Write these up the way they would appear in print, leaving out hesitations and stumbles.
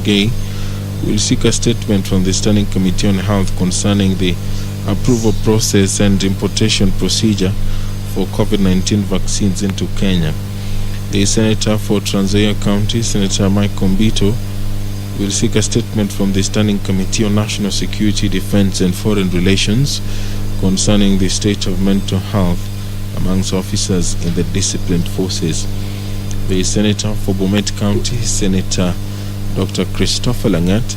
Chergei will seek a statement from the Standing Committee on Health concerning the approval process and importation procedure for COVID-19 vaccines into Kenya. The Senator for Trans Nzoia County, Senator Mike Kombito, will seek a statement from the Standing Committee on National Security, Defense and Foreign Relations concerning the state of mental health amongst officers in the disciplined forces. The Senator for Bomet County, Senator Dr. Christopher Langat,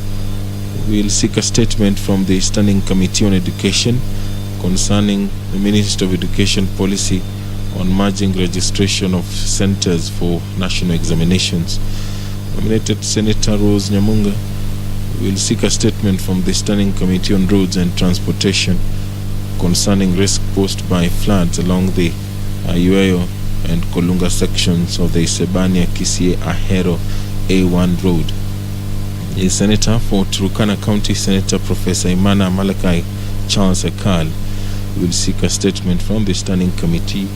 will seek a statement from the Standing Committee on Education concerning the Ministry of Education policy on merging registration of centers for national examinations. Nominated Senator Rose Nyamunga will seek a statement from the Standing Committee on Roads and Transportation concerning risk posed by floods along the Ayueyo and Kolunga sections of the Isebania Kisii Ahero A1 road. The Senator for Turkana County, Senator Professor Imana Malakai Charles Ekal, will seek a statement from the Standing Committee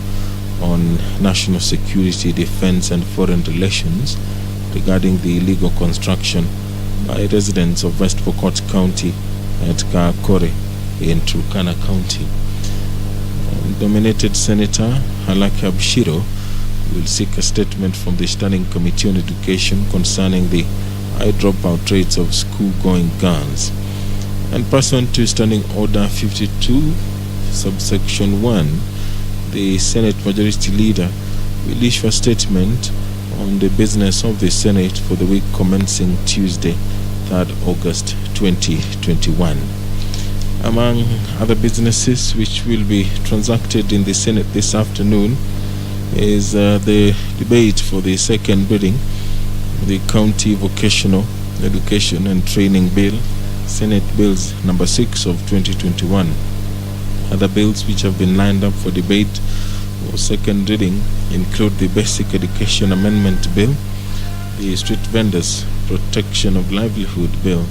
on National Security, Defense and Foreign Relations regarding the illegal construction by residents of West Pokot County at Kaakore in Turkana County. Nominated Senator Halaki Abshiro will seek a statement from the Standing Committee on Education concerning the high dropout rates of school-going girls. And pursuant to Standing Order 52, subsection 1, the Senate Majority Leader will issue a statement on the business of the Senate for the week commencing Tuesday, 3rd August 2021. Among other businesses which will be transacted in the Senate this afternoon is the debate for the second reading, the County Vocational Education and Training Bill, Senate Bills number 6 of 2021. Other bills which have been lined up for debate or second reading include the Basic Education Amendment Bill, the Street Vendors Protection of Livelihood Bill,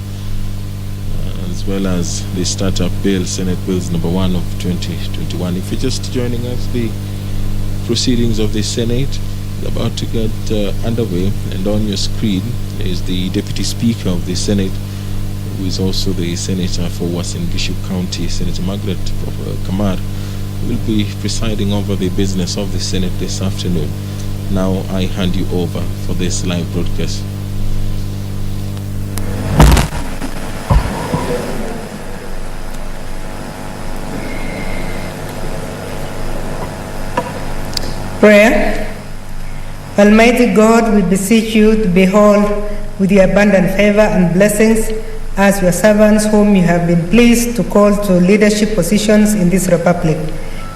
as well as the Startup Bill, Senate Bills number 1 of 2021. If you're just joining us, the proceedings of the Senate is about to get underway, and on your screen is the Deputy Speaker of the Senate, who is also the Senator for Uasin Gishu County, Senator Margaret Kamar, who will be presiding over the business of the Senate this afternoon. Now I hand you over for this live broadcast. Prayer. Almighty God, we beseech you to behold with your abundant favor and blessings as your servants whom you have been pleased to call to leadership positions in this republic.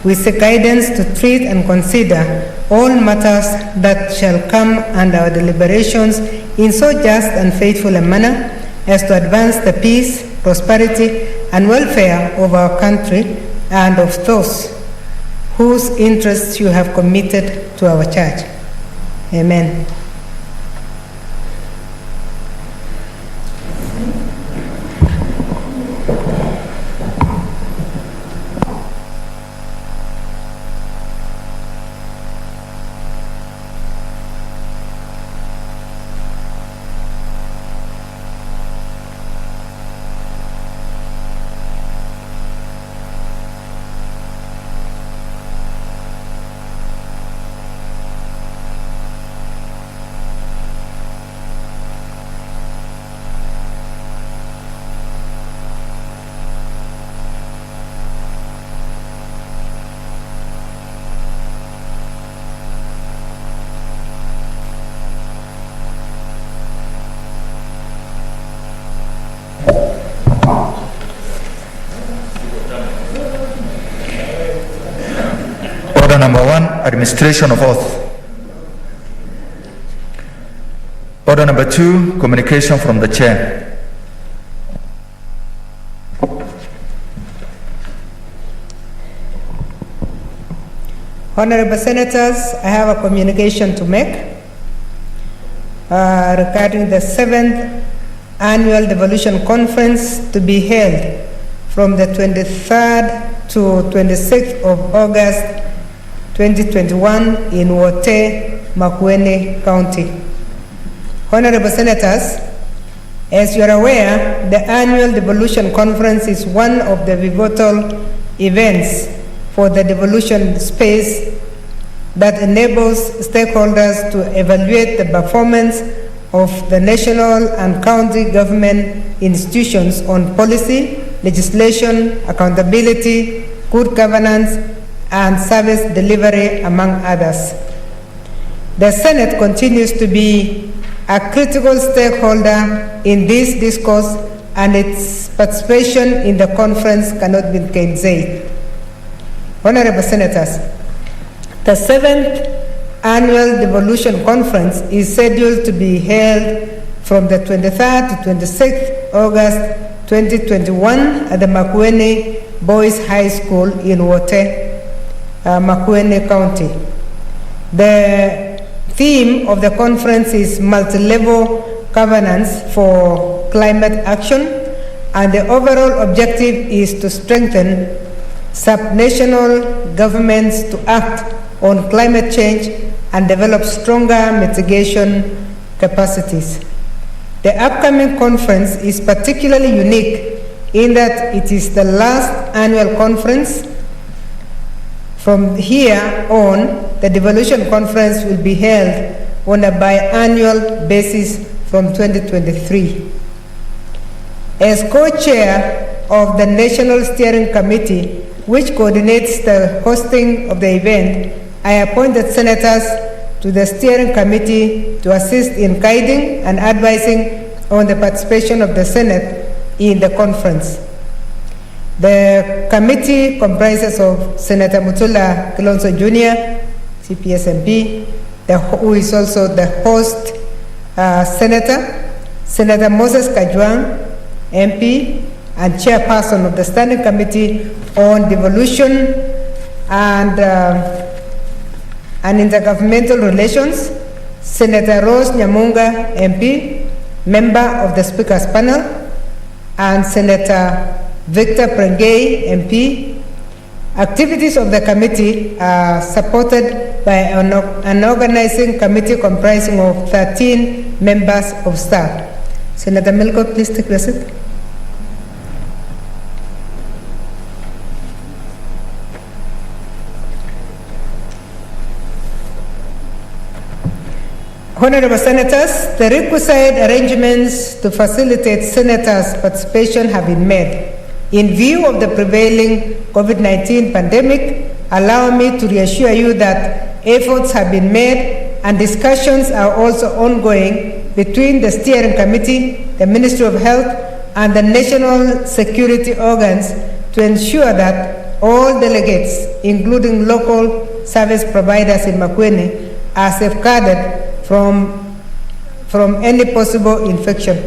We seek guidance to treat and consider all matters that shall come under our deliberations in so just and faithful a manner as to advance the peace, prosperity, and welfare of our country and of those whose interests you have committed to our church. Amen. Order number 1, administration of oath. Order number 2, communication from the chair. Honorable Senators, I have a communication to make regarding the 7th Annual Devolution Conference to be held from the 23rd to 26th of August 2021 in Wote, Makueni County. Honorable Senators, As you are aware, the annual Devolution Conference is one of the pivotal events for the devolution space that enables stakeholders to evaluate the performance of the national and county government institutions on policy, legislation, accountability, good governance, and service delivery, among others. The Senate continues to be a critical stakeholder in this discourse, and its participation in the conference cannot be gainsaid. Honorable Senators, the 7th Annual Devolution Conference is scheduled to be held from the 23rd to 26th August 2021 at the Makueni Boys High School in Wote, Makueni County. The theme of the conference is multi-level governance for climate action, and the overall objective is to strengthen subnational governments to act on climate change and develop stronger mitigation capacities. The upcoming conference is particularly unique in that it is the last annual conference. From here on, the Devolution Conference will be held on a biannual basis from 2023. As co-chair of the National Steering Committee, which coordinates the hosting of the event, I appointed senators to the steering committee to assist in guiding and advising on the participation of the Senate in the conference. The committee comprises of Senator Mutula Kilonzo Jr., CPS MP, who is also the host senator, Senator Moses Kajwang, MP, and chairperson of the Standing Committee on Devolution and Intergovernmental Relations, Senator Rose Nyamunga, MP, member of the Speakers Panel, and Senator Victor Prengay, MP. Activities of the committee are supported by an organizing committee comprising of 13 members of staff. Senator Milko, please take your seat. Honorable Senators, the requisite arrangements to facilitate Senators' participation have been made. In view of the prevailing COVID-19 pandemic, allow me to reassure you that efforts have been made and discussions are also ongoing between the Steering Committee, the Ministry of Health, and the national security organs to ensure that all delegates, including local service providers in Makueni, are safeguarded from any possible infection.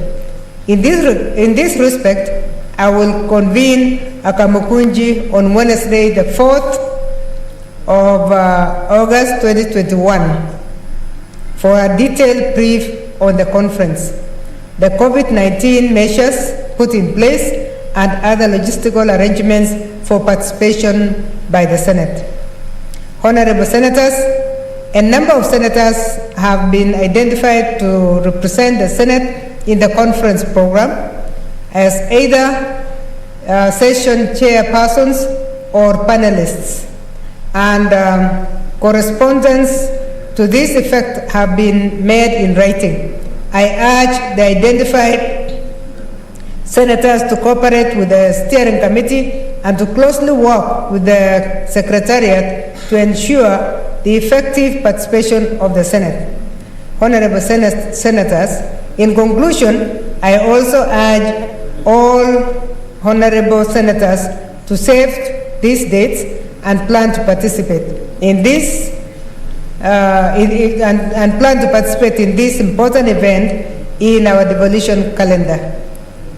In this respect, I will convene a Kamukunji on Wednesday, the 4th of August 2021 for a detailed brief on the conference, the COVID-19 measures put in place, and other logistical arrangements for participation by the Senate. Honorable Senators, a number of senators have been identified to represent the Senate in the conference program as either session chairpersons or panelists, and correspondence to this effect have been made in writing. I urge the identified senators to cooperate with the steering committee and to closely work with the Secretariat to ensure the effective participation of the Senate. Honorable Senators, in conclusion, I also urge all honorable senators to save these dates and plan to participate in this important event in our devolution calendar.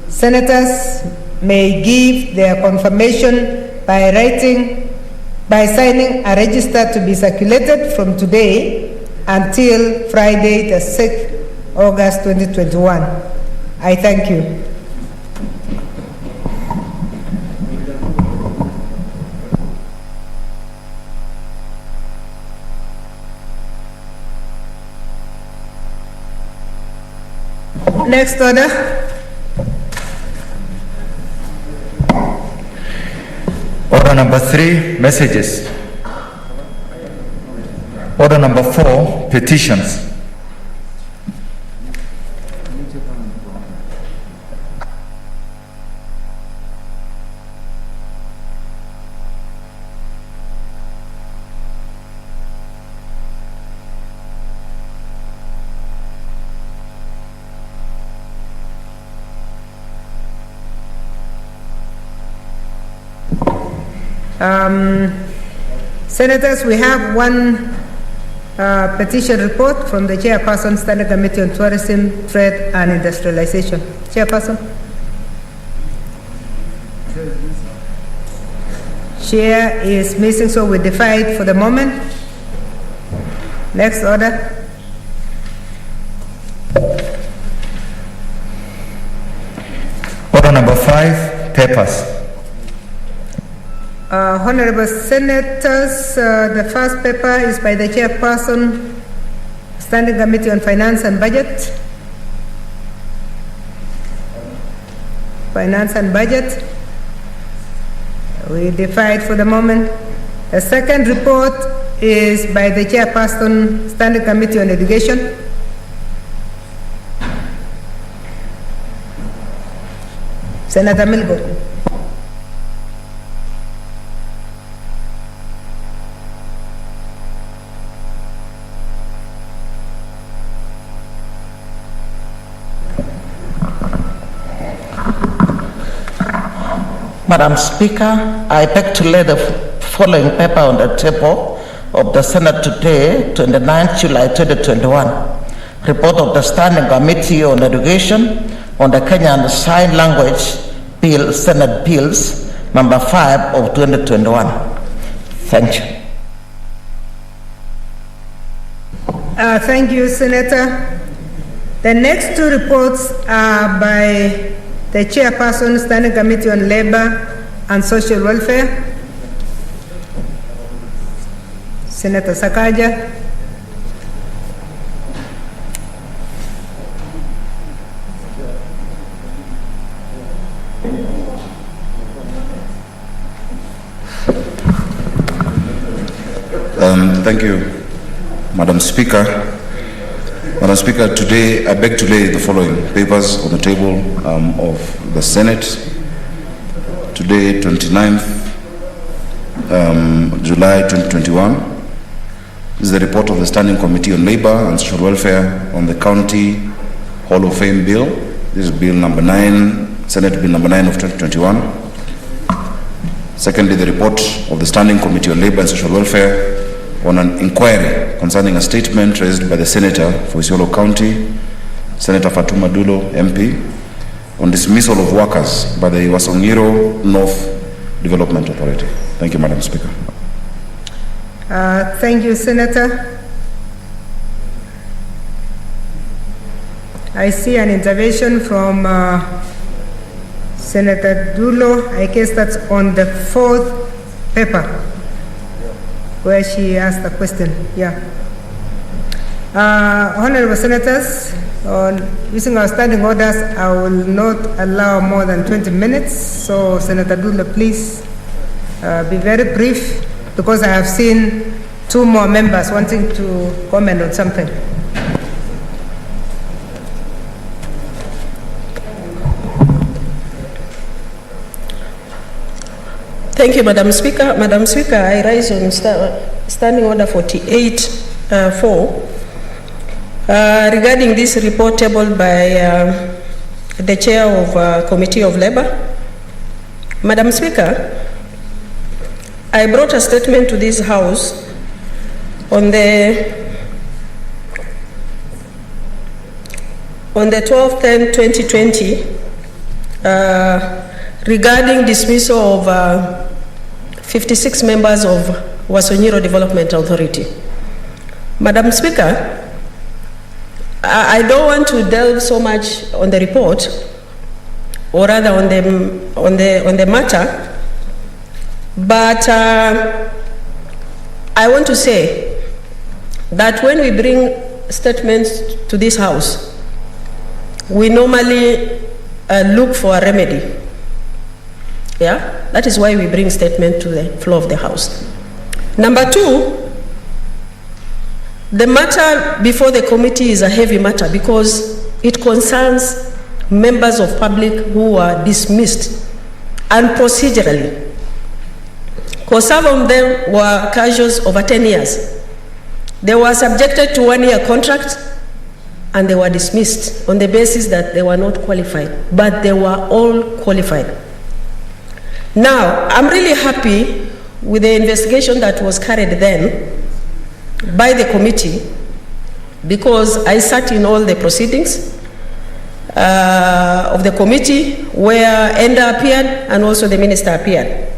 Senators may give their confirmation by signing a register to be circulated from today until Friday, the 6th August 2021. I thank you. Next order. Order number 3, messages. Order number 4, petitions. Senators, we have one petition report from the Chairperson, Standing Committee on Tourism, Trade and Industrialization. Chairperson? Chair is missing, so we defer it for the moment. Next order. Order number 5, papers. Honorable Senators, the first paper is by the Chairperson, Standing Committee on Finance and Budget. Finance and Budget. We defer it for the moment. The second report is by the Chairperson, Standing Committee on Education. Senator Milgo. Madam Speaker, I beg to lay the following paper on the table of the Senate today, 29 July 2021. Report of the Standing Committee on Education on the Kenyan Sign Language Bill, Senate Bills, number 5 of 2021. Thank you. Thank you, Senator. The next two reports are by the Chairperson, Standing Committee on Labor and Social Welfare, Senator Sakaja. Thank you, Madam Speaker. Madam Speaker, today I beg to lay the following papers on the table of the Senate. Today, 29th July 2021. This is the report of the Standing Committee on Labor and Social Welfare on the County Hall of Fame Bill. This is Bill number 9, Senate Bill number 9 of 2021. Secondly, the report of the Standing Committee on Labor and Social Welfare on an inquiry concerning a statement raised by the Senator for Isiolo County, Senator Fatuma Dulo, MP, on dismissal of workers by the Wasongiro North Development Authority. Thank you, Madam Speaker. Thank you, Senator. I see an intervention from Senator Dulo. I guess that's on the fourth paper where she asked a question. Yeah. Honorable Senators, on using our standing orders, I will not allow more than 20 minutes. So, Senator Dulo, please be very brief, because I have seen two more members wanting to comment on something. Thank you, Madam Speaker. Madam Speaker, I rise on Standing Order 48-4 regarding this report tabled by the Chair of Committee of Labor. Madam Speaker, I brought a statement to this House on the 12/10/2020 regarding dismissal of 56 members of Wasongiro Development Authority. Madam Speaker, I don't want to delve so much on the report, or rather on the matter, but I want to say that when we bring statements to this House, we normally look for a remedy. Yeah, That is why we bring statement to the floor of the House. Number two, the matter before the committee is a heavy matter because it concerns members of public who are dismissed and procedurally. Because some of them were casuals over 10 years. They were subjected to 1-year contract and they were dismissed on the basis that they were not qualified, but they were all qualified. Now, I'm really happy with the investigation that was carried then by the committee because I sat in all the proceedings of the committee where ENDA appeared and also the minister appeared.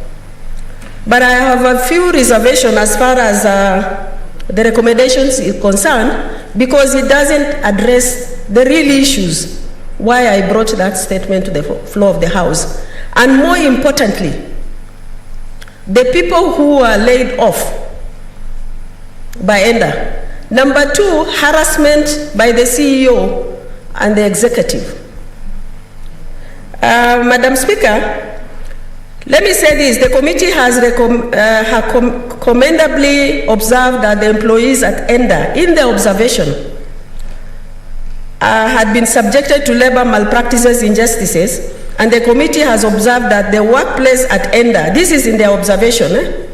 But I have a few reservations as far as the recommendations is concerned because it doesn't address the real issues why I brought that statement to the floor of the House. And more importantly, the people who are laid off by ENDA. Number two, harassment by the CEO and the executive. Madam Speaker, let me say this. The committee has commendably observed that the employees at ENDA, in their observation, had been subjected to labor malpractices, injustices, and the committee has observed that the workplace at ENDA, this is in their observation,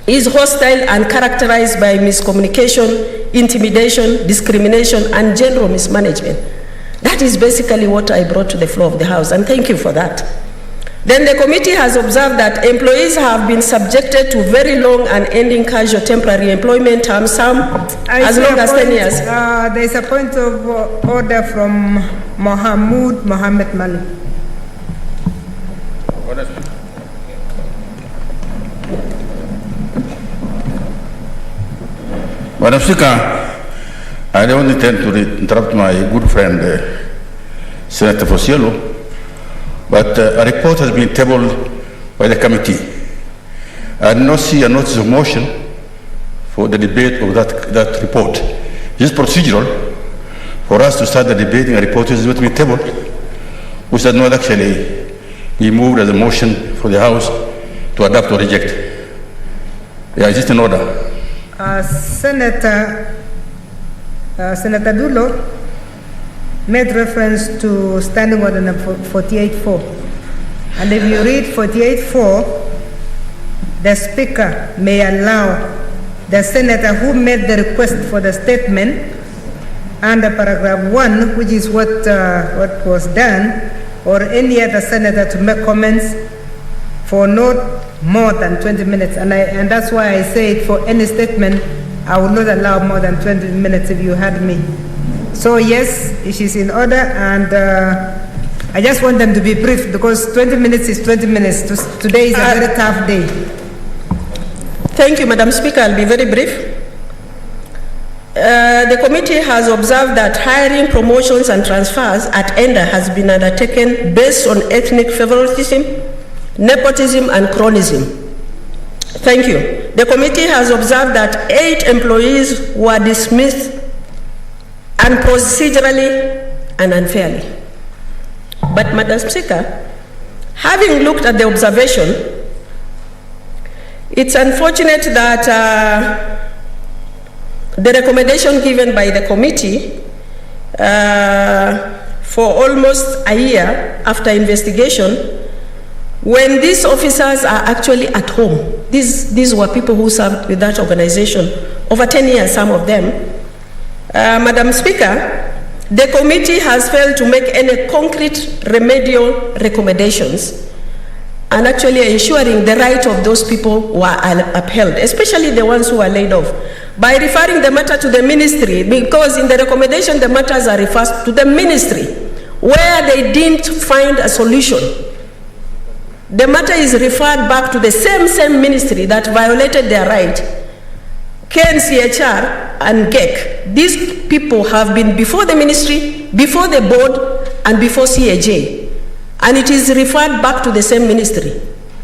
is hostile and characterized by miscommunication, intimidation, discrimination, and general mismanagement. That is basically what I brought to the floor of the House, and thank you for that. Then the committee has observed that employees have been subjected to very long and ending casual temporary employment terms, some as long as 10 years. There is a point of order from Mohammed Mali. Madam Speaker, I don't intend to interrupt my good friend, Senator Procedural, but a report has been tabled by the committee. I did not see a notice of motion for the debate of that report. This is procedural for us to start the debating a report is what we tabled, which does not actually be moved as a motion for the House to adopt or reject. Yeah, is this in order? Senator Dulo made reference to Standing Order number 48.4. And if you read 48.4, the Speaker may allow the Senator who made the request for the statement under paragraph 1, which is what was done, or any other Senator to make comments for not more than 20 minutes. And that's why I say for any statement, I will not allow more than 20 minutes if you had me. So yes, it is in order, and I just want them to be brief because 20 minutes is 20 minutes. Today is a very tough day. Thank you, Madam Speaker. I'll be very brief. The committee has observed that hiring, promotions, and transfers at ENDA has been undertaken based on ethnic favoritism, nepotism, and cronyism. Thank you. The committee has observed that 8 employees were dismissed and procedurally and unfairly. But, Madam Speaker, having looked at the observation, it's unfortunate that the recommendation given by the committee for almost a year after investigation, when these officers are actually at home, these were people who served with that organization over 10 years, some of them. Madam Speaker, the committee has failed to make any concrete remedial recommendations and actually ensuring the right of those people were upheld, especially the ones who are laid off, by referring the matter to the ministry, because in the recommendation the matters are referred to the ministry, where they didn't find a solution. The matter is referred back to the same ministry that violated their right, KNCHR and GEC. These people have been before the ministry, before the board, and before CAJ. And it is referred back to the same ministry,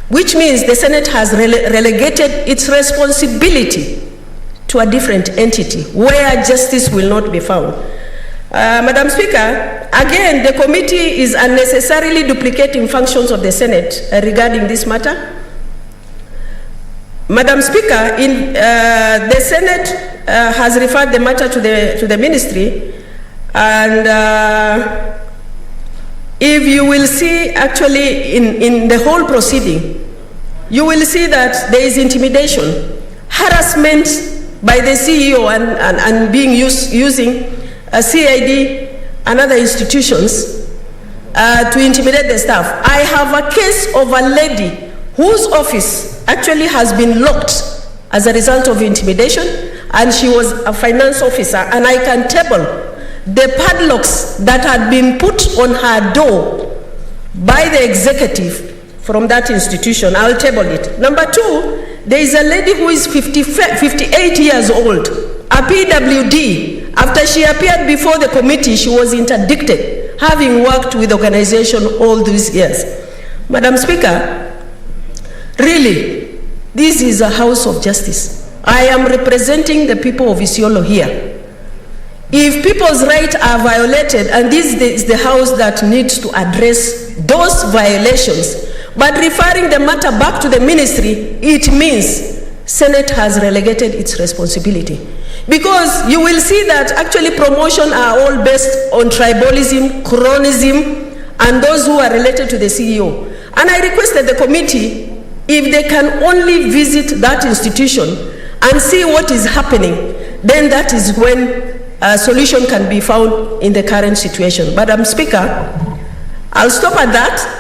which means the Senate has relegated its responsibility to a different entity where justice will not be found. Madam Speaker, again, the committee is unnecessarily duplicating functions of the Senate regarding this matter. Madam Speaker, the Senate has referred the matter to the ministry, and if you will see actually in the whole proceeding, you will see that there is intimidation, harassment by the CEO and being using CID and other institutions to intimidate the staff. I have a case of a lady whose office actually has been locked as a result of intimidation, and she was a finance officer, and I can table the padlocks that had been put on her door by the executive from that institution. I'll table it. Number two, there is a lady who is 58 years old, a PWD. After she appeared before the committee, she was interdicted, having worked with the organization all these years. Madam Speaker, really, this is a house of justice. I am representing the people of Isiolo here. If people's rights are violated, and this is the house that needs to address those violations, but referring the matter back to the ministry, it means Senate has relegated its responsibility. Because you will see that actually promotion are all based on tribalism, chronism, and those who are related to the CEO. And I requested the committee, if they can only visit that institution and see what is happening, then that is when a solution can be found in the current situation. Madam Speaker, I'll stop at that.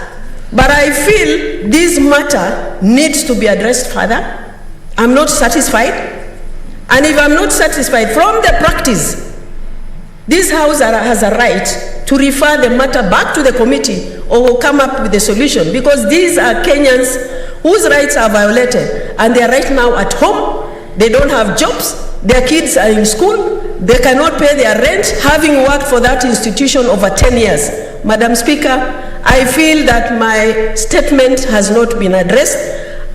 But I feel this matter needs to be addressed further. I'm not satisfied. And if I'm not satisfied from the practice, this House has a right to refer the matter back to the committee or will come up with a solution, because these are Kenyans whose rights are violated, and they are right now at home. They don't have jobs. Their kids are in school. They cannot pay their rent, having worked for that institution over 10 years. Madam Speaker, I feel that my statement has not been addressed,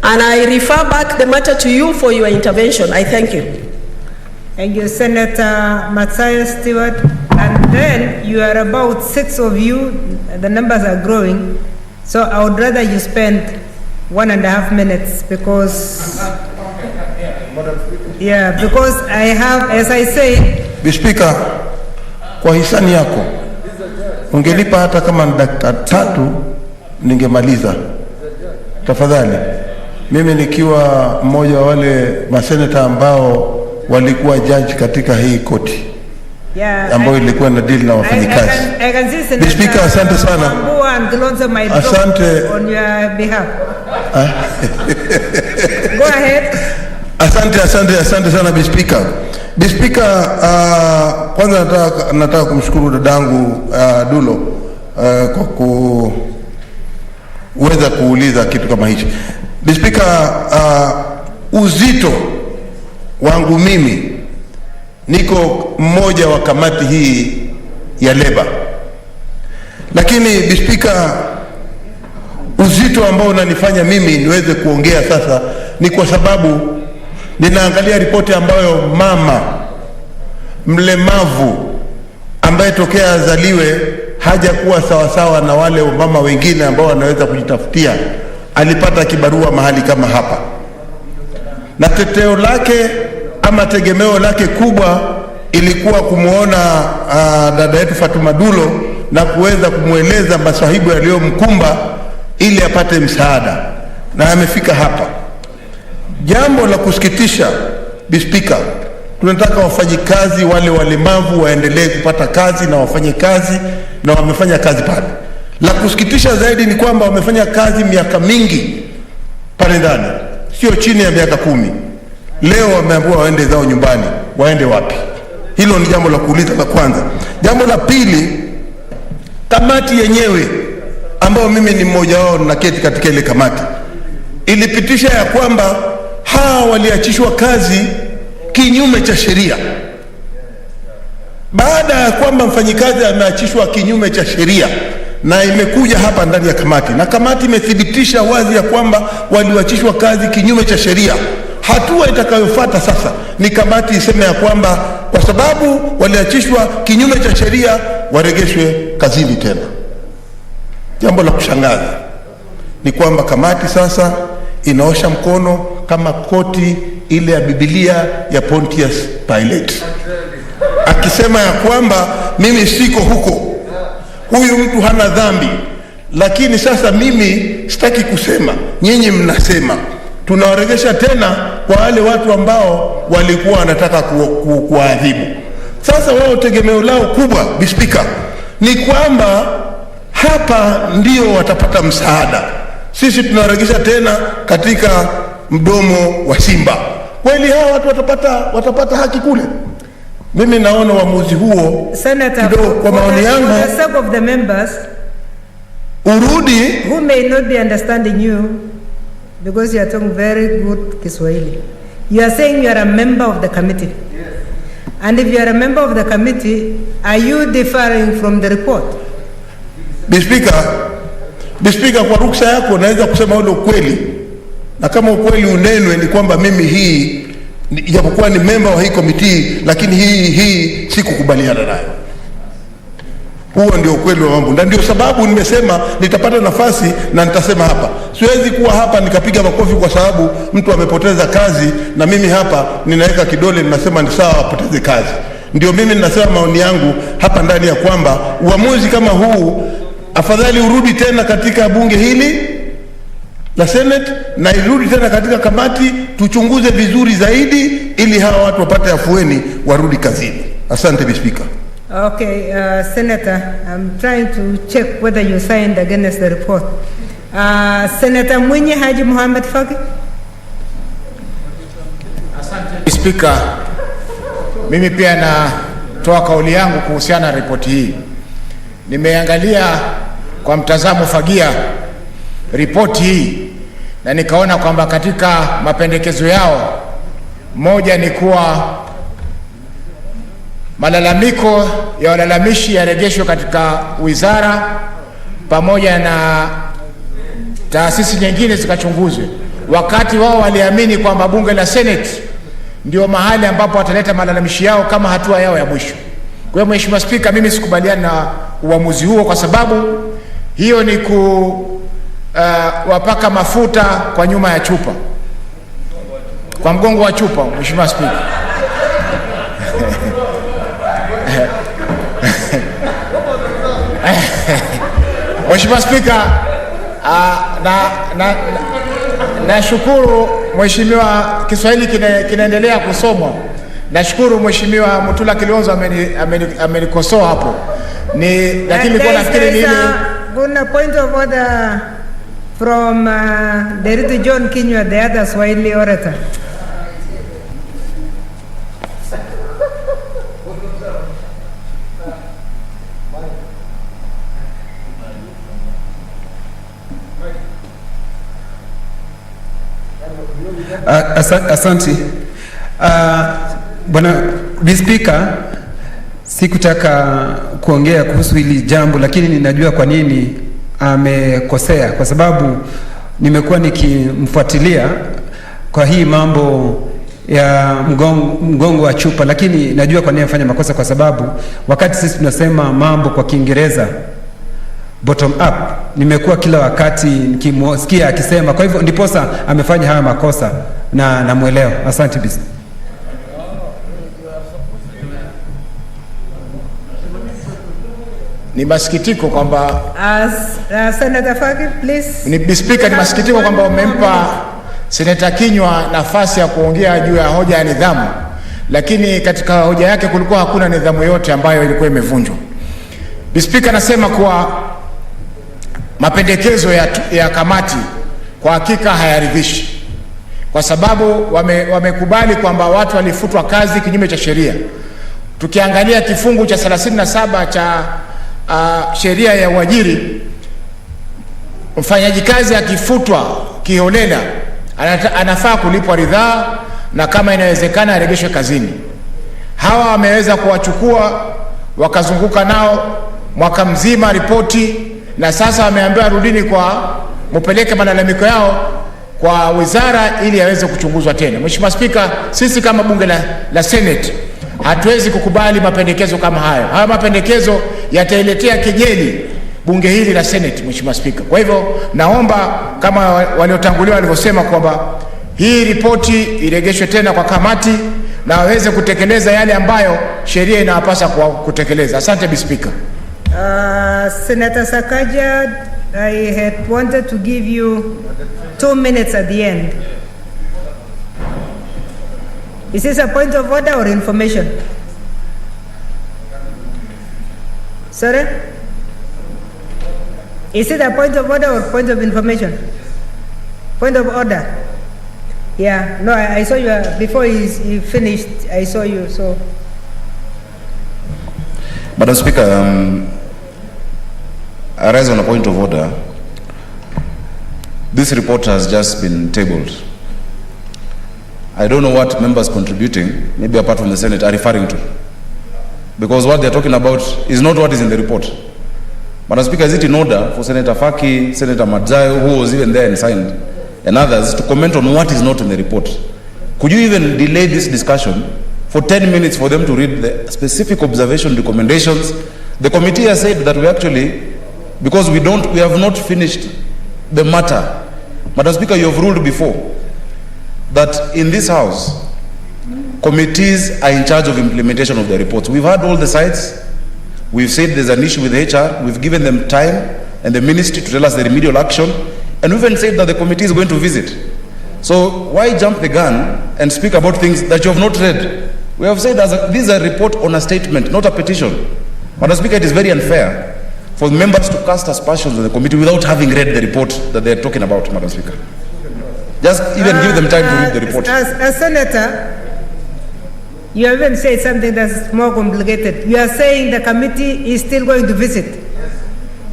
and I refer back the matter to you for your intervention. I thank you. Thank you, Senator Matthias Stewart. And then you are about 6 of you. The numbers are growing. So I would rather you spend 1.5 minutes because, because I have, as I say, Speaker, kwa hisani yako ungelipa hata kama dakika 3 ningemaliza. Tafadhali. Mimi nikiwa mmoja wa wale maseneta ambao walikuwa judge katika hii koti. Ambayo ilikuwa na deal na wafanyikazi. I can see Senator Speaker, asante sana. Asante on your behalf. Go ahead. Asante sana Speaker. Speaker, kwanza nataka kumshukuru dadangu Dulo kwa kuweza kuuliza kitu kama hichi. Speaker, uzito wangu mimi niko mmoja wa kamati hii ya Leba. Lakini Speaker, uzito ambao unanifanya mimi niweze kuongea sasa ni kwa sababu ninaangalia ripoti ambayo mama mlemavu ambaye tokea azaliwe hajakuwa sawasawa na wale mama wengine ambao wanaweza kujitafutia, alipata kibarua mahali kama hapa, na teteo lake ama tegemeo lake kubwa ilikuwa kumuona dada yetu Fatuma Dulo na kuweza kumweleza masahibu yaliyomkumba ili apate msaada, na amefika hapa. Jambo la kusikitisha, Speaker, tunataka wafanyikazi wale walemavu waendelee kupata kazi na wafanye kazi, na wamefanya kazi pale. La kusikitisha zaidi ni kwamba wamefanya kazi miaka mingi pale ndani, sio chini ya miaka 10. Leo wameambiwa waende zao nyumbani. Waende wapi? Hilo ni jambo la kuuliza la kwanza. Jambo la pili, kamati yenyewe ambao mimi ni mmoja wao na keti katika ile kamati, ilipitisha ya kwamba hawa waliachishwa kazi kinyume cha sheria. Baada ya kwamba mfanyikazi ameachishwa kinyume cha sheria, na imekuja hapa ndani ya kamati, na kamati imethibitisha wazi ya kwamba waliachishwa kazi kinyume cha sheria, hatua itakayofuata sasa ni kamati iseme ya kwamba kwa sababu waliachishwa kinyume cha sheria waregeshwe kazini tena. Jambo la kushangaza ni kwamba kamati sasa inaosha mkono kama koti ile ya Biblia ya Pontius Pilate, akisema ya kwamba mimi siko huko, huyu mtu hana dhambi. Lakini sasa mimi sitaki kusema, nyinyi mnasema. Tunawaregesha tena kwa wale watu ambao walikuwa wanataka kuadhibu. Sasa wao tegemeo lao kubwa, Speaker, ni kwamba hapa ndio watapata msaada. Sisi tunawaregesha tena katika mdomo wa simba. Kweli hawa watu watapata haki kule? Mimi naona uamuzi huo kidogo, kwa maoni yangu, for the sake of the members urudi, who may not be understanding you because you are talking very good Kiswahili. You are saying you are a member of the committee. Yes. And if you are a member of the committee, are you differing from the report? Speaker, kwa ruksa yako naweza kusema ule ukweli, na kama ukweli unenwe ni kwamba mimi hii japokuwa ni member wa hii committee, lakini hii sikukubaliana nayo. Huo ndio ukweli wa mambo, na ndio sababu nimesema nitapata nafasi na nitasema hapa. Siwezi kuwa hapa nikapiga makofi kwa sababu mtu amepoteza kazi na mimi hapa ninaweka kidole ninasema ni sawa apoteze kazi. Ndio mimi ninasema maoni yangu hapa ndani ya kwamba uamuzi kama huu afadhali urudi tena katika bunge hili la Senate na irudi tena katika kamati, tuchunguze vizuri zaidi ili hawa watu wapate afueni warudi kazini. Asante Speaker. Okay, Senator, I'm trying to check whether you signed against the report. Senator Mwinyi Haji Mohamed Faki. Asante Speaker, mimi pia natoa kauli yangu kuhusiana na ripoti hii. Nimeangalia kwa mtazamo fagia ripoti hii na nikaona kwamba katika mapendekezo yao, moja ni kuwa malalamiko ya walalamishi yarejeshwe katika wizara pamoja na taasisi nyingine zikachunguzwe, wakati wao waliamini kwamba bunge la Senate ndio mahali ambapo wataleta malalamishi yao kama hatua yao ya mwisho. Kwa hiyo Mheshimiwa Speaker, mimi sikubaliana na uamuzi huo, kwa sababu hiyo ni wapaka mafuta kwa nyuma ya chupa, kwa mgongo wa chupa, Mheshimiwa Speaker. Mheshimiwa Speaker, nashukuru Mheshimiwa, Kiswahili kinaendelea kusomwa. Nashukuru Mheshimiwa Mutula Kilonzo amenikosoa hapo. Lakini nilikuwa nafikiri ni ile kuna point of order from Derito John Kinyua, the other Swahili orator. Asante. Bwana Speaker, sikutaka kuongea kuhusu hili jambo, lakini ninajua kwa nini amekosea, kwa sababu nimekuwa nikimfuatilia kwa hii mambo ya mgongo wa chupa, lakini najua kwa nini amefanya makosa, kwa sababu wakati sisi tunasema mambo kwa Kiingereza bottom up, nimekuwa kila wakati nikimsikia akisema, kwa hivyo ndiposa amefanya haya makosa na namuelewa. Asante bisa. Ni masikitiko kwamba Senator Faki, please. Ni Speaker, ni masikitiko kwamba umempa Senator Kinyua nafasi ya kuongea juu ya hoja ya nidhamu, lakini katika hoja yake kulikuwa hakuna nidhamu yote ambayo ilikuwa imevunjwa. Speaker, nasema kuwa mapendekezo ya kamati kwa hakika hayaridhishi, kwa sababu wamekubali kwamba watu walifutwa kazi kinyume cha sheria. Tukiangalia kifungu cha 37 cha sheria ya uajiri, mfanyaji kazi akifutwa kiholela anafaa kulipwa ridhaa, na kama inawezekana arejeshwe kazini. Hawa wameweza kuwachukua wakazunguka nao mwaka mzima ripoti, na sasa wameambiwa rudini mpeleke malalamiko yao kwa wizara ili yaweze kuchunguzwa tena. Mheshimiwa Speaker, sisi kama bunge la Senate hatuwezi kukubali mapendekezo kama hayo. Haya mapendekezo yatailetea kejeli bunge hili la Senate, Mheshimiwa Spika. Kwa hivyo naomba kama waliotangulia walivyosema kwamba hii ripoti iregeshwe tena kwa kamati na waweze kutekeleza yale ambayo sheria inawapasa kutekeleza. Asante Mr. Speaker. Senator Sakaja, I had wanted to give you 2 minutes at the end. Is this a point of order or information? Sorry? Is it a point of order or point of information? Point of order. Yeah, no, I saw you before he finished. I saw you, so. Madam Speaker, I rise on a point of order. This report has just been tabled. I don't know what members contributing, maybe apart from the Senate, are referring to. Because what they're talking about is not what is in the report. Madam Speaker, is it in order for Senator Faki, Senator Madzayo, who was even there and signed, and others to comment on what is not in the report? Could you even delay this discussion for 10 minutes for them to read the specific observation recommendations? The committee has said that we actually, because we have not finished the matter. Madam Speaker, you have ruled before that in this House, committees are in charge of implementation of the reports. We've had all the sides. We've said there's an issue with HR. We've given them time and the ministry to tell us the remedial action. And we've even said that the committee is going to visit. So why jump the gun and speak about things that you have not read? We have said this is a report on a statement, not a petition. Madam Speaker, it is very unfair for members to cast aspersions on the committee without having read the report that they're talking about, Madam Speaker. Just even give them time to read the report. As Senator, you even said something that's more complicated. You are saying the committee is still going to visit.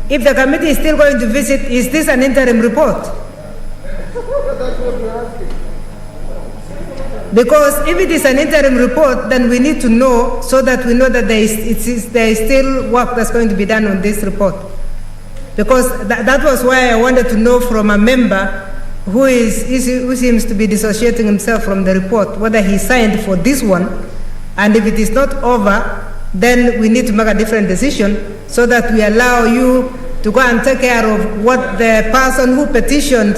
If the committee is still going to visit, is this an interim report? Because if it is an interim report, then we need to know so that we know that there is still work that's going to be done on this report. Because that was why I wanted to know from a member who seems to be dissociating himself from the report, whether he signed for this one, and if it is not over, then we need to make a different decision so that we allow you to go and take care of what the person who petitioned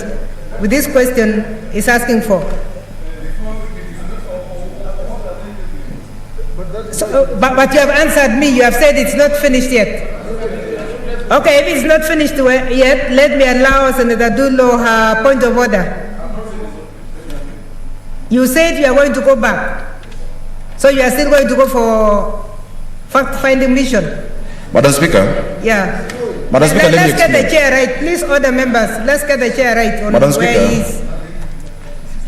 with this question is asking for. So, but you have answered me. You have said it's not finished yet. Okay, if it's not finished yet, let me allow Senator Dullo her point of order. You said you are going to go back. So you are still going to go for fact-finding mission? Madam Speaker. Yeah. Madam Speaker, let's get the chair right. Please, order members. Let's get the chair right on Madam where Speaker, he is.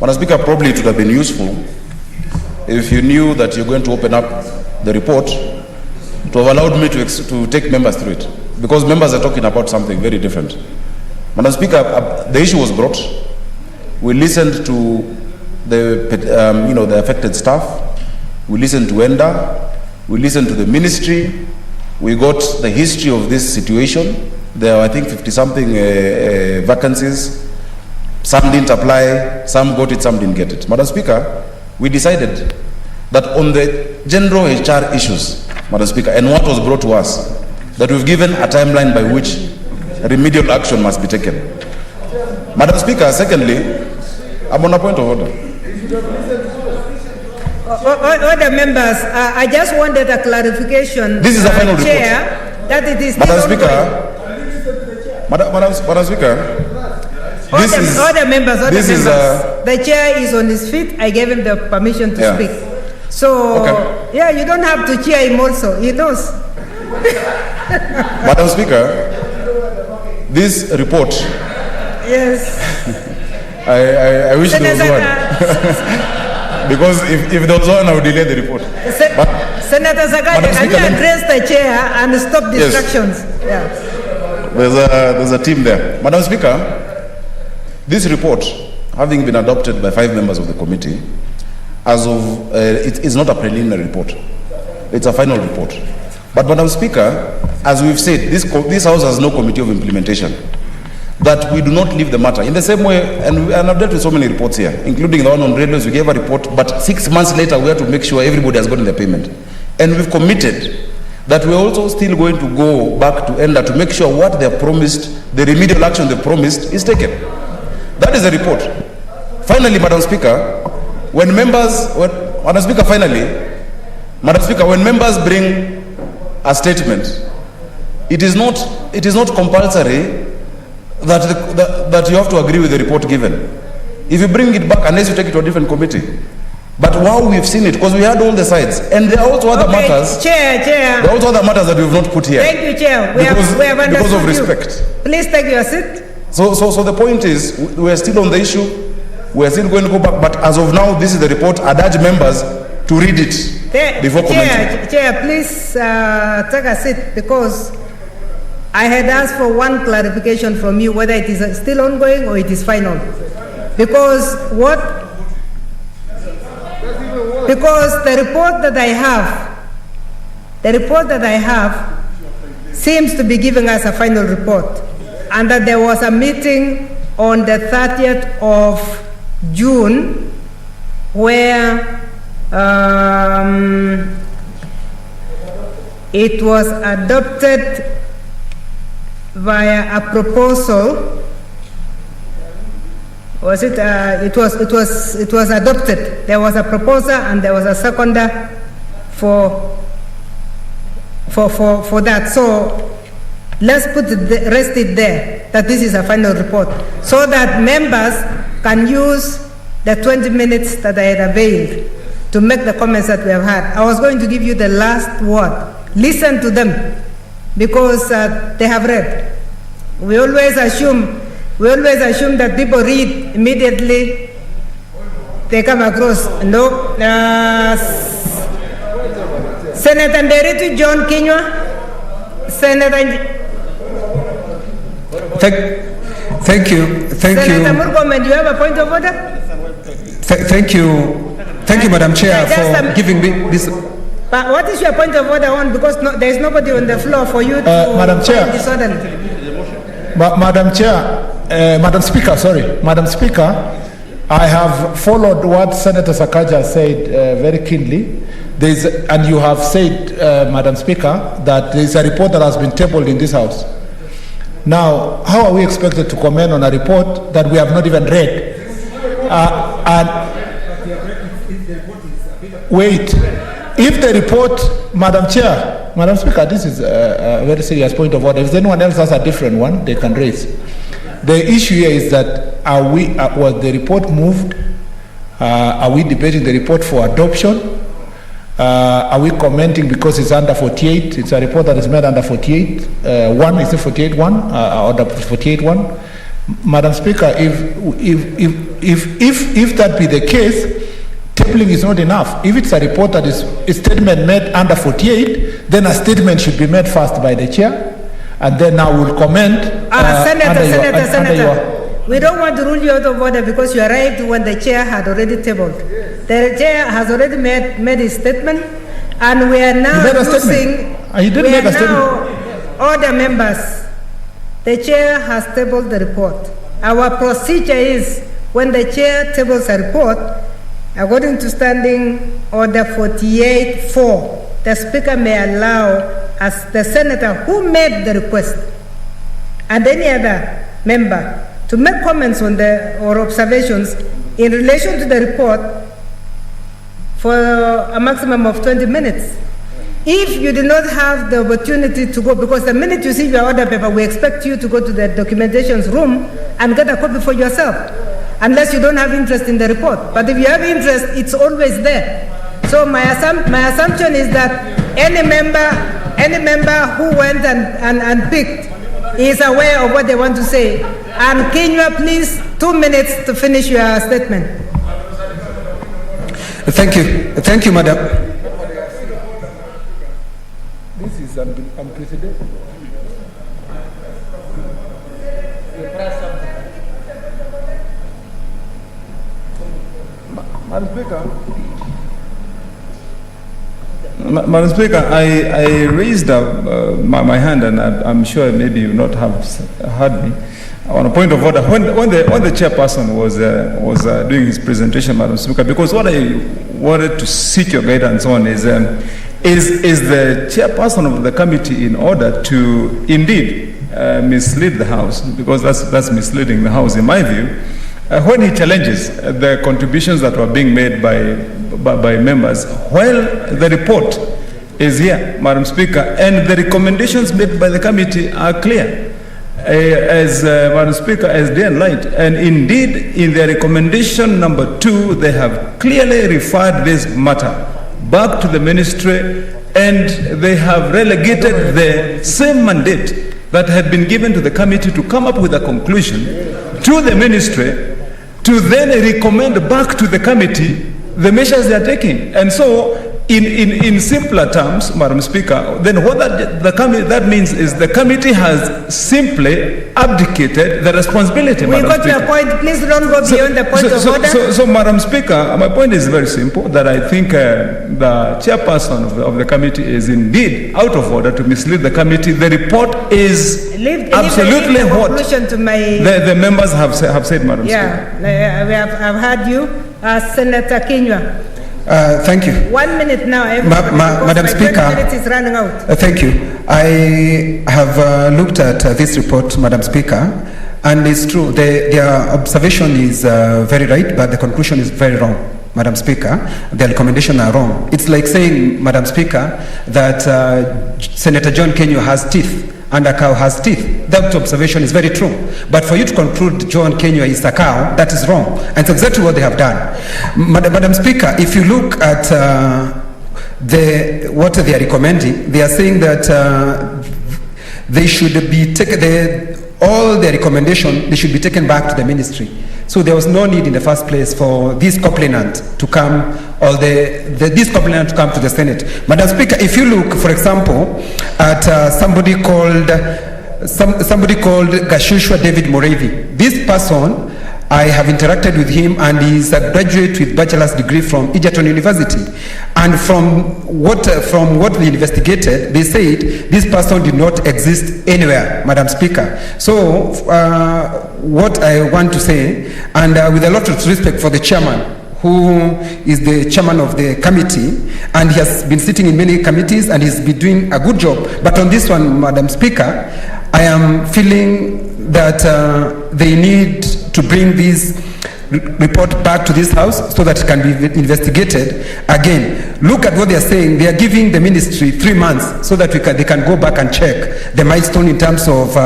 Madam Speaker, probably it would have been useful if you knew that you're going to open up the report to have allowed me to take members through it. Because members are talking about something very different. Madam Speaker, the issue was brought. We listened to the affected staff. We listened to ENDA. We listened to the ministry. We got the history of this situation. There are, I think, 50-something vacancies. Some didn't apply, some got it, some didn't get it. Madam Speaker, we decided that on the general HR issues, Madam Speaker, and what was brought to us, that we've given a timeline by which remedial action must be taken. Madam Speaker, secondly, I'm on a point of order. Order members, I just wanted a clarification. This is a final Chair, report. That it is Madam still Speaker, Madam Speaker, order members. The chair is on his feet. I gave him the permission to speak. So, yeah, you don't have to cheer him also. He knows. Madam Speaker, this report. Yes. I wish there was one. Because if there was one, I would delay the report. Senator Zakaria, can you address the chair and stop distractions? Yes. Yeah. There's a team there. Madam Speaker, this report, having been adopted by 5 members of the committee, as of it is not a preliminary report. It's a final report. But Madam Speaker, as we've said, this House has no committee of implementation. that we do not leave the matter. In the same way, and I've dealt with so many reports here, including the one on railways, we gave a report, but 6 months later we have to make sure everybody has gotten their payment. And we've committed that we're also still going to go back to ENDA to make sure what they have promised, the remedial action they promised, is taken. That is the report. Finally, Madam Speaker, when members bring a statement, it is not compulsory that you have to agree with the report given. If you bring it back, unless you take it to a different committee. But while we've seen it, because we had all the sides, and there are also other matters. Chair. There are also other matters that we have not put here. Thank you, Chair. We have understood because of respect. You. Please take your seat. So the point is, we are still on the issue. We are still going to go back. But as of now, this is the report. I'd urge members to read it before commenting. Chair, please take a seat, because I had asked for one clarification from you, whether it is still ongoing or it is final. Because the report that I have seems to be giving us a final report, and that there was a meeting on the 30th of June where it was adopted via a proposal. Was it? It was adopted. There was a proposer and there was a seconder for that. So let's rest it there, that this is a final report, so that members can use the 20 minutes that I had availed to make the comments that we have had. I was going to give you the last word. Listen to them, because they have read. We always assume that people read immediately they come across. No. Senator Nderitu John Kinyua. Senator. Thank you. Senator Murkomen, do you have a point of order? Thank you, Madam Chair, for giving me this. But what is your point of order on? Because there is nobody on the floor for you to Madam Chair. disorderly. Madam Speaker, I have followed what Senator Sakaja said very keenly. And you have said, Madam Speaker, that there is a report that has been tabled in this House. Now, how are we expected to comment on a report that we have not even read? Wait, if the report, Madam Speaker, this is a very serious point of order. If anyone else has a different one, they can raise. The issue here is that was the report moved? Are we debating the report for adoption? Are we commenting because it's under 48? It's a report that is made under 48. Is it 48.1 or 48.1? Madam Speaker, if that be the case, tabling is not enough. If it's a report that is a statement made under 48, then a statement should be made first by the chair, and then I will comment. Senator. We don't want to rule you out of order because you arrived when the chair had already tabled. The chair has already made his statement, and we are now using. Order members. The chair has tabled the report. Our procedure is when the chair tables a report, according to Standing Order 48.4, the Speaker may allow, as the senator who made the request and any other member, to make comments on or observations in relation to the report for a maximum of 20 minutes. If you do not have the opportunity to go, because the minute you see your order paper, we expect you to go to the documentations room and get a copy for yourself, unless you don't have interest in the report. But if you have interest, it's always there. So my assumption is that any member who went and picked is aware of what they want to say. And Kinyua, please, 2 minutes to finish your statement. Thank you, Madam. This is unprecedented. Madam Speaker, I raised my hand, and I'm sure maybe you not have heard me. On a point of order, when the chairperson was doing his presentation, Madam Speaker, because what I wanted to seek your guidance on is the chairperson of the committee in order to indeed mislead the House, because that's misleading the House in my view, when he challenges the contributions that were being made by members, while the report is here, Madam Speaker, and the recommendations made by the committee are clear. As Madam Speaker, as day and light, and indeed in their recommendation number 2, they have clearly referred this matter back to the ministry, and they have relegated the same mandate that had been given to the committee to come up with a conclusion to the ministry, to then recommend back to the committee the measures they are taking. And so, in simpler terms, Madam Speaker, then what that means is the committee has simply abdicated the responsibility. We got your point. Please don't go beyond the point of order. So, Madam Speaker, my point is very simple, that I think the chairperson of the committee is indeed out of order to mislead the committee. The report is absolutely what the members have said, Madam Speaker. Yeah, I've heard you. Senator Kinyua. Thank you. 1 minute now. Madam Speaker, 20 minutes is running out. Thank you. I have looked at this report, Madam Speaker, and it's true. Their observation is very right, but the conclusion is very wrong, Madam Speaker. Their recommendations are wrong. It's like saying, Madam Speaker, that Senator John Kenyua has teeth and a cow has teeth. That observation is very true. But for you to conclude John Kenyua is a cow, that is wrong. And it's exactly what they have done. Madam Speaker, if you look at what they are recommending, they are saying that they should be taken, all their recommendation, they should be taken back to the ministry. So there was no need in the first place for this complainant to come, or this complainant to come to the Senate. Madam Speaker, if you look, for example, at somebody called Gashushwa David Morevi, this person, I have interacted with him, and he is a graduate with bachelor's degree from Egerton University. And from what they investigated, they said this person did not exist anywhere, Madam Speaker. So what I want to say, and with a lot of respect for the chairman, who is the chairman of the committee, and he has been sitting in many committees and he's been doing a good job. But on this one, Madam Speaker, I am feeling that they need to bring this report back to this House so that it can be investigated again. Look at what they are saying. They are giving the ministry 3 months so that they can go back and check the milestone in terms of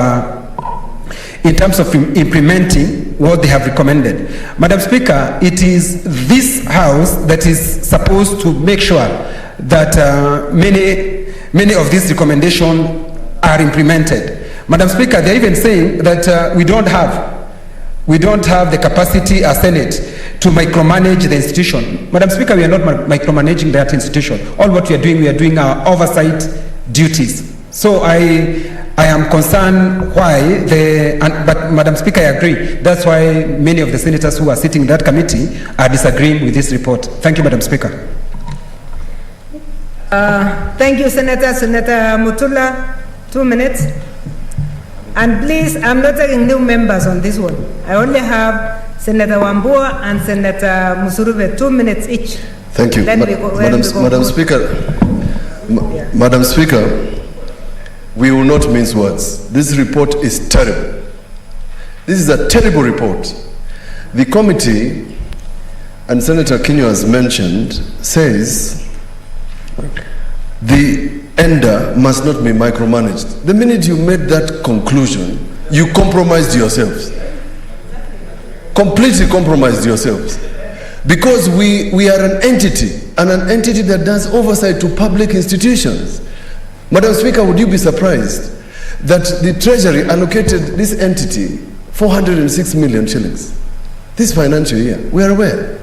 implementing what they have recommended. Madam Speaker, it is this House that is supposed to make sure that many of these recommendations are implemented. Madam Speaker, they're even saying that we don't have the capacity as Senate to micromanage the institution. Madam Speaker, we are not micromanaging that institution. All what we are doing our oversight duties. So I am concerned why but Madam Speaker, I agree. That's why many of the senators who are sitting in that committee are disagreeing with this report. Thank you, Madam Speaker. Thank you, Senator. Senator Mutula, 2 minutes. And please, I'm not taking new members on this one. I only have Senator Wambua and Senator Musurube, 2 minutes each. Thank you. Madam Speaker, Madam Speaker, we will not mince words. This report is terrible. This is a terrible report. The committee, and Senator Kinyua has mentioned, says the ender must not be micromanaged. The minute you made that conclusion, you compromised yourselves. Completely compromised yourselves. Because we are an entity, and an entity that does oversight to public institutions. Madam Speaker, would you be surprised that the Treasury allocated this entity 406 million shillings this financial year? We are aware.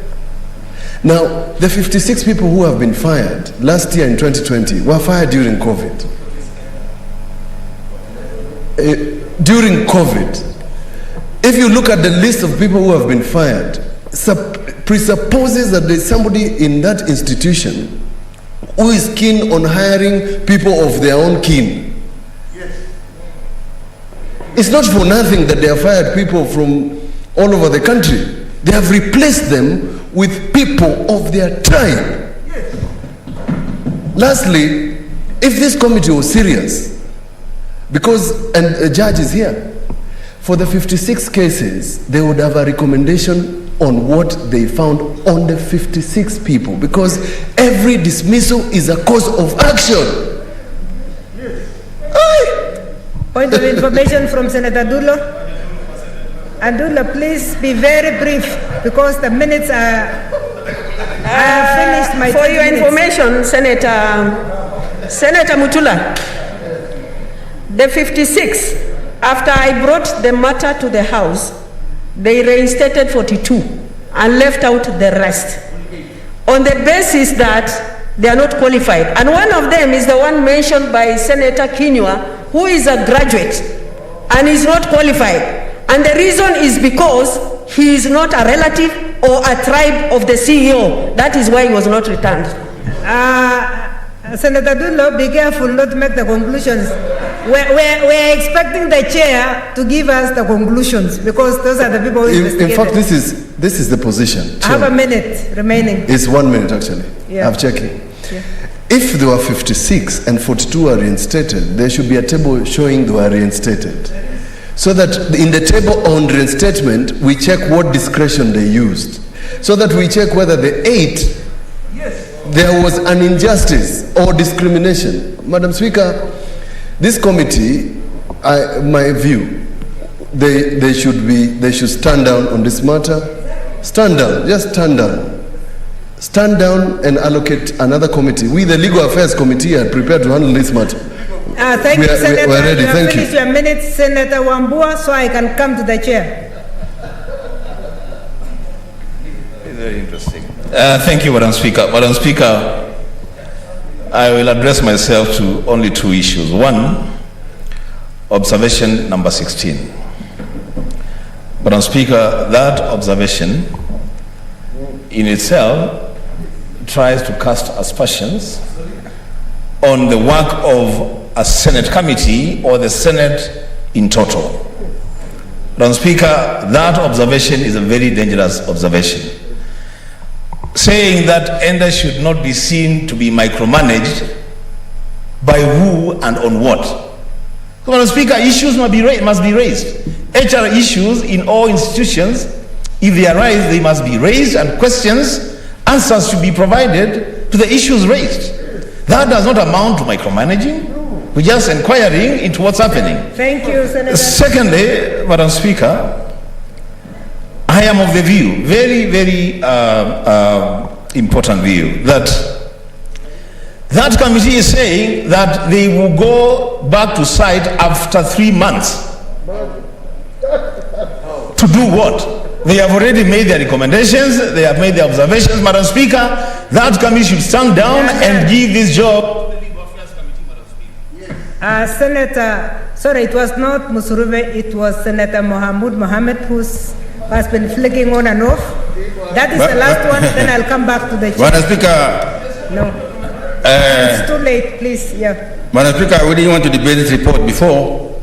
Now, the 56 people who have been fired last year in 2020 were fired during COVID. During COVID, if you look at the list of people who have been fired, presupposes that there's somebody in that institution who is keen on hiring people of their own kin. Yes. It's not for nothing that they have fired people from all over the country. They have replaced them with people of their tribe. Lastly, if this committee was serious, because, and a judge is here, for the 56 cases, they would have a recommendation on what they found on the 56 people, because every dismissal is a cause of action. Point of information from Senator Dullo. Dullo, please be very brief, because the minutes are... I have finished my For your minutes. information, Senator Mutula, the 56, after I brought the matter to the House, they reinstated 42 and left out the rest on the basis that they are not qualified. And one of them is the one mentioned by Senator Kinyua, who is a graduate and is not qualified. And the reason is because he is not a relative or a tribe of the CEO. That is why he was not returned. Senator Dullo, be careful not to make the conclusions. We're expecting the chair to give us the conclusions, because those are the people who investigated. In fact, this is the position. I have a minute remaining. It's 1 minute actually. Yeah. I'm checking. Yeah. If there were 56 and 42 are reinstated, there should be a table showing they were reinstated. So that in the table on reinstatement, we check what discretion they used. So that we check whether the 8, there was an injustice or discrimination. Madam Speaker, this committee, my view, they should stand down on this matter. Stand down, just stand down. Stand down and allocate another committee. We, the Legal Affairs Committee, are prepared to handle this matter. Thank you, Senator. We're ready. You have Thank finished you. your minute, Senator Wambua, so I can come to the chair. Very interesting. Thank you, Madam Speaker. Madam Speaker, I will address myself to only 2 issues. One, observation number 16. Madam Speaker, that observation in itself tries to cast aspersions on the work of a Senate committee or the Senate in total. Madam Speaker, that observation is a very dangerous observation. Saying that ENDA should not be seen to be micromanaged by who and on what. So, Madam Speaker, issues must be raised. HR issues in all institutions, if they arise, they must be raised, and answers should be provided to the issues raised. That does not amount to micromanaging. We're just inquiring into what's happening. Thank you, Senator. Secondly, Madam Speaker, I am of the view, very, very important view, that committee is saying that they will go back to site after 3 months. To do what? They have already made their recommendations, they have made their observations. Madam Speaker, that committee should stand down and give this job. Senator, sorry, it was not Musurube, it was Senator Mohammed who has been flicking on and off. That is the last one, then I'll come back to the chair. Madam Speaker. No. It's too late, please. Yeah. Madam Speaker, we didn't want to debate this report before,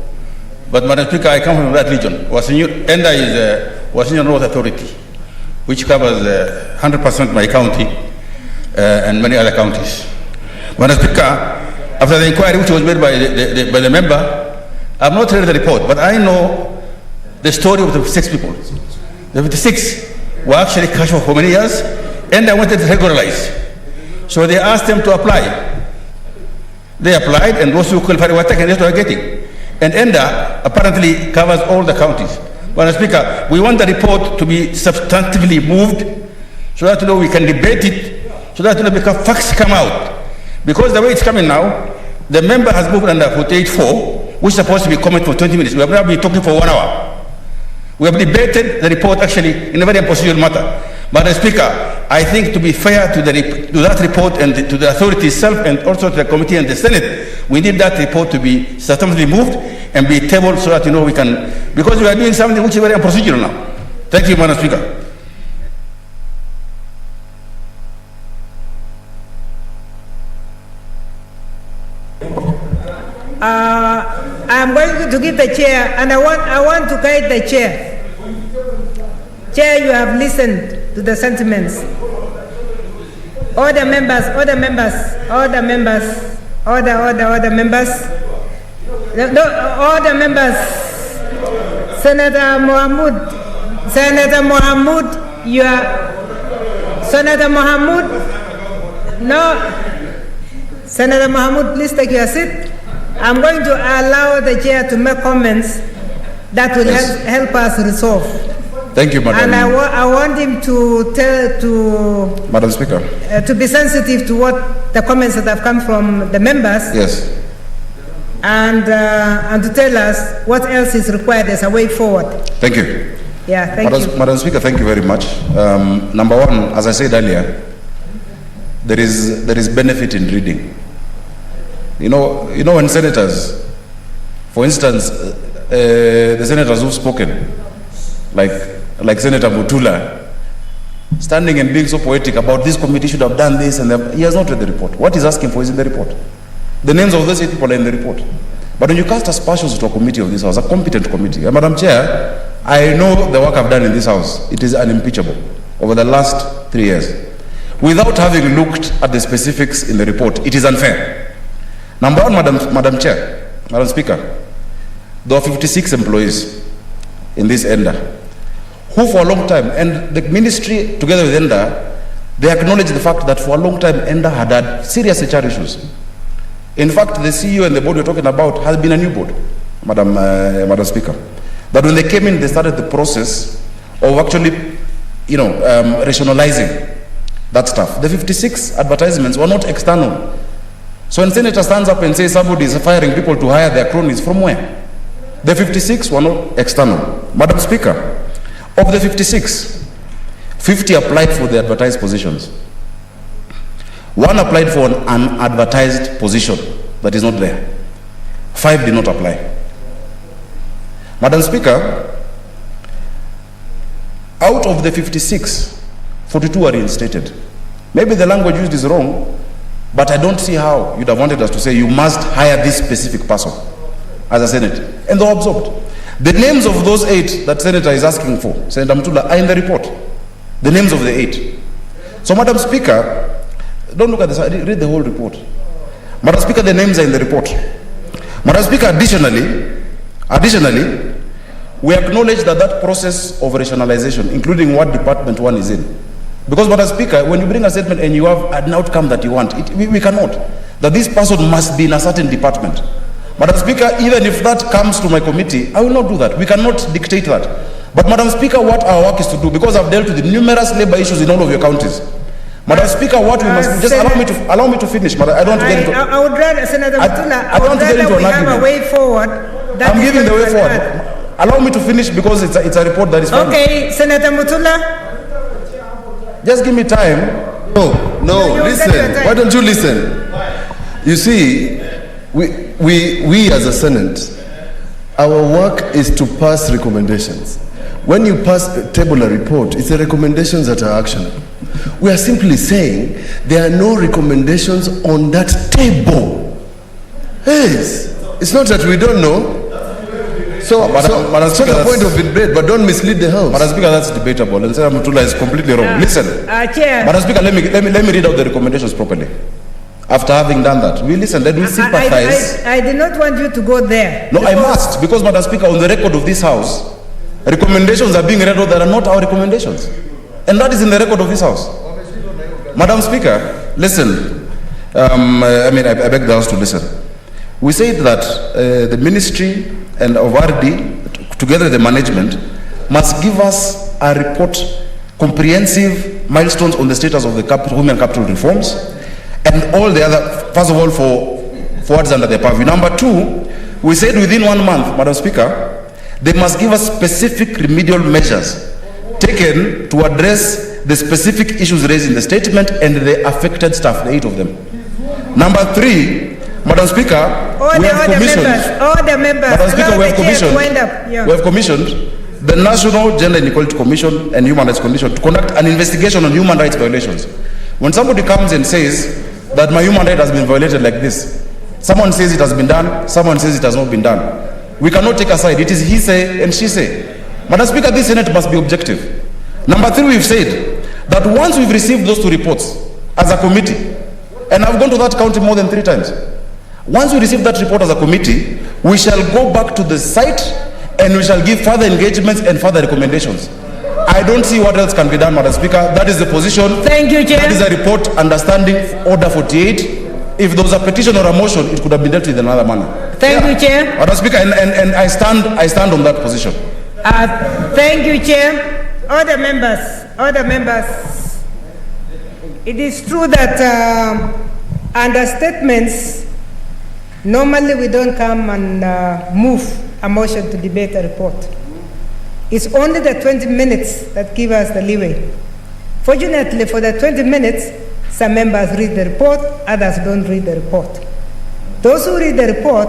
but Madam Speaker, I come from that region. ENDA is Wasinyo North Authority, which covers 100% my county and many other counties. Madam Speaker, after the inquiry which was made by the member, I've not read the report, but I know the story of the 6 people. The 56 were actually cash for many years, and I wanted to regularize. So they asked them to apply. They applied, and those who qualified were taken, that's what they're getting. And ENDA apparently covers all the counties. Madam Speaker, we want the report to be substantively moved so that we can debate it, so that because facts come out. Because the way it's coming now, the member has moved under 48.4, which is supposed to be comment for 20 minutes. We have now been talking for 1 hour. We have debated the report actually in a very procedural matter. Madam Speaker, I think to be fair to that report and to the authority itself and also to the committee and the Senate, we need that report to be substantively moved and be tabled so that we can, because we are doing something which is very procedural now. Thank you, Madam Speaker. I am going to to give the chair, and I want to guide the chair. Chair, you have listened to the sentiments. Order members, order members, order members, order members. No, order members. Senator Mohamud, you are Senator Mohamud. No, Senator Mohamud, please take your seat. I'm going to allow the chair to make comments that will help us resolve. Thank you, Madam. And I want him to Madam Speaker. To be sensitive to what the comments that have come from the members. Yes. And to tell us what else is required as a way forward. Thank you. Yeah, thank you. Madam Speaker, thank you very much. Number one, as I said earlier, there is benefit in reading. You know when senators, for instance, the senators who've spoken, like Senator Mutula, standing and being so poetic about this committee should have done this, and he has not read the report. What he's asking for is in the report. The names of those 8 people are in the report. But when you cast aspersions to a committee of this house, a competent committee, and Madam Chair, I know the work I've done in this house. It is unimpeachable over the last 3 years. Without having looked at the specifics in the report, it is unfair. Number one, Madam Chair, Madam Speaker, there are 56 employees in this ENDA who for a long time, and the ministry together with ENDA, they acknowledge the fact that for a long time ENDA had serious HR issues. In fact, the CEO and the board we're talking about has been a new board, Madam Speaker. That when they came in, they started the process of actually, rationalizing that stuff. The 56 advertisements were not external. So when Senator stands up and says somebody is firing people to hire their cronies, from where? The 56 were not external. Madam Speaker, of the 56, 50 applied for the advertised positions. 1 applied for an unadvertised position that is not there. 5 did not apply. Madam Speaker, out of the 56, 42 are reinstated. Maybe the language used is wrong, but I don't see how you'd have wanted us to say you must hire this specific person as a Senate. And they're absorbed. The names of those 8 that Senator is asking for, Senator Mutula, are in the report. The names of the 8. So, Madam Speaker, don't look at this, read the whole report. Madam Speaker, the names are in the report. Madam Speaker, additionally, we acknowledge that process of rationalization, including what department one is in. Because, Madam Speaker, when you bring a statement and you have an outcome that you want, we cannot. That this person must be in a certain department. Madam Speaker, even if that comes to my committee, I will not do that. We cannot dictate that. But, Madam Speaker, what our work is to do, because I've dealt with the numerous labor issues in all of your counties. Madam Speaker, what we must just allow me to finish. Madam, I don't want to get into. I would rather, Senator Mutula, I don't want to get into an argument. Have a way forward. I'm giving the way forward. Allow me to finish because it's a report that is final. Okay, Senator Mutula. Just give me time. No, listen. Why don't you listen? You see, we as a Senate, our work is to pass recommendations. When you table a report, it's the recommendations that are actionable. We are simply saying there are no recommendations on that table. Yes, it's not that we don't know. So it's not a point of debate, but don't mislead the House. Madam Speaker, that's debatable, and Senator Mutula is completely wrong. Listen, Chair. Madam Speaker, let me read out the recommendations properly. After having done that, we listen, then we sympathize. I did not want you to go there. No, I must, because, Madam Speaker, on the record of this House, recommendations are being read out that are not our recommendations. And that is in the record of this House. Madam Speaker, listen. I beg the House to listen. We said that the ministry and of RD, together with the management, must give us a report, comprehensive milestones on the status of the women capital reforms, and all the other, first of all, for what's under their purview. Number 2, we said within 1 month, Madam Speaker, they must give us specific remedial measures taken to address the specific issues raised in the statement and the affected staff, the 8 of them. Number 3, Madam Speaker, we have commissioned the National Gender Inequality Commission and Human Rights Commission to conduct an investigation on human rights violations. When somebody comes and says that my human right has been violated like this, someone says it has been done, someone says it has not been done. We cannot take a side. It is he say and she say. Madam Speaker, this Senate must be objective. Number 3, we've said that once we've received those 2 reports as a committee, and I've gone to that county more than 3 times, once we receive that report as a committee, we shall go back to the site and we shall give further engagements and further recommendations. I don't see what else can be done, Madam Speaker. That is the position. Thank you, Chair. That is a report understanding Order 48. If there was a petition or a motion, it could have been dealt with in another manner. Thank you, Chair. Madam Speaker, and I stand on that position. Thank you, Chair. Other members, it is true that under statements, normally we don't come and move a motion to debate a report. It's only the 20 minutes that give us the leeway. Fortunately, for the 20 minutes, some members read the report, others don't read the report. Those who read the report,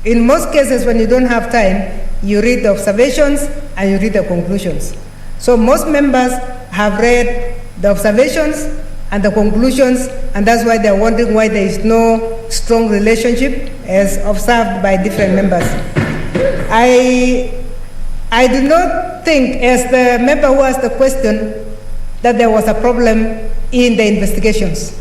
in most cases when you don't have time, you read the observations and you read the conclusions. So most members have read the observations and the conclusions, and that's why they're wondering why there is no strong relationship as observed by different members. I do not think, as the member who asked the question, that there was a problem in the investigations.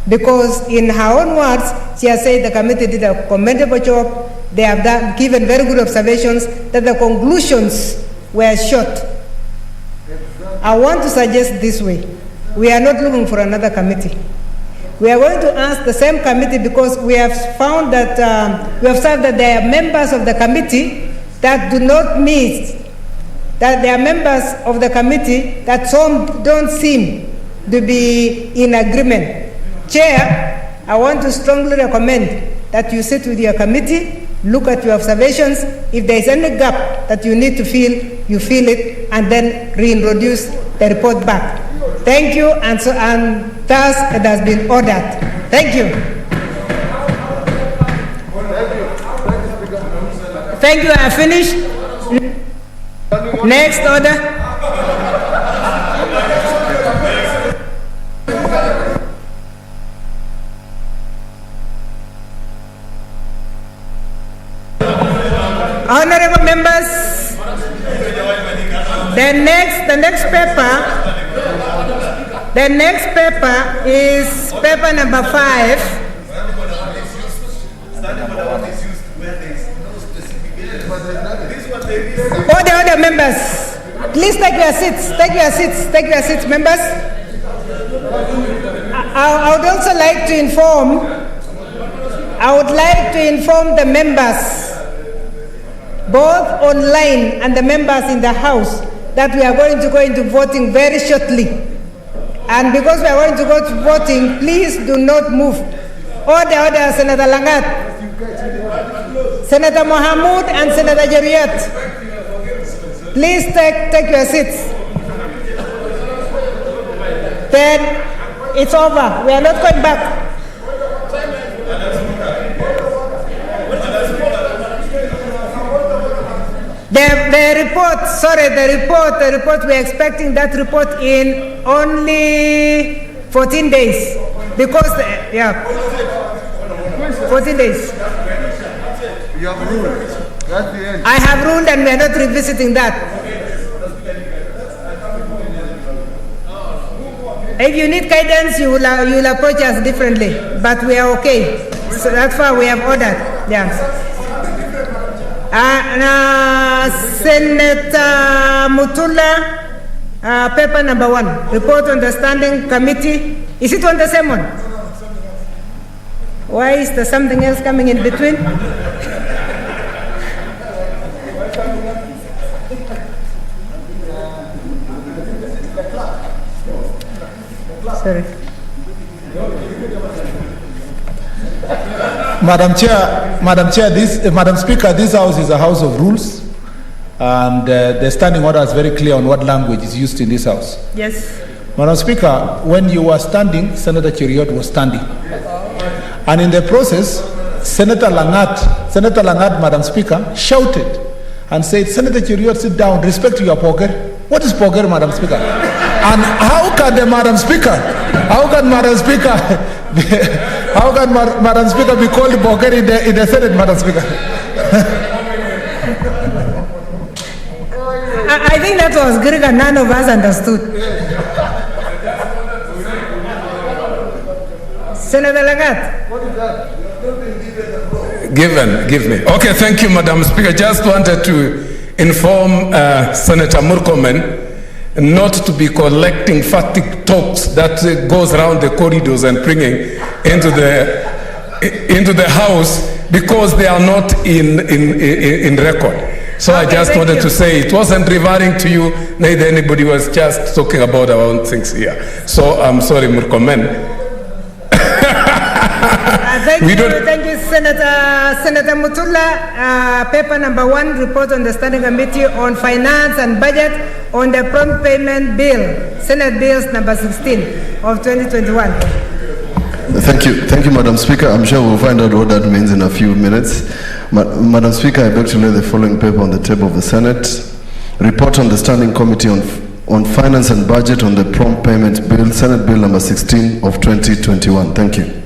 Because in her own words, she has said the committee did a commendable job, they have given very good observations, that the conclusions were short. I want to suggest this way. We are not looking for another committee. We are going to ask the same committee because we have found that, we have observed that there are members of the committee that do not meet, that there are members of the committee that some don't seem to be in agreement. Chair, I want to strongly recommend that you sit with your committee, look at your observations. If there is any gap that you need to fill, you fill it, and then reintroduce the report back. Thank you, and thus it has been ordered. Thank you. Thank you, I have finished. Next order. Honorable members, the next paper is paper number 5. Order, members. Please take your seats. Take your seats, members. I would also like to inform. The members, both online and the members in the House, that we are going to go into voting very shortly. And because we are going to go to voting, please do not move. Order, Senator Langat, Senator Mohamud, and Senator Jariat. Please take your seats. Then it's over. We are not going back. The report, we're expecting that report in only 14 days. Because, 14 days. You have ruled. That's the end. I have ruled and we are not revisiting that. If you need guidance, you will approach us differently. But we are okay. So that's why we have ordered. Yeah. Senator Mutula, paper number 1, report on the standing committee. Is it on the same one? Why is there something else coming in between? Sorry. Madam Speaker, this House is a House of rules, and the standing order is very clear on what language is used in this House. Yes. Madam Speaker, when you were standing, Senator Cheriot was standing. And in the process, Senator Langat, Madam Speaker, shouted and said, Senator Cheriot, sit down, respect your poker. What is poker, Madam Speaker? And how can Madam Speaker be called poker in the Senate, Madam Speaker? I think that was Greek and none of us understood. Senator Lagat. What is that? Give me. Okay, thank you, Madam Speaker. Just wanted to inform Senator Murkomen not to be collecting fatigue talks that goes around the corridors and bringing into the House because they are not in record. So okay, I just wanted to say it wasn't referring to you, neither anybody was just talking about our own things here. So I'm sorry, Murkomen. Thank you, Senator Mutula. Paper number 1, report on the Standing Committee on Finance and Budget on the Prompt Payment Bill, Senate Bills number 16 of 2021. Thank you, Madam Speaker. I'm sure we'll find out what that means in a few minutes. Madam Speaker, I beg to lay the following paper on the table of the Senate. Report on the Standing Committee on Finance and Budget on the Prompt Payment Bill, Senate Bill number 16 of 2021. Thank you.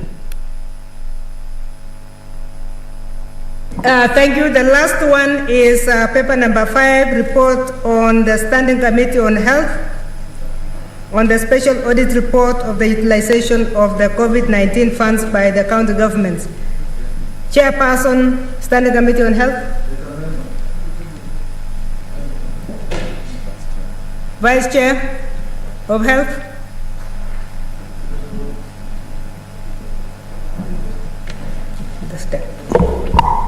Thank you. The last one is paper number 5, report on the Standing Committee on Health on the special audit report of the utilization of the COVID-19 funds by the county governments. Chairperson, Standing Committee on Health. Vice Chair of Health.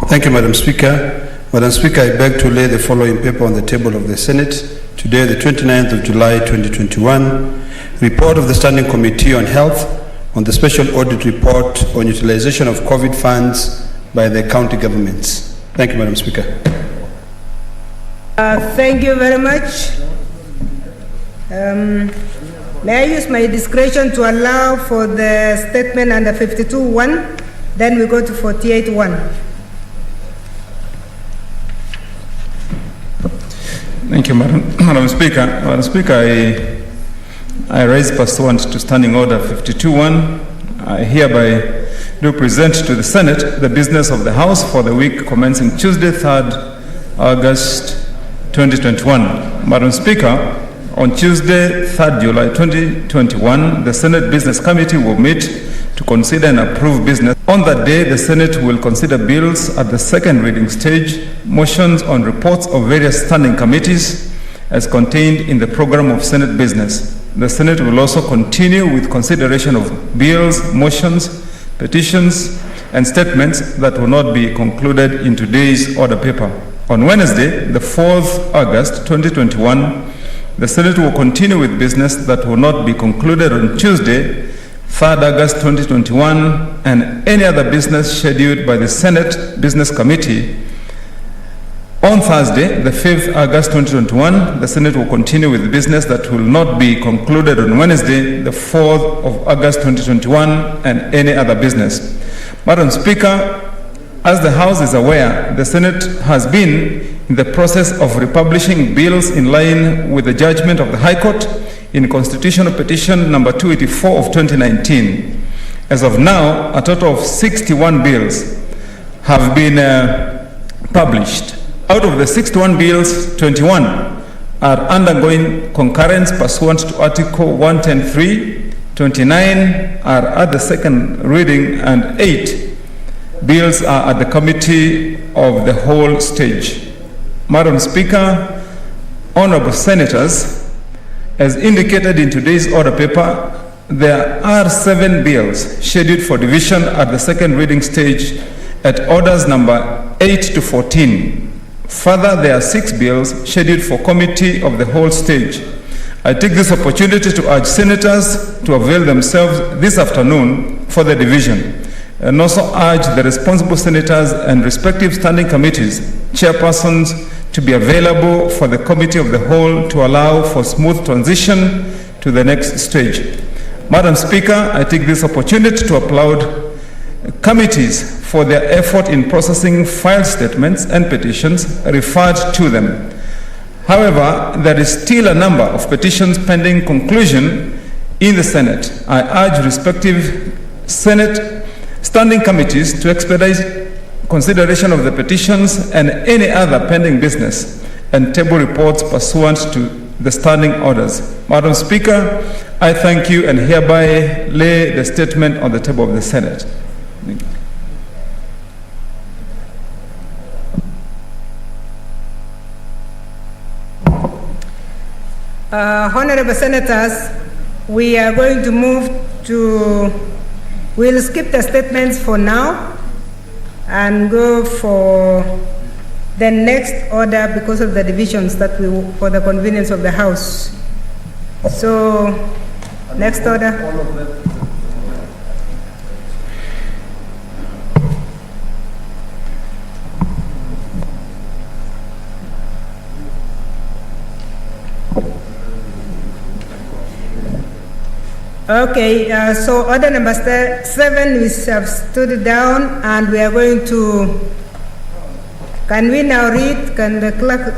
Thank you, Madam Speaker. Madam Speaker, I beg to lay the following paper on the table of the Senate today, the 29th of July, 2021. Report of the Standing Committee on Health on the special audit report on utilization of COVID funds by the county governments. Thank you, Madam Speaker. Thank you very much. May I use my discretion to allow for the statement under 52.1, then we go to 48.1. Thank you, Madam Speaker. Madam Speaker, I raise pursuant to Standing Order 52.1. I hereby do present to the Senate the business of the House for the week commencing Tuesday, 3rd August 2021. Madam Speaker, on Tuesday, 3rd July 2021, the Senate Business Committee will meet to consider and approve business. On that day, the Senate will consider bills at the second reading stage, motions on reports of various standing committees as contained in the program of Senate business. The Senate will also continue with consideration of bills, motions, petitions, and statements that will not be concluded in today's order paper. On Wednesday, the 4th August 2021, the Senate will continue with business that will not be concluded on Tuesday, 3rd August 2021, and any other business scheduled by the Senate Business Committee. On Thursday, the 5th August 2021, the Senate will continue with business that will not be concluded on Wednesday, the 4th of August 2021, and any other business. Madam Speaker, as the House is aware, the Senate has been in the process of republishing bills in line with the judgment of the High Court in Constitutional Petition number 284 of 2019. As of now, a total of 61 bills have been published. Out of the 61 bills, 21 are undergoing concurrence pursuant to Article 110(3), 29 are at the second reading, and 8 bills are at the committee of the whole stage. Madam Speaker, honorable senators, as indicated in today's order paper, there are 7 bills scheduled for division at the second reading stage at orders number 8 to 14. Further, there are 6 bills scheduled for committee of the whole stage. I take this opportunity to urge senators to avail themselves this afternoon for the division, and also urge the responsible senators and respective standing committees, chairpersons, to be available for the committee of the whole to allow for smooth transition to the next stage. Madam Speaker, I take this opportunity to applaud committees for their effort in processing file statements and petitions referred to them. However, there is still a number of petitions pending conclusion in the Senate. I urge respective Senate standing committees to expedite consideration of the petitions and any other pending business, and table reports pursuant to the standing orders. Madam Speaker, I thank you and hereby lay the statement on the table of the Senate. Thank you. Honorable Senators, we are going to move to, we'll skip the statements for now and go for the next order because of the divisions that for the convenience of the House. So, next order. Okay, so order number 7, we have stood down and we are going to, can we now read, can the clerk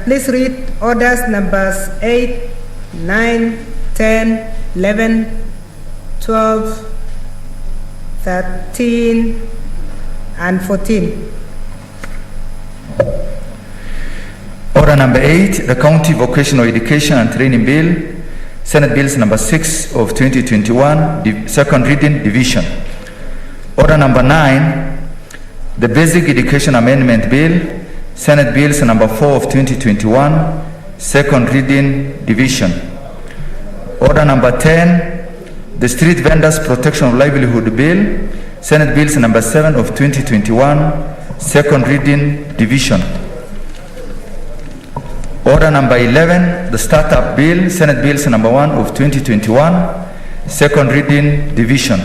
please read orders numbers 8, 9, 10, 11, 12, 13, and 14. Order number 8, the County Vocational Education and Training Bill, Senate Bills number 6 of 2021, second reading division. Order number 9, the Basic Education Amendment Bill, Senate Bills number 4 of 2021, second reading division. Order number 10, the Street Vendors Protection of Livelihood Bill, Senate Bills number 7 of 2021, second reading division. Order number 11, the Startup Bill, Senate Bills number 1 of 2021, second reading division.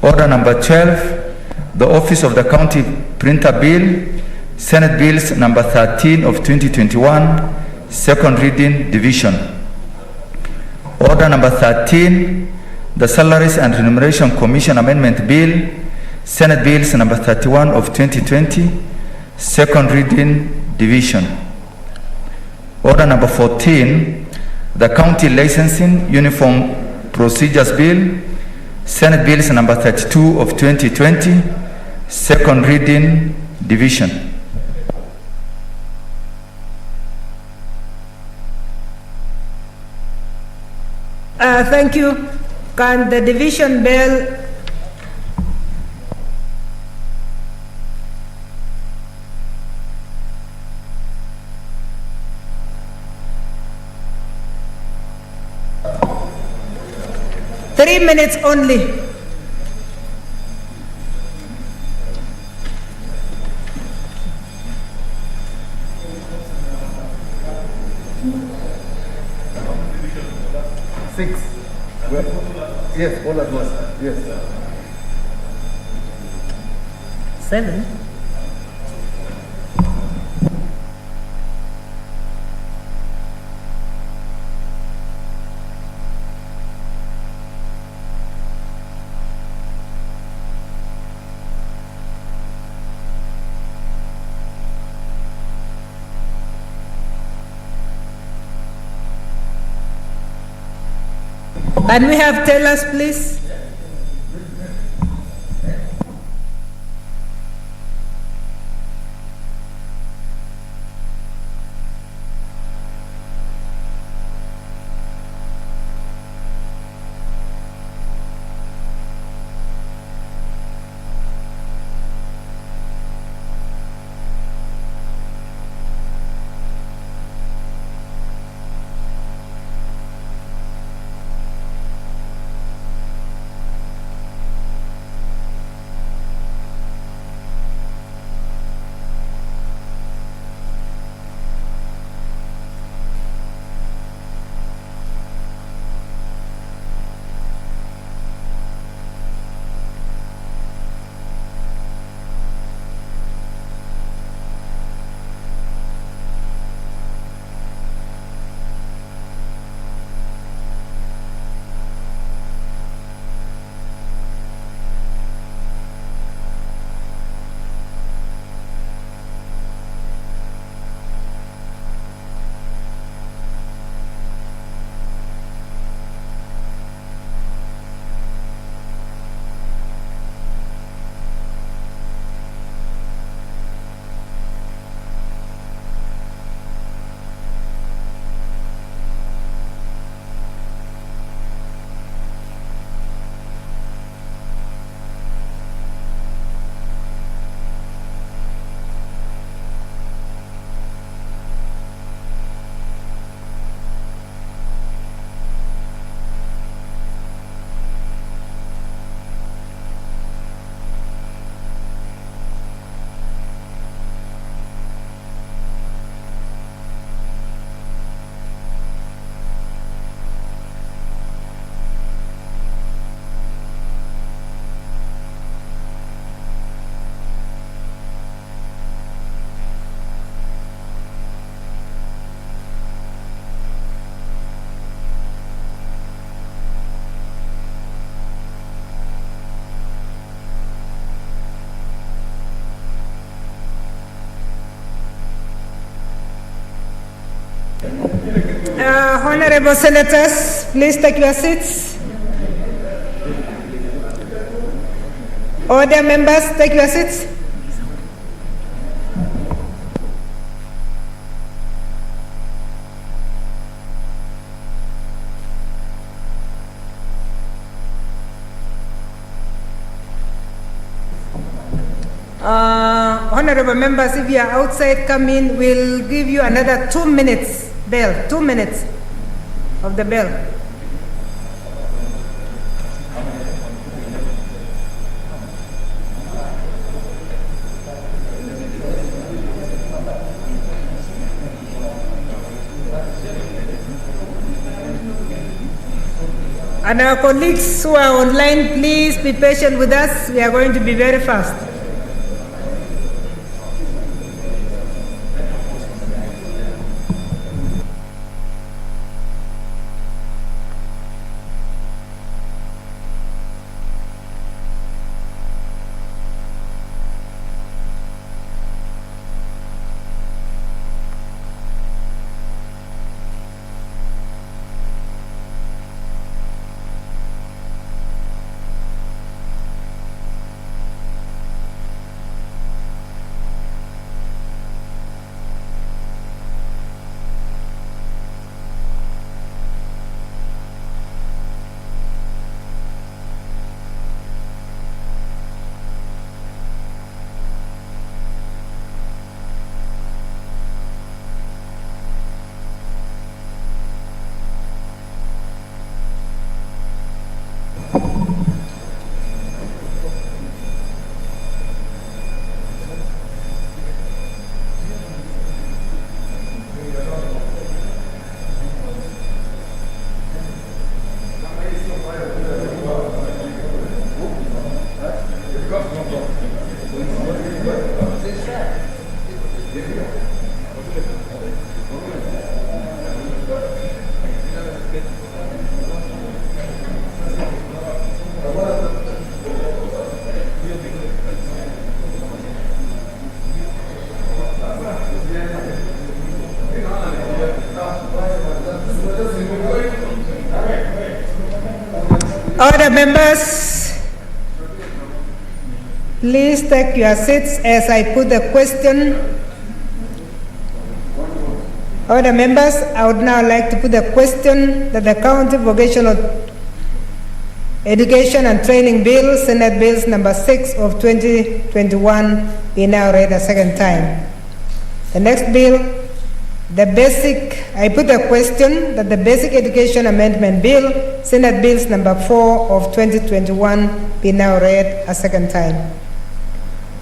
Order number 12, the Office of the County Printer Bill, Senate Bills number 13 of 2021, second reading division. Order number 13, the Salaries and Remuneration Commission Amendment Bill, Senate Bills number 31 of 2020, second reading division. Order number 14, the County Licensing Uniform Procedures Bill, Senate Bills number 32 of 2020, second reading division. Thank you. Can the division bill Three minutes only. Six. Yes, all at once. Yes. 7. Can we have tellers, please? Honorable senators, please take your seats. Order members, take your seats. Honorable members, if you are outside, come in. We'll give you another 2 minutes bell, 2 minutes of the bell. And our colleagues who are online, please be patient with us. We are going to be very fast. Order members, please take your seats as I put the question. Order members, I would now like to put the question that the County Vocational Education and Training Bill, Senate Bills number 6 of 2021, be now read a second time. The next bill, I put the question that the Basic Education Amendment Bill, Senate Bills number 4 of 2021, be now read a second time.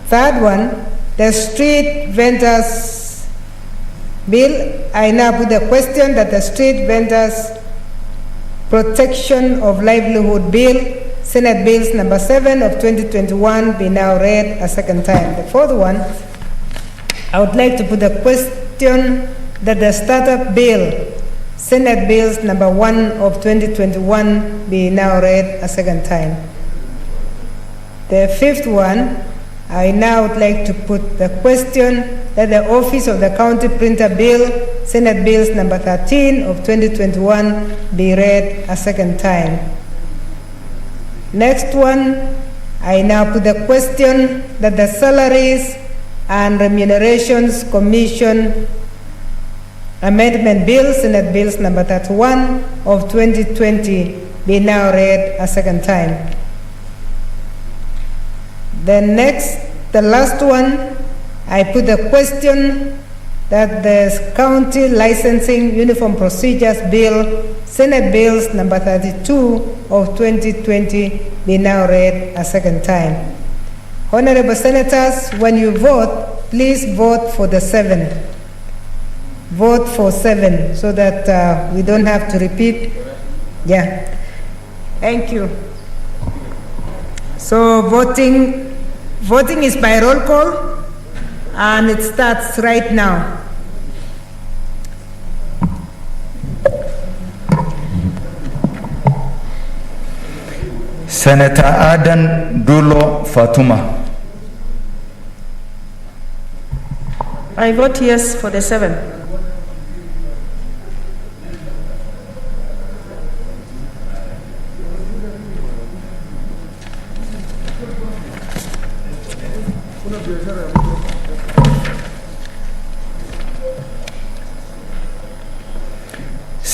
Third one, the Street Vendors Bill, I now put the question that the Street Vendors Protection of Livelihood Bill, Senate Bills number 7 of 2021, be now read a second time. The fourth one, I would like to put the question that the Startup Bill, Senate Bills number 1 of 2021, be now read a second time. The fifth one, I now would like to put the question that the Office of the County Printer Bill, Senate Bills number 13 of 2021, be read a second time. Next one, I now put the question that the Salaries and Remunerations Commission Amendment Bill, Senate Bills number 31 of 2020, be now read a second time. The last one, I put the question that the County Licensing Uniform Procedures Bill, Senate Bills number 32 of 2020, be now read a second time. Honorable Senators, when you vote, please vote for the 7. Vote for 7 so that we don't have to repeat. Yeah. Thank you. So voting is by roll call, and it starts right now. Senator Adan Dulo Fatuma. I vote yes for the 7.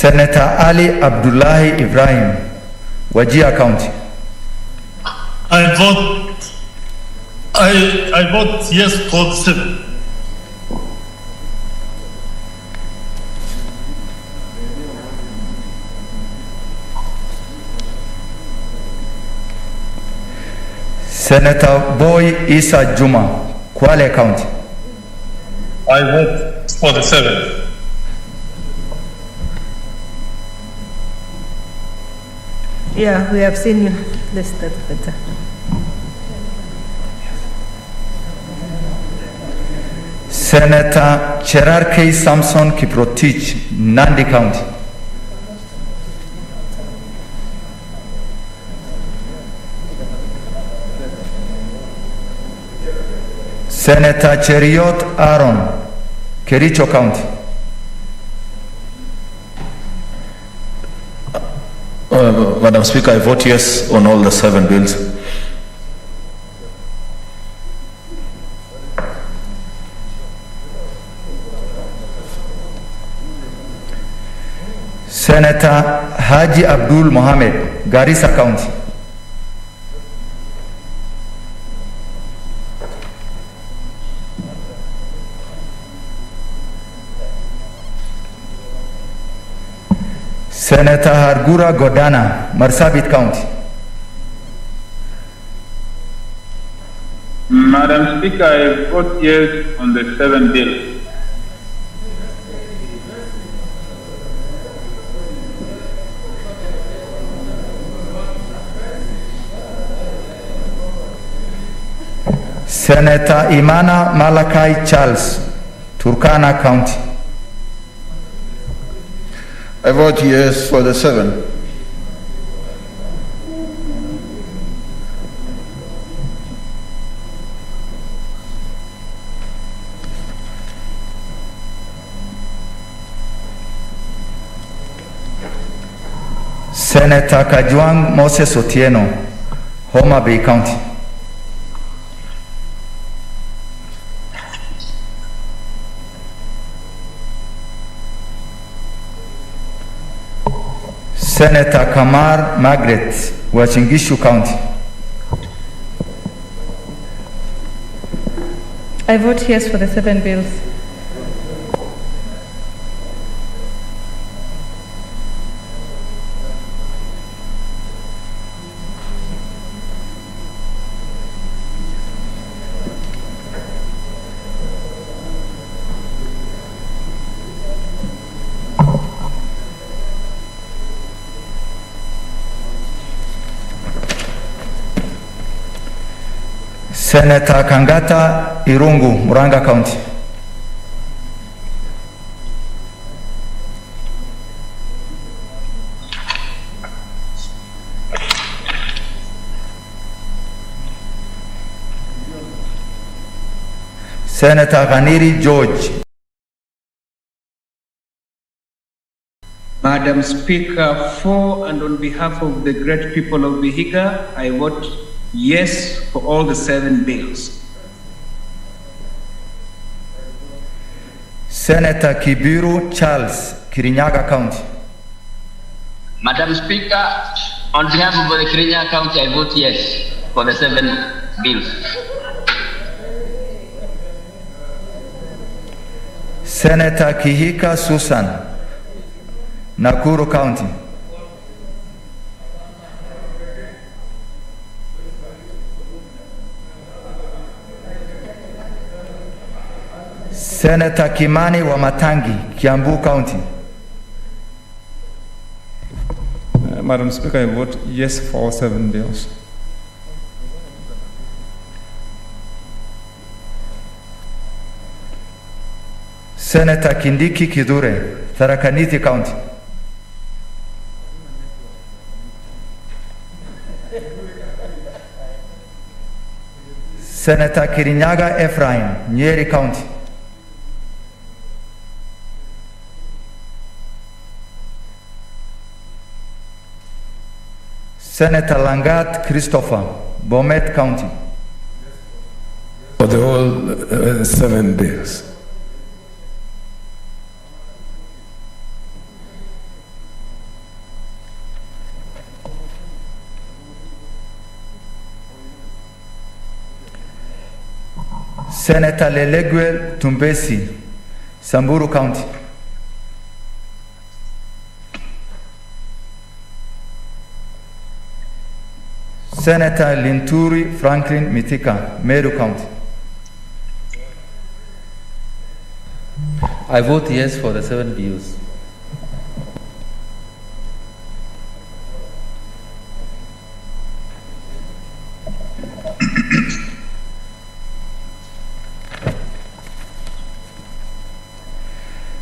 Senator Ali Abdullahi Ibrahim, Wajir County. I vote yes for the 7. Senator Boy Isa Juma, Kwale County. I vote for the 7. Yeah, we have seen you listed better. Senator Cherarkei Samson Kiprotich, Nandi County. Senator Cheriot Aaron, Kericho County. Madam Speaker, I vote yes on all the 7 bills. Senator Haji Abdul Mohammed, Garissa County. Senator Hargura Godana, Marsabit County. Madam Speaker, I vote yes on the 7 bills. Senator Imana Malakai Charles, Turkana County. I vote yes for the 7. Senator Kajwang Moses Otieno, Homa Bay County. Senator Kamar Margaret, Wachingishu County. I vote yes for the 7 bills. Senator Kangata Irungu, Muranga County. Senator Ghaniri George. Madam Speaker, for and on behalf of the great people of Vihiga, I vote yes for all the 7 bills. Senator Kibiru Charles, Kirinyaga County. Madam Speaker, on behalf of the Kirinyaga County, I vote yes for the 7 bills. Senator Kihika Susan, Nakuru County. Senator Kimani Wamatangi, Kiambu County. Madam Speaker, I vote yes for all 7 bills. Senator Kindiki Kidure, Tharaka Nithi County. Senator Kirinyaga Ephraim, Nyeri County. Senator Langat Christopher, Bomet County. For the whole 7 bills. Senator Leleguel Tumbesi, Samburu County. Senator Linturi Franklin Mitika, Meru County. I vote yes for the 7 bills.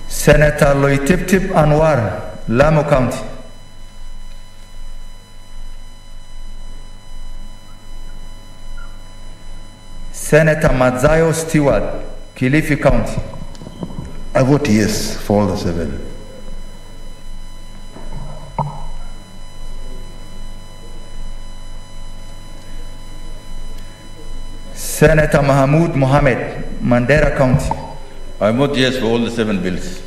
Senator Loitiptip Anwar, Lamu County. Senator Mazayo Stewart, Kilifi County. I vote yes for all the 7. Senator Mahmoud Mohammed, Mandera County. I vote yes for all the 7 bills.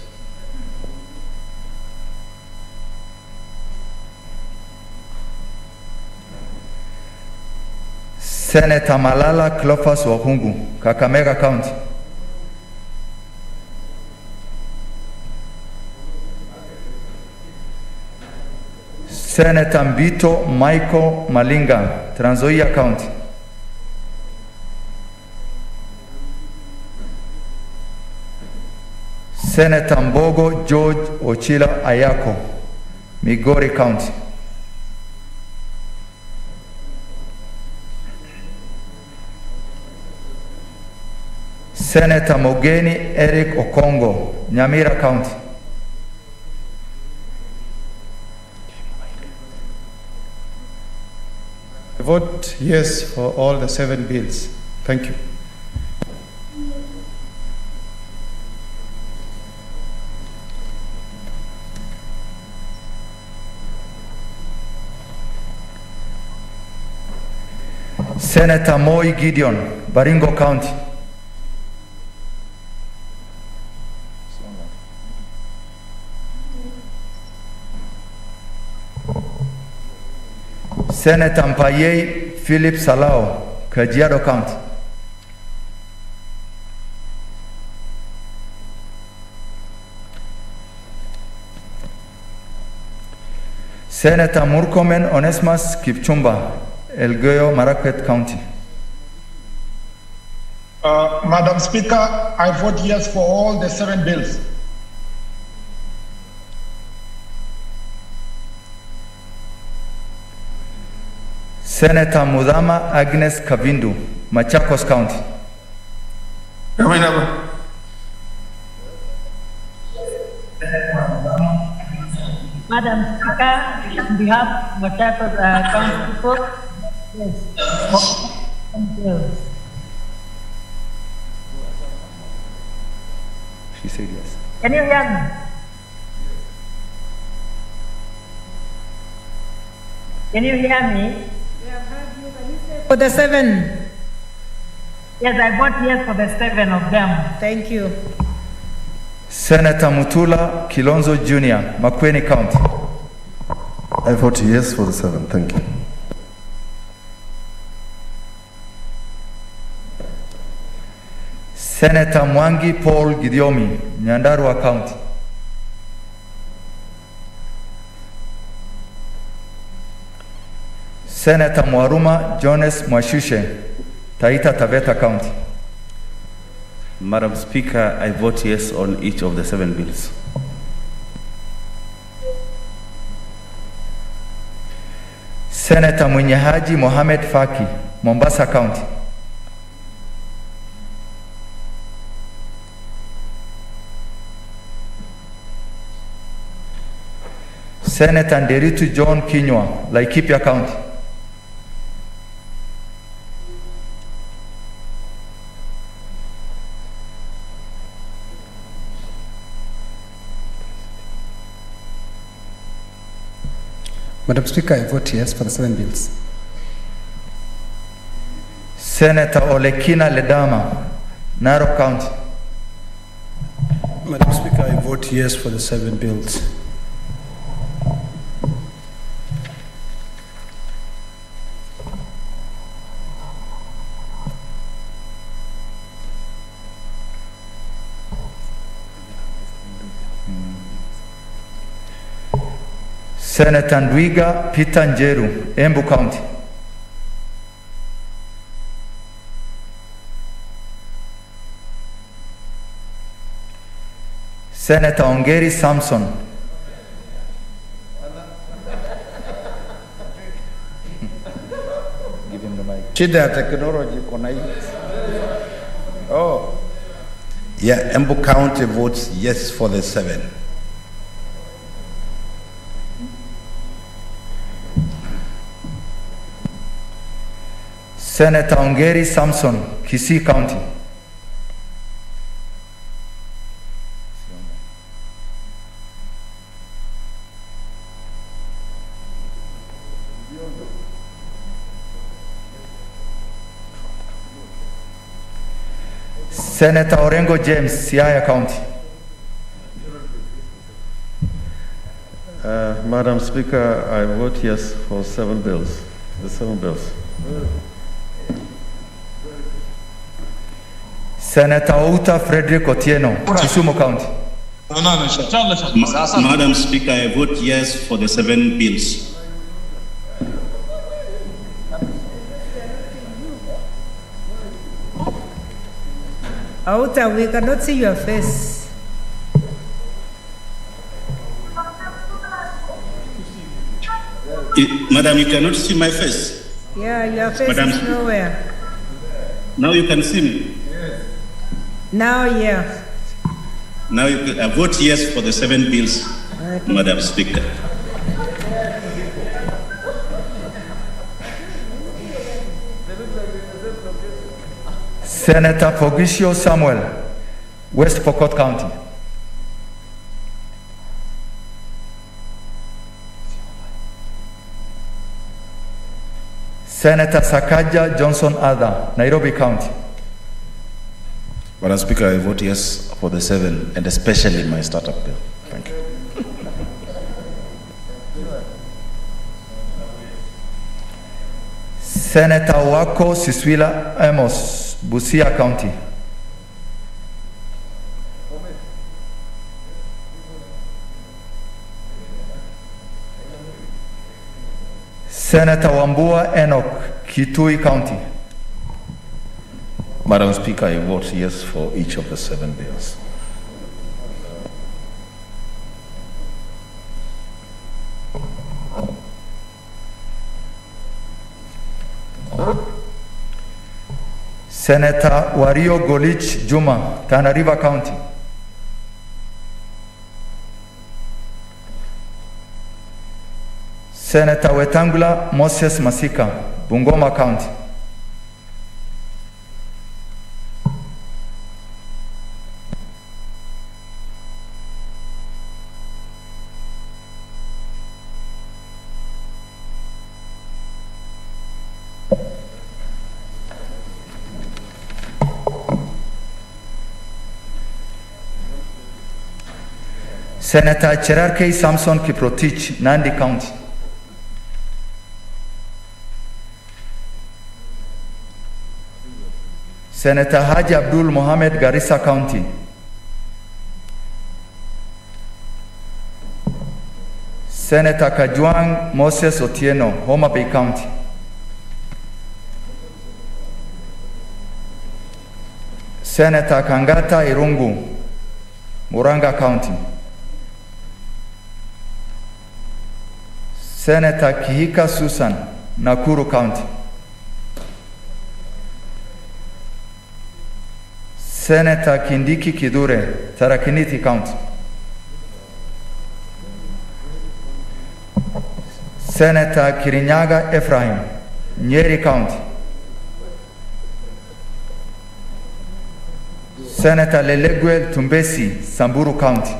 Senator Malala Cleophas Wahungu, Kakamega County. Senator Mbito Michael Malinga, Trans Nzoia County. Senator Mbogo George Ochila Ayako, Migori County. Senator Mogeni Eric Okongo, Nyamira County. I vote yes for all the 7 bills. Thank you. Senator Moi Gideon, Baringo County. Senator Mpaye Philip Salao, Kajiado County. Senator Murkomen Onesmus Kipchumba, Elgeyo Marakwet County. Madam Speaker, I vote yes for all the 7 bills. Senator Mudama Agnes Kavindu, Machakos County. Madam Speaker, on behalf of Machakos County people, yes. Thank you. She said yes. Can you hear me? Can you hear me? For the 7. Yes, I vote yes for the 7 of them. Thank you. Senator Mutula Kilonzo Jr., Makueni County. I vote yes for the 7. Thank you. Senator Mwangi Paul Gidiomi, Nyandarua County. Senator Mwaruma Jones Mwashushe, Taita Taveta County. Madam Speaker, I vote yes on each of the 7 bills. Senator Mwenyehaji Mohamed Faki, Mombasa County. Senator Nderitu John Kinywa, Laikipia County. Madam Speaker, I vote yes for the 7 bills. Senator Olekina Ledama, Narok County. Madam Speaker, I vote yes for the 7 bills. Senator Ndwiga Peter Njeru, Embu County. Senator Ongeri Samson. Give him the mic. Shida ya technology kona hii. Oh. Yeah, Embu County votes yes for the 7. Senator Ongeri Samson, Kisii County. Senator Orengo James, Siaya County. Madam Speaker, I vote yes for 7 bills, the 7 bills. Senator Outa Frederick Otieno, Kisumu County. Madam Speaker, I vote yes for the 7 bills. Outa, we cannot see your face. Madam, you cannot see my face. Yeah, your face Madam, is nowhere. now you can see me. Now, yeah. Now you can, I vote yes for the 7 bills, Okay. Madam Speaker. Senator Fogisio Samuel, West Pokot County. Senator Sakaja Johnson Ada, Nairobi County. Madam Speaker, I vote yes for the 7 and especially my startup bill. Thank you. Senator Wako Siswila Amos, Busia County. Senator Wambua Enoch, Kitui County. Madam Speaker, I vote yes for each of the 7 bills. Senator Wario Golich Juma, Tana River County. Senator Wetangula Moses Masika, Bungoma County. Senator Cherarkei Samson Kiprotich, Nandi County. Senator Haji Abdul Mohamed, Garissa County. Senator Kajwang Moses Otieno, Homa Bay County. Senator Kangata Irungu, Muranga County. Senator Kihika Susan, Nakuru County. Senator Kindiki Kidure, Tarakiniti County. Senator Kirinyaga Ephraim, Nyeri County. Senator Leleguel Tumbesi, Samburu County.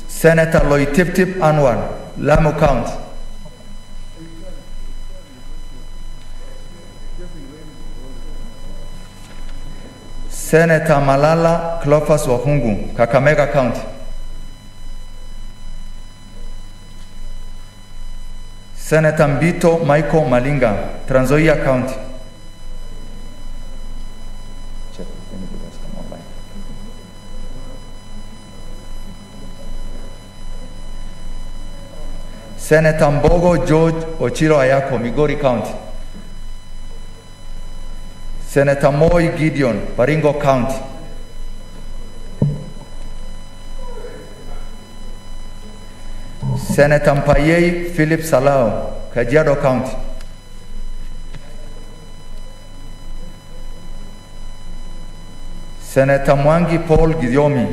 Senator Loitiptip Anwar, Lamu County. Senator Malala Cleophas Wahungu, Kakamega County. Senator Mbito Michael Malinga, Trans Nzoia County. Senator Mbogo George Ochilo Ayako, Migori County. Senator Moi Gideon, Baringo County. Senator Mpayei Philip Salao, Kajiado County. Senator Mwangi Paul Gidyomi,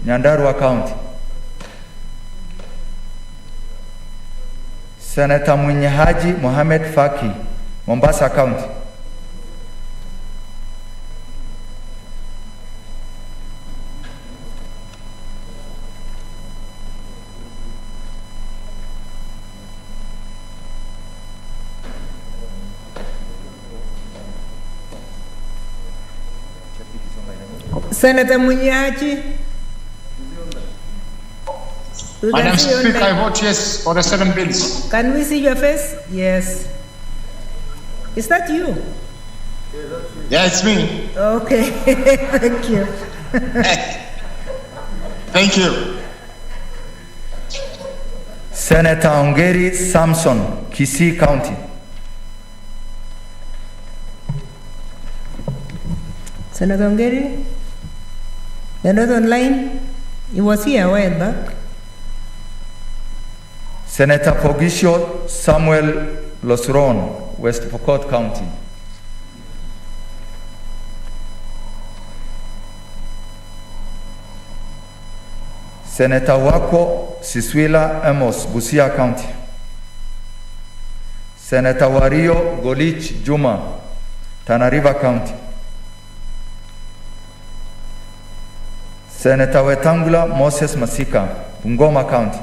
Nyandarua County. Senator Mwinyahaji Mohamed Faki, Mombasa County. Senator Munyachi. Madam Speaker, I vote yes for the 7 bills. Can we see your face? Yes. Is that you? Yeah, it's me. Okay. Thank you. Thank you. Senator Ongeri Samson, Kisii County. Senator Ongeri, you're not online? He was here a while back. Senator Pogisho Samuel Losron, West Pokot County. Senator Wako Siswila Amos, Busia County. Senator Wario Golich Juma, Tana River County. Senator Wetangula Moses Masika, Bungoma County.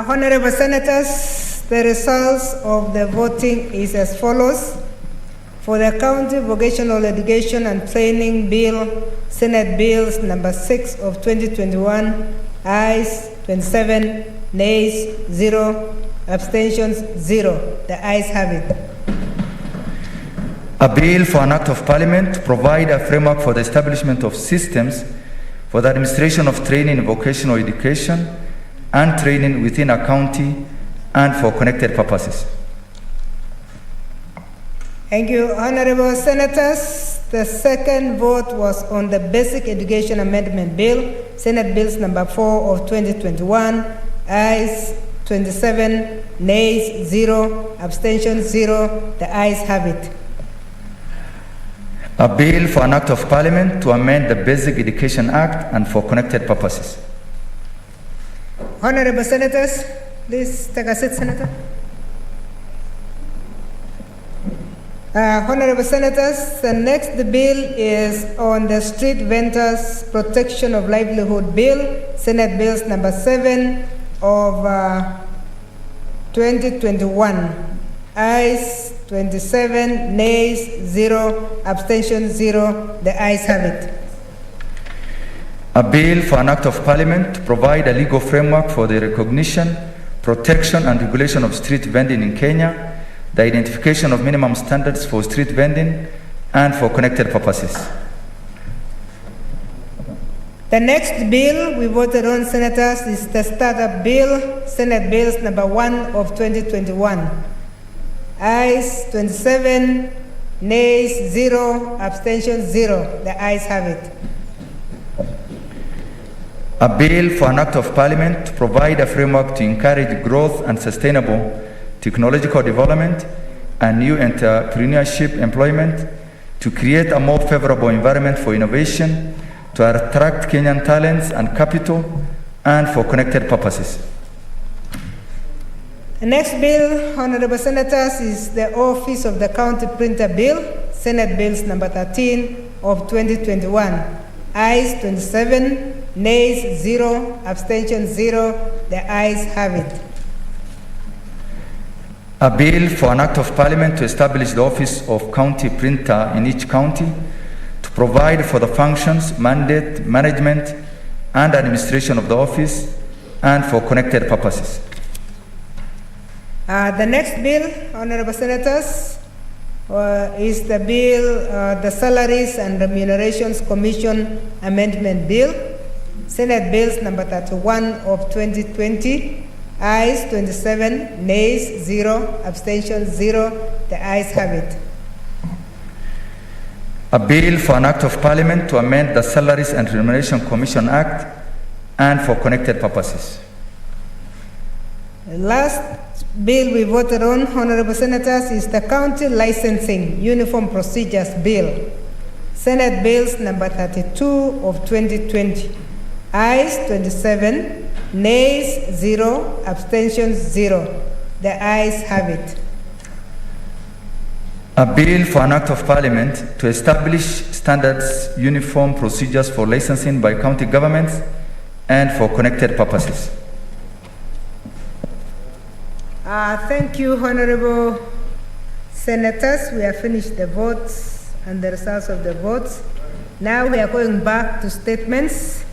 Honorable Senators, the results of the voting is as follows. For the County Vocational Education and Training Bill, Senate Bills number 6 of 2021, ayes 27, nays 0, abstentions 0. The ayes have it. A bill for an act of parliament to provide a framework for the establishment of systems for the administration of training in vocational education and training within a county and for connected purposes. Thank you, Honorable Senators. The second vote was on the Basic Education Amendment Bill, Senate Bills number 4 of 2021, ayes 27, nays 0, abstentions 0. The ayes have it. A bill for an act of parliament to amend the Basic Education Act and for connected purposes. Honorable Senators, please take a seat, Senator. Honorable Senators, the next bill is on the Street Vendors Protection of Livelihood Bill, Senate Bills number 7 of 2021. Ayes 27, nays 0, abstention 0. The ayes have it. A bill for an act of parliament to provide a legal framework for the recognition, protection and regulation of street vending in Kenya, the identification of minimum standards for street vending and for connected purposes. The next bill we voted on, Senators, is the Startup Bill, Senate Bills number 1 of 2021. Ayes 27, nays 0, abstentions 0. The ayes have it. A bill for an act of parliament to provide a framework to encourage growth and sustainable technological development and new entrepreneurship employment, to create a more favorable environment for innovation, to attract Kenyan talents and capital, and for connected purposes. The next bill, Honorable Senators, is the Office of the County Printer Bill, Senate Bills number 13 of 2021. Ayes 27, nays 0, abstentions 0. The ayes have it. A bill for an act of parliament to establish the office of county printer in each county, to provide for the functions, mandate, management, and administration of the office, and for connected purposes. The next bill, Honorable Senators, is the bill, the Salaries and Remunerations Commission Amendment Bill, Senate Bills number 31 of 2020. Ayes 27, nays 0, abstentions 0. The ayes have it. A bill for an act of parliament to amend the Salaries and Remuneration Commission Act and for connected purposes. The last bill we voted on, Honorable Senators, is the County Licensing Uniform Procedures Bill, Senate Bills number 32 of 2020. Ayes 27, nays 0, abstentions 0. The ayes have it. A bill for an act of parliament to establish standards, uniform procedures for licensing by county governments and for connected purposes. Thank you, Honorable Senators. We have finished the votes and the results of the votes. Now we are going back to statements.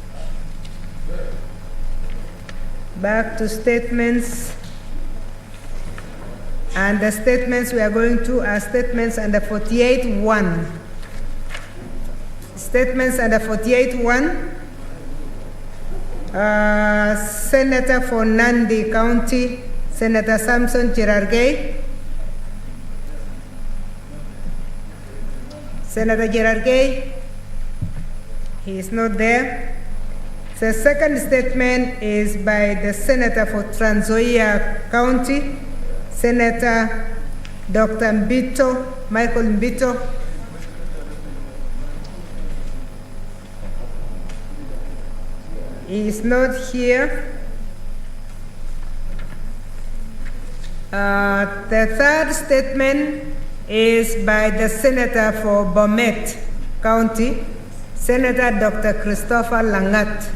Back to statements. And the statements we are going to are statements under 48.1. Statements under 48.1. Senator for Nandi County, Senator Samson Cherargei. Senator Cherargei, he is not there. The second statement is by the Senator for Trans Nzoia County, Senator Dr. Mbito, Michael Mbito. He is not here. The third statement is by the Senator for Bomet County, Senator Dr. Christopher Langat.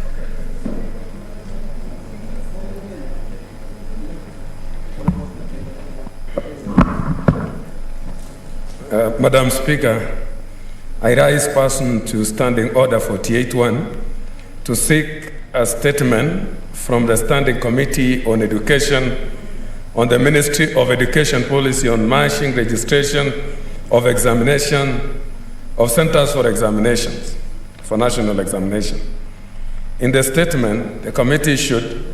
Madam Speaker, I rise pursuant to Standing Order 48-1 to seek a statement from the Standing Committee on Education on the Ministry of Education policy on matching registration of examination of centers for examinations, for national examination. In the statement, the committee should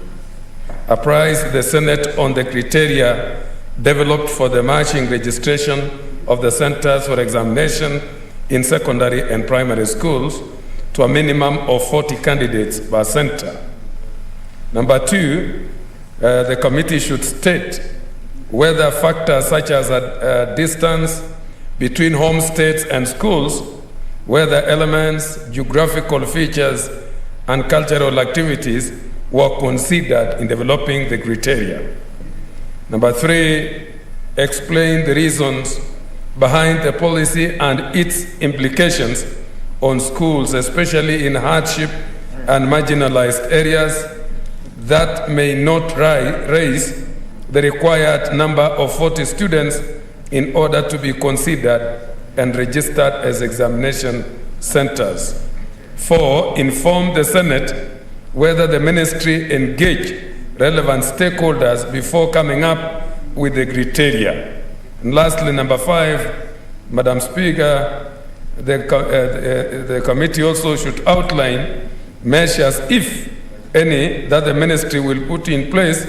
apprise the Senate on the criteria developed for the matching registration of the centers for examination in secondary and primary schools to a minimum of 40 candidates per center. Number two, the committee should state whether factors such as a distance between home states and schools, whether elements, geographical features, and cultural activities were considered in developing the criteria. Number three, explain the reasons behind the policy and its implications on schools, especially in hardship and marginalized areas that may not raise the required number of 40 students in order to be considered and registered as examination centers. 4, inform the Senate whether the ministry engaged relevant stakeholders before coming up with the criteria. And lastly, number 5, Madam Speaker, the committee also should outline measures, if any, that the ministry will put in place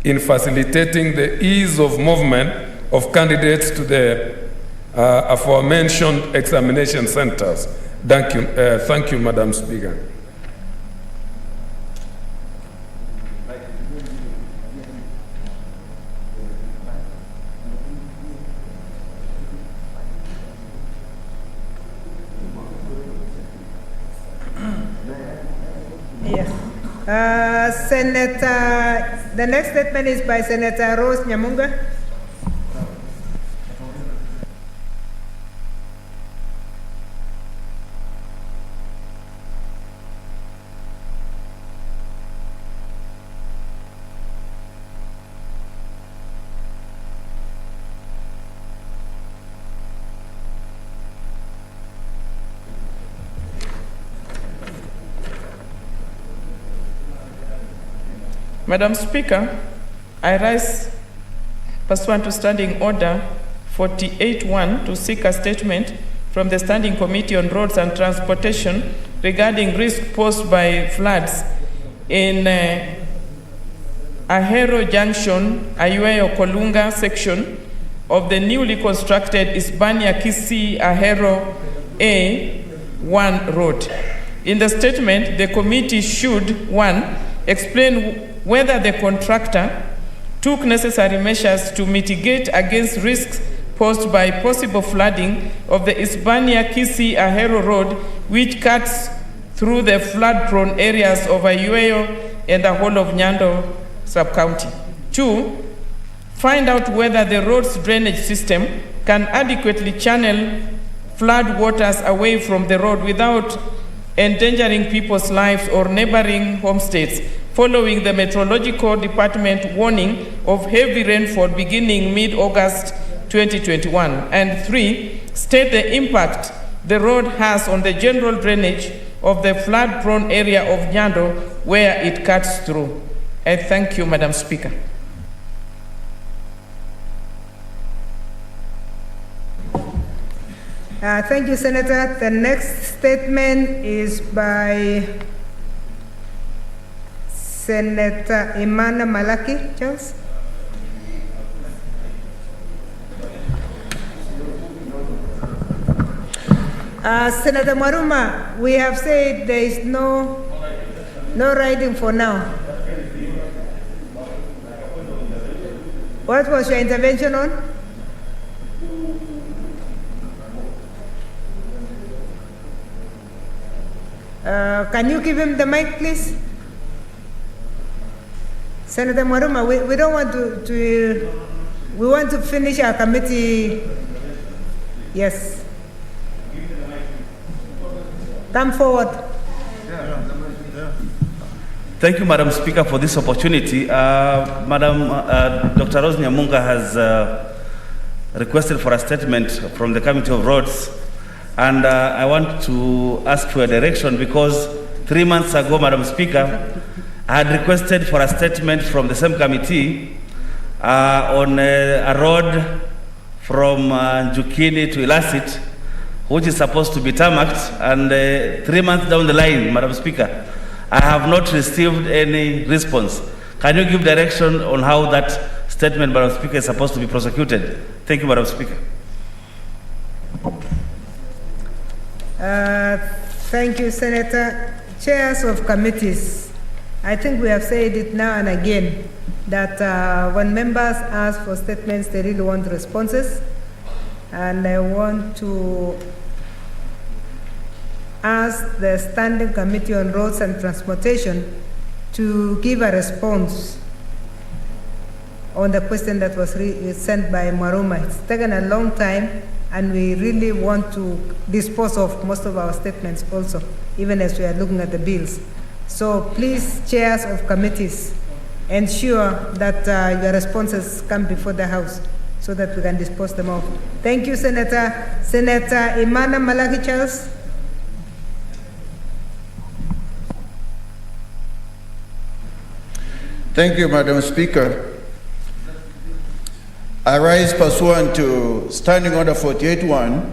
in facilitating the ease of movement of candidates to the aforementioned examination centers. Thank you, Madam Speaker. Senator, the next statement is by Senator Rose Nyamunga. Madam Speaker, I rise pursuant to Standing Order 48-1 to seek a statement from the Standing Committee on Roads and Transportation regarding risk posed by floods in Ahero Junction, Ayueyo Kolunga section of the newly constructed Hispania Kisii Ahero A1 road. In the statement, the committee should, 1, explain whether the contractor took necessary measures to mitigate against risks posed by possible flooding of the Hispania Kisii Ahero Road, which cuts through the flood-prone areas of Ayueyo and the whole of Nyando sub-county. 2, find out whether the road's drainage system can adequately channel flood waters away from the road without endangering people's lives or neighboring homesteads, following the Meteorological Department warning of heavy rainfall beginning mid-August 2021. And 3, state the impact the road has on the general drainage of the flood-prone area of Nyando where it cuts through. I thank you, Madam Speaker. Thank you, Senator. The next statement is by Senator Imana Malaki. Charles. Senator Maruma, we have said there is no writing for now. What was your intervention on? Can you give him the mic, please? Senator Maruma, we don't want we want to finish our committee. Yes. Come forward. Thank you, Madam Speaker, for this opportunity. Dr. Rose Nyamunga has requested for a statement from the Committee of Roads, and I want to ask for a direction because 3 months ago, Madam Speaker, I had requested for a statement from the same committee on a road from Njukini to Ilasit, which is supposed to be tarmacked, and 3 months down the line, Madam Speaker, I have not received any response. Can you give direction on how that statement, Madam Speaker, is supposed to be prosecuted? Thank you, Madam Speaker. Thank you, Senator. Chairs of committees, I think we have said it now and again that when members ask for statements, they really want responses. And I want to ask the Standing Committee on Roads and Transportation to give a response on the question that was sent by Maruma. It's taken a long time, and we really want to dispose of most of our statements also, even as we are looking at the bills. So please, chairs of committees, ensure that your responses come before the House so that we can dispose them off. Thank you, Senator. Senator Imana Malaki Charles. Thank you, Madam Speaker. I rise pursuant to Standing Order 48-1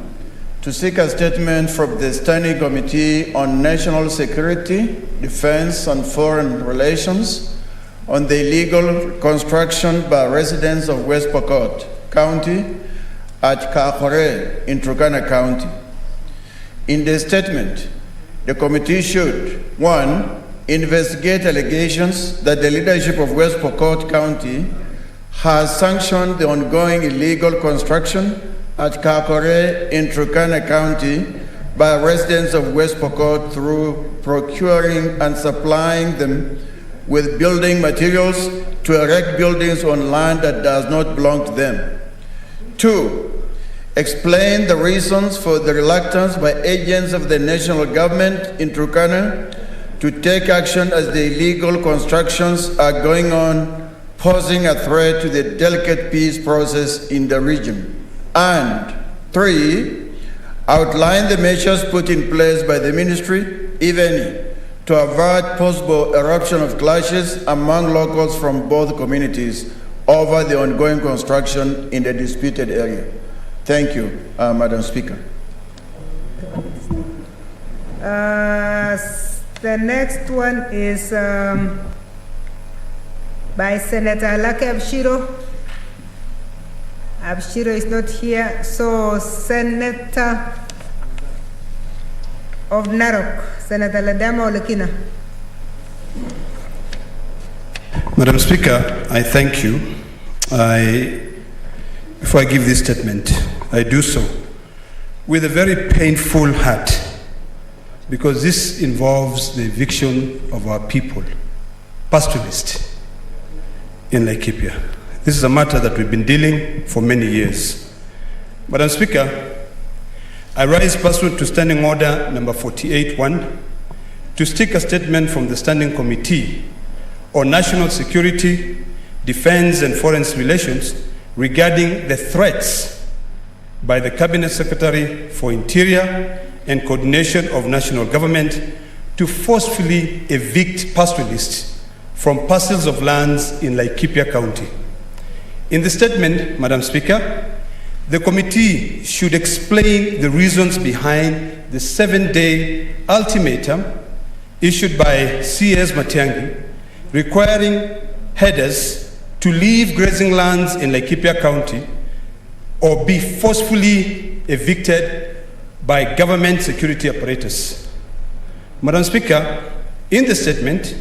to seek a statement from the Standing Committee on National Security, Defense and Foreign Relations on the illegal construction by residents of West Pokot County at Kakore in Turkana County. In the statement, the committee should, 1, investigate allegations that the leadership of West Pokot County has sanctioned the ongoing illegal construction at Kakore in Turkana County by residents of West Pokot through procuring and supplying them with building materials to erect buildings on land that does not belong to them. 2, explain the reasons for the reluctance by agents of the national government in Turkana to take action as the illegal constructions are going on, posing a threat to the delicate peace process in the region. And 3, outline the measures put in place by the ministry, if any, to avert possible eruption of clashes among locals from both communities over the ongoing construction in the disputed area. Thank you, Madam Speaker. The next one is by Senator Lake Abshiro. Abshiro is not here, so Senator of Narok, Senator Ladama Olekina. Madam Speaker, I thank you. Before I give this statement, I do so with a very painful heart, because this involves the eviction of our people, pastoralists in Laikipia. This is a matter that we've been dealing for many years. Madam Speaker, I rise pursuant to Standing Order number 48-1 to seek a statement from the Standing Committee on National Security, Defense and Foreign Relations regarding the threats by the Cabinet Secretary for Interior and Coordination of National Government to forcefully evict pastoralists from parcels of lands in Laikipia County. In the statement, Madam Speaker, the committee should explain the reasons behind the 7-day ultimatum issued by CS Matiang'i requiring herders to leave grazing lands in Laikipia County or be forcefully evicted by government security apparatus. Madam Speaker, in the statement,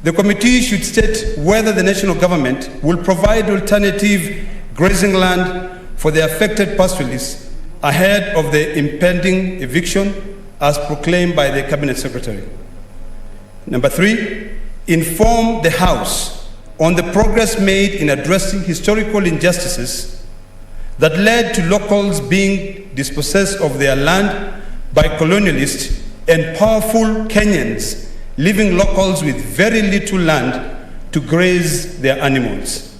the committee should state whether the national government will provide alternative grazing land for the affected pastoralists ahead of the impending eviction as proclaimed by the Cabinet Secretary. Number 3, inform the House on the progress made in addressing historical injustices that led to locals being dispossessed of their land by colonialists and powerful Kenyans leaving locals with very little land to graze their animals.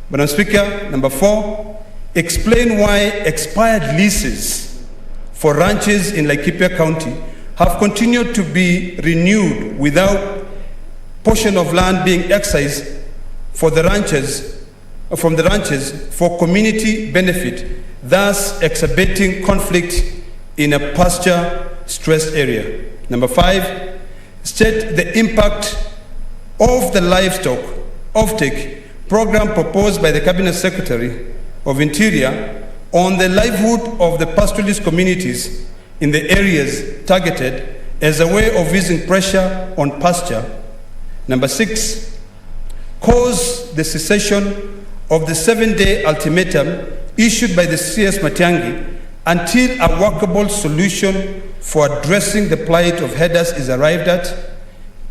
Madam Speaker, number 4, explain why expired leases for ranches in Laikipia County have continued to be renewed without portion of land being excised from the ranches for community benefit, thus exacerbating conflict in a pasture-stressed area. Number 5, state the impact of the livestock offtake program proposed by the Cabinet Secretary of Interior on the livelihood of the pastoralist communities in the areas targeted as a way of easing pressure on pasture. Number 6, cause the cessation of the 7-day ultimatum issued by the CS Matiang'i until a workable solution for addressing the plight of headers is arrived at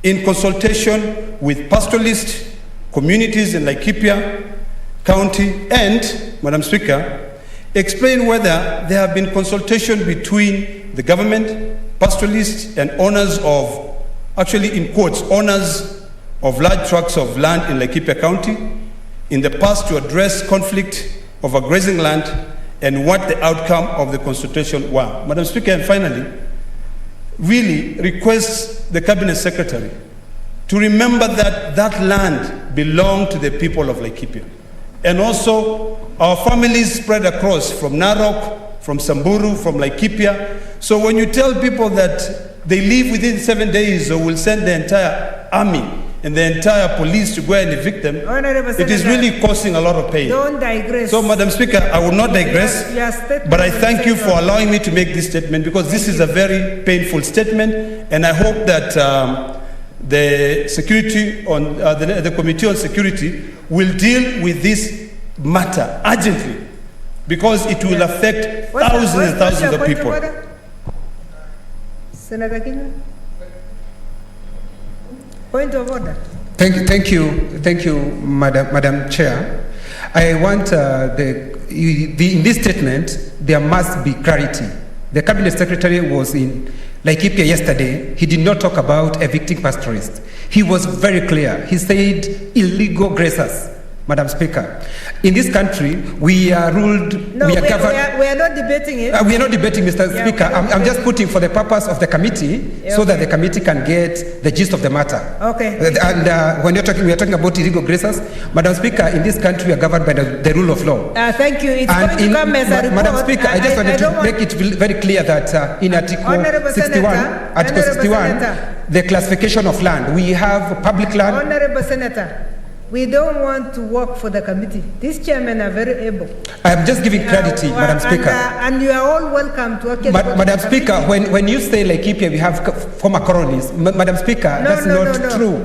in consultation with pastoralist communities in Laikipia County. And, Madam Speaker, explain whether there have been consultation between the government, pastoralists, and owners of, actually in quotes, owners of large tracts of land in Laikipia County in the past to address conflict over grazing land, and what the outcome of the consultation were. Madam Speaker, and finally, really requests the Cabinet Secretary to remember that that land belonged to the people of Laikipia. And also our families spread across from Narok, from Samburu, from Laikipia. So when you tell people that they leave within 7 days or will send the entire army and the entire police to go and evict them, it is really causing a lot of pain. Don't digress. So, Madam Speaker, I will not digress, but I thank you for allowing me to make this statement, because this is a very painful statement, and I hope that the security on the Committee on Security will deal with this matter urgently, because it will affect thousands and thousands of people. Senator Kinyo? Point of order. Thank you, Madam Chair. I want in this statement there must be clarity. The Cabinet Secretary was in Laikipia yesterday. He did not talk about evicting pastoralists. He was very clear. He said illegal grazers. Madam Speaker, in this country, we are ruled. No, we are not debating it. We are not debating, Mr. Speaker. I'm just putting for the purpose of the committee, so that the committee can get the gist of the matter. Okay. And when we are talking about illegal grazers, Madam Speaker, in this country, we are governed by the rule of law. Thank you. It's going to come as a report. Madam Speaker, I just wanted to make it very clear that in Article 61, the classification of land, we have public land. Honorable Senator, we don't want to work for the committee. These chairmen are very able. I am just giving credit, Madam Speaker. And you are all welcome to actually. Madam Speaker, when you say Laikipia, we have former colonies. Madam Speaker, that's not true.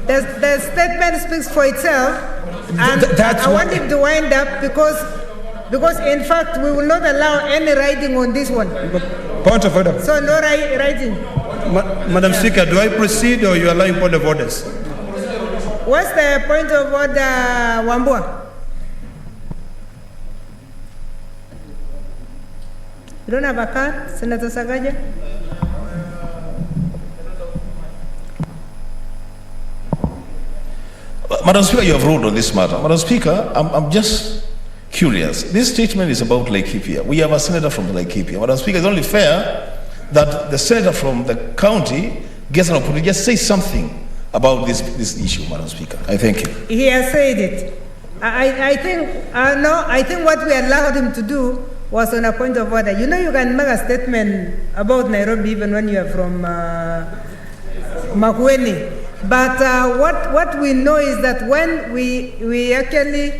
The statement speaks for itself. And I want him to wind up because in fact we will not allow any writing on this one. Point of order. So no writing. Madam Speaker, do I proceed or you are allowing point of orders? What's the point of order, Wambua? You don't have a card, Senator Sagaja? Madam Speaker, you have ruled on this matter. Madam Speaker, I'm just curious. This statement is about Laikipia. We have a senator from Laikipia. Madam Speaker, it's only fair that the senator from the county gets an opportunity to just say something about this issue, Madam Speaker. I thank you. He has said it. I think what we allowed him to do was on a point of order. You know, you can make a statement about Nairobi even when you are from Makueni. But what we know is that when we actually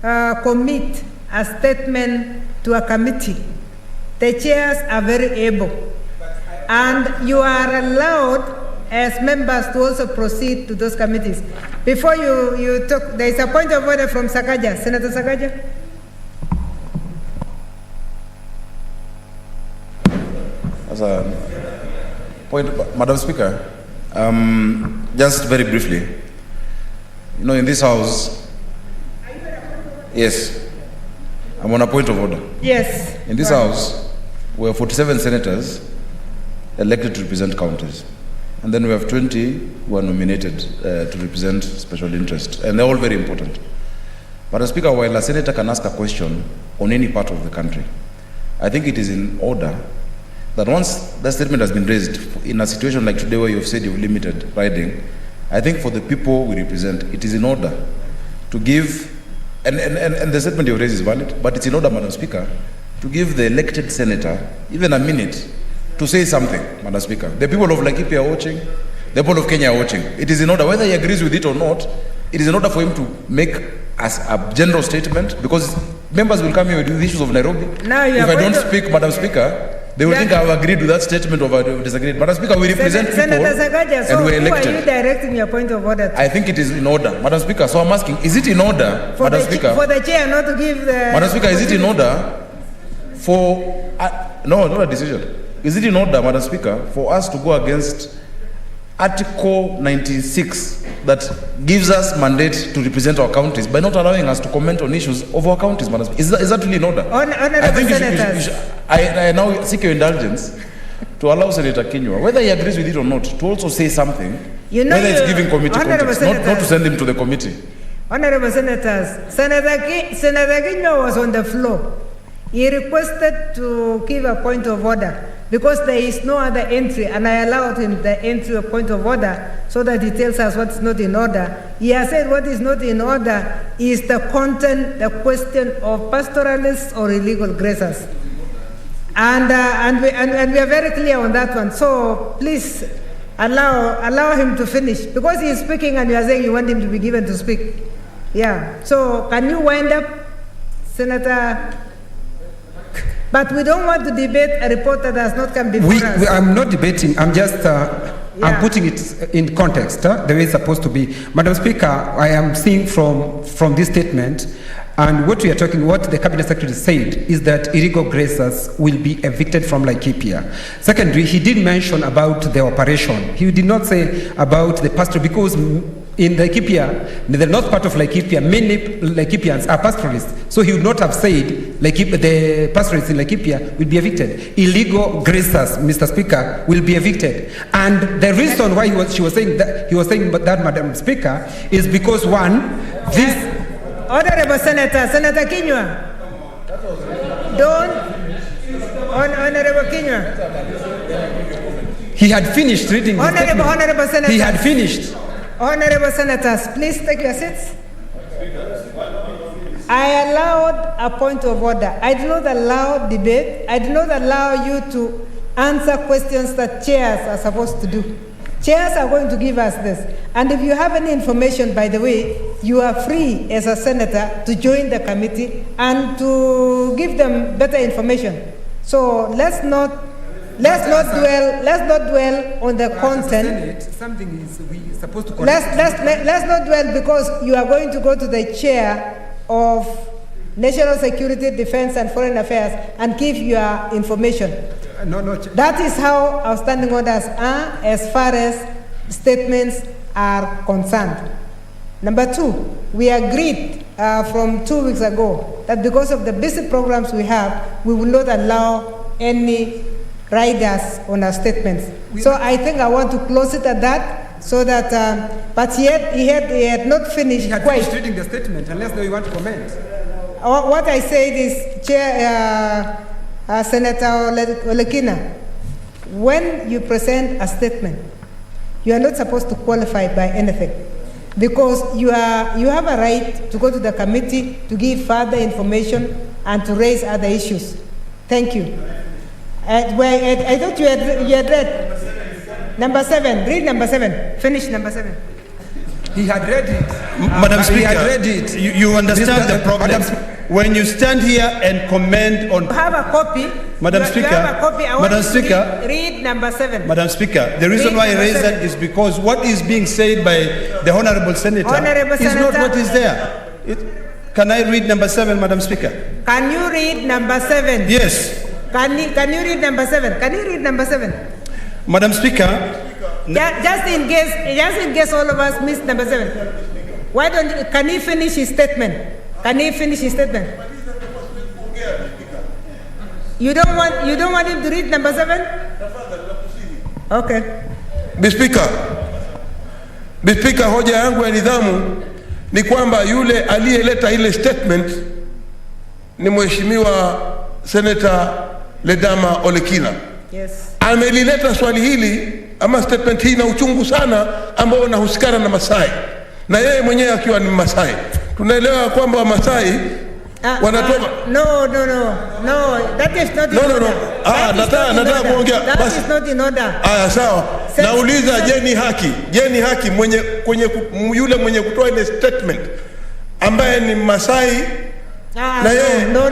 commit a statement to a committee, the chairs are very able. And you are allowed as members to also proceed to those committees. Before you talk, there is a point of order from Sakaja. Senator Sakaja. As a point, Madam Speaker, just very briefly, you know, in this house, yes, I'm on a point of order. Yes. In this house, we have 47 senators elected to represent counties. And then we have 20 who are nominated to represent special interest. And they're all very important. Madam Speaker, while a senator can ask a question on any part of the country, I think it is in order that once that statement has been raised in a situation like today where you've said you've limited riding, I think for the people we represent, it is in order to give, and the statement you raised is valid, but it's in order, Madam Speaker, to give the elected senator even a minute to say something, Madam Speaker. The people of Laikipia are watching, the people of Kenya are watching. It is in order, whether he agrees with it or not, it is in order for him to make as a general statement, because members will come here with the issues of Nairobi. Now if I don't speak, Madam Speaker, they will think I've agreed with that statement or I've disagreed. Madam Speaker, we represent people and we're elected. Who are you directing your point of order to? I think it is in order, Madam Speaker. So I'm asking, is it in order, For Madam the Speaker? For the chair not to give the... Madam Speaker, is it in order for... no, not a decision. Is it in order, Madam Speaker, for us to go against Article 96 that gives us mandate to represent our counties by not allowing us to comment on issues of our counties, Madam Speaker? Is that really in order? I think I now seek your indulgence to allow Senator Kinyua, whether he agrees with it or not, to also say something, whether it's giving committee context, not to send him to the committee. Honorable Senators, Senator Kinyua was on the floor. He requested to give a point of order because there is no other entry, and I allowed him the entry of point of order so that he tells us what's not in order. He has said what is not in order is the content, the question of pastoralists or illegal grazers. And we are very clear on that one. So please allow him to finish, because he is speaking and you are saying you want him to be given to speak. Yeah. So can you wind up, Senator? But we don't want to debate a report that has not come before us. I'm not debating. I'm just I'm putting it in context, the way it's supposed to be. Madam Speaker, I am seeing from this statement, and what we are talking, what the Cabinet Secretary said is that illegal grazers will be evicted from Laikipia. Secondly, he did mention about the operation. He did not say about the pasture, because in Laikipia, the north part of Laikipia, many Laikipians are pastoralists. So he would not have said the pastoralists in Laikipia will be evicted. Illegal grazers, Mr. Speaker, will be evicted. And the reason why he was saying that, Madam Speaker, is because one, this... Honorable Senator Kinyua, Honorable Kinyua. He had finished reading the statement. Honorable Senator. He had finished. Honorable Senators, please take your seats. I allowed a point of order. I do not allow debate. I do not allow you to answer questions that chairs are supposed to do. Chairs are going to give us this. And if you have any information, by the way, you are free as a senator to join the committee and to give them better information. So let's not dwell on the content. Something is we supposed to. Let's not dwell, because you are going to go to the chair of National Security, Defense and Foreign Affairs and give your information. That is how our standing orders are as far as statements are concerned. Number two, we agreed from 2 weeks ago that because of the busy programs we have, we will not allow any riders on our statements. So I think I want to close it at that, so that, but yet he had not finished. He had finished reading the statement, unless you want to comment. What I said is, Chair, Senator Olekina, when you present a statement, you are not supposed to qualify by anything, because you have a right to go to the committee to give further information and to raise other issues. Thank you. I thought you had read number 7. Read number 7. Finish number 7. He had read it. Madam Speaker, he had read it. You understand the problem. When you stand here and comment on... You have a copy. Madam Speaker, you have a copy. I want Madam you Speaker, to read number 7. Madam Speaker, the reason why I raise that is because what is being said by the Honorable Senator is not what is there. Can I read number 7, Madam Speaker? Can you read number 7? Yes. Can you read number 7? Can you read number 7? Madam Speaker, just in case all of us missed number 7. Why don't you, can he finish his statement? Can he finish his statement? You don't want him to read number 7? Okay. Mr. Speaker, hoja yangu ya nidhamu ni kwamba yule aliyeleta ile statement ni Mheshimiwa Senator Ledama Olekina. Yes. Amelileta swali hili ama statement hii na uchungu sana ambao unahusikana na Masai. Na yeye mwenyewe akiwa ni Masai. Tunaelewa kwamba Masai wanatoka no, that is not in order. Nataka kuongea. That is not in order. Sawa. Nauliza je ni haki yule mwenye kutoa ile statement ambaye ni Masai na yeye no.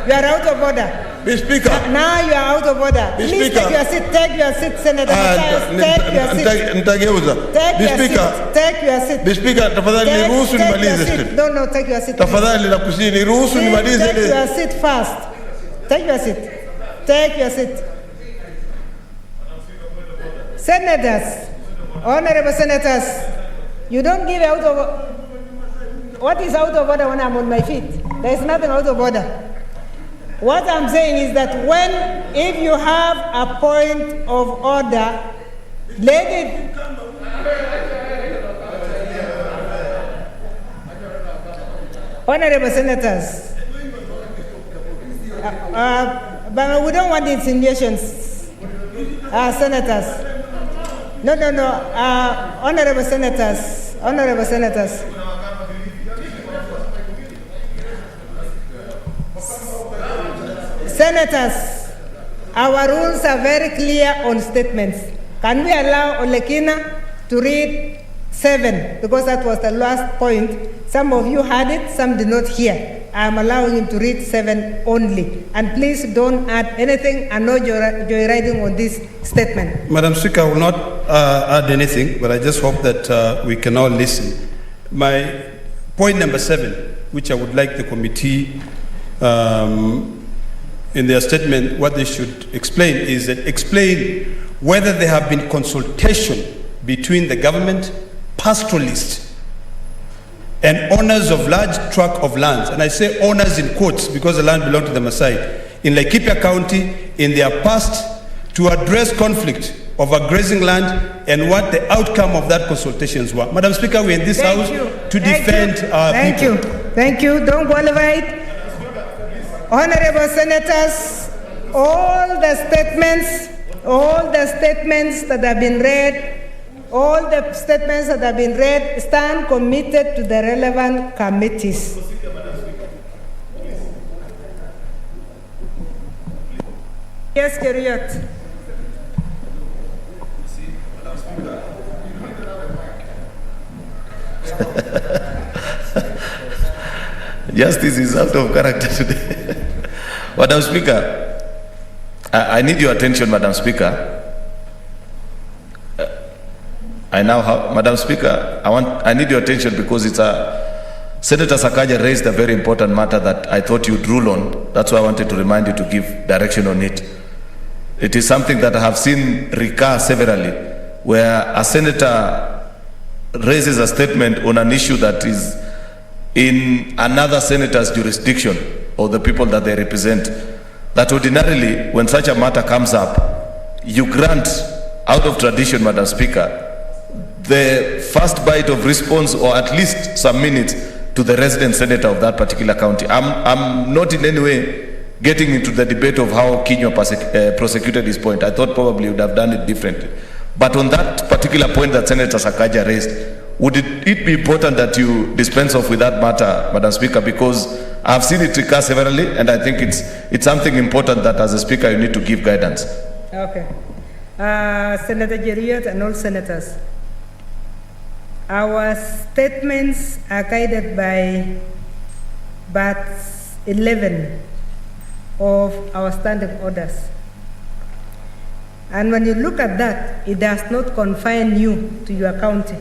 You are out of order. Mr. Speaker. Now you are out of order. Please take your seat, Senator. Take your seat. Nitageuza. Take your seat. Mr. Speaker, tafadhali niruhusu nimalize statement. No, take your seat. Tafadhali nakusihi niruhusu nimalize ile. Take your seat first. Take your seat. Senators, honorable senators, you don't give out of. What is out of order when I'm on my feet? There is nothing out of order. What I'm saying is that if you have a point of order, let it. Honorable senators, but we don't want insinuations. Senators. No. Honorable senators. Senators, our rules are very clear on statements. Can we allow Olekina to read 7? Because that was the last point. Some of you heard it, some did not hear. I'm allowing him to read 7 only. And please don't add anything and no joyriding on this statement. Madam Speaker, I will not add anything, but I just hope that we can all listen. My point number 7, which I would like the committee in their statement, what they should explain is that explain whether there have been consultation between the government, pastoralists, and owners of large tract of lands, and I say owners in quotes because the land belongs to the Maasai, in Laikipia County in their past to address conflict over grazing land and what the outcome of that consultations were. Madam Speaker, we are in this house to defend our people. Thank you. Don't qualify it. Honorable senators, all the statements that have been read, stand committed to the relevant committees. Yes, Keriot. Justice is out of character today. Madam Speaker, I need your attention, Madam Speaker. Madam Speaker, I need your attention because Senator Sakaja raised a very important matter that I thought you'd rule on. That's why I wanted to remind you to give direction on it. It is something that I have seen recur severally, where a senator raises a statement on an issue that is in another senator's jurisdiction or the people that they represent. That ordinarily, when such a matter comes up, you grant, out of tradition, Madam Speaker, the first bite of response or at least some minutes to the resident senator of that particular county. I'm not in any way getting into the debate of how Kinywa prosecuted his point. I thought probably would have done it differently. But on that particular point that Senator Sakaja raised, would it be important that you dispense off with that matter, Madam Speaker, because I've seen it recur severally, and I think it's something important that as a Speaker you need to give guidance. Okay. Senator Jeriot and all senators. Our statements are guided by Part 11 of our standing orders. And when you look at that, it does not confine you to your county.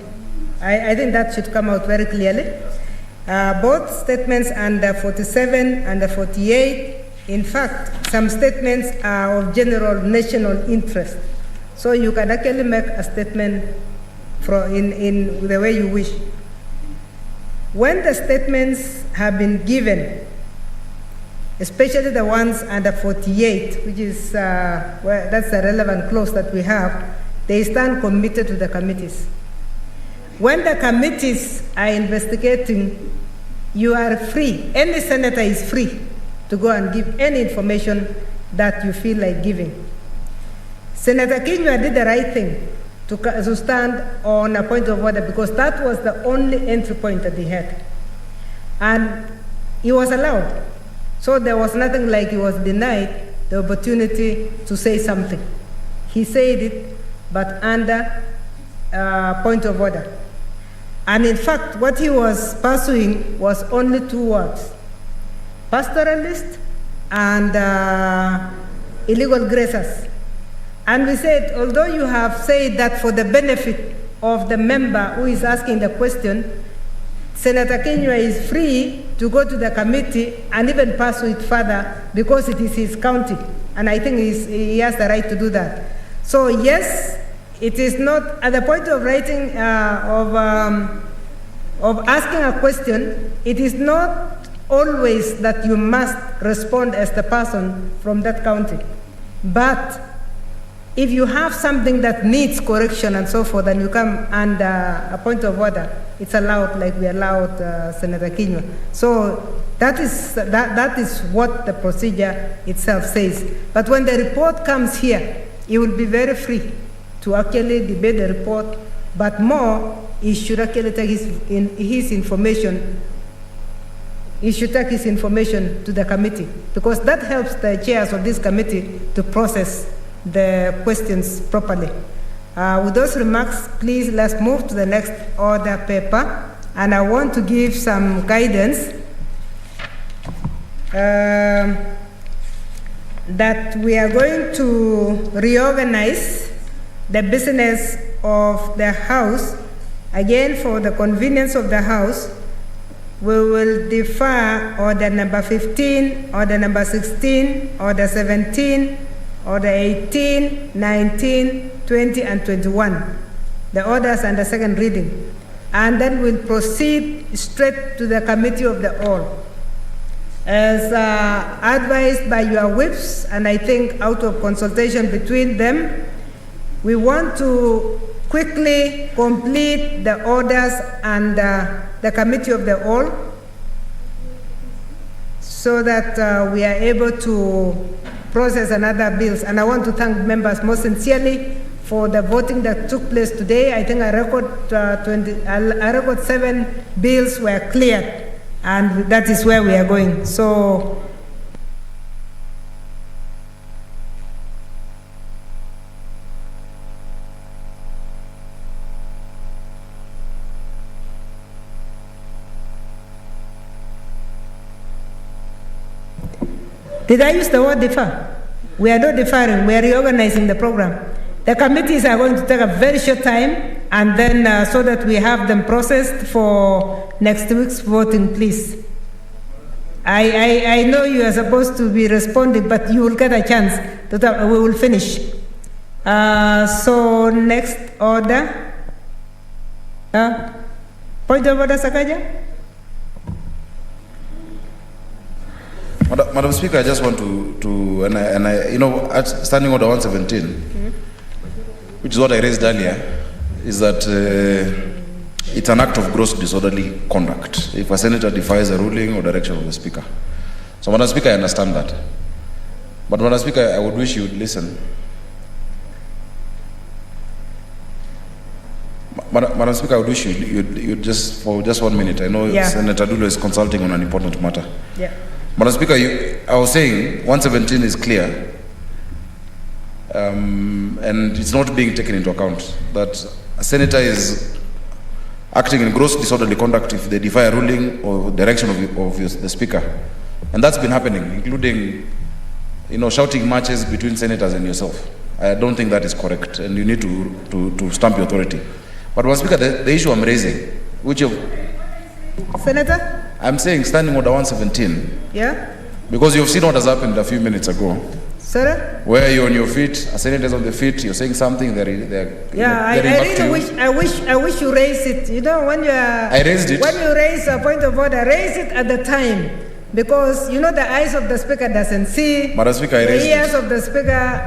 I think that should come out very clearly. Both statements under 47 and 48, in fact, some statements are of general national interest. So you can actually make a statement in the way you wish. When the statements have been given, especially the ones under 48, which is that's a relevant clause that we have, they stand committed to the committees. when the committees are investigating, you are free. Any senator is free to go and give any information that you feel like giving. Senator Kinyua did the right thing to stand on a point of order because that was the only entry point that he had. And he was allowed. So there was nothing like he was denied the opportunity to say something. He said it, but under point of order. And in fact, what he was pursuing was only 2 words: pastoralist and illegal grazers. And we said, although you have said that for the benefit of the member who is asking the question, Senator Kinyua is free to go to the committee and even pursue it further because it is his county. And I think he has the right to do that. So yes, it is not at the point of writing, of asking a question, it is not always that you must respond as the person from that county. But if you have something that needs correction and so forth, and you come under a point of order, it's allowed, like we allowed Senator Kinyua. So that is what the procedure itself says. But when the report comes here, he will be very free to actually debate the report, but more, he should actually take his information. He should take his information to the committee, because that helps the chairs of this committee to process the questions properly. With those remarks, please let's move to the next order paper. And I want to give some guidance that we are going to reorganize the business of the House. Again, for the convenience of the House, we will defer order number 15, order number 16, order 17, order 18, 19, 20, and 21. The orders and the second reading. And then we'll proceed straight to the committee of the all. As advised by your whips, and I think out of consultation between them, we want to quickly complete the orders and the committee of the all, so that we are able to process another bills. And I want to thank members most sincerely for the voting that took place today. I think I record 7 bills were cleared, and that is where we are going. So did I use the word defer? We are not deferring, we are reorganizing the program. The committees are going to take a very short time, and then so that we have them processed for next week's voting, please. I know you are supposed to be responding, but you will get a chance. We will finish. So next order. Point of order, Sakaja? Madam Speaker, I just want to at Standing Order 117, which is what I raised earlier, is that it's an act of gross disorderly conduct if a senator defies a ruling or direction of the Speaker. So, Madam Speaker, I understand that. But, Madam Speaker, I would wish you would listen. Madam Speaker, I would wish you'd just, for just 1 minute, I know Senator Dulo is consulting on an important matter. Yeah. Madam Speaker, I was saying 117 is clear, and it's not being taken into account that a senator is acting in gross disorderly conduct if they defy a ruling or direction of the Speaker. And that's been happening, including shouting matches between senators and yourself. I don't think that is correct, and you need to stamp your authority. But, Madam Speaker, the issue I'm raising, which of... Senator? I'm saying Standing Order 117. Yeah? Because you've seen what has happened a few minutes ago. Sir? Where you're on your feet, a senator is on the feet, you're saying something, I wish you raise it. When you are... I raised it. When you raise a point of order, raise it at the time. Because, the eyes of the Speaker doesn't see. Madam Speaker, I raised it. The ears of the Speaker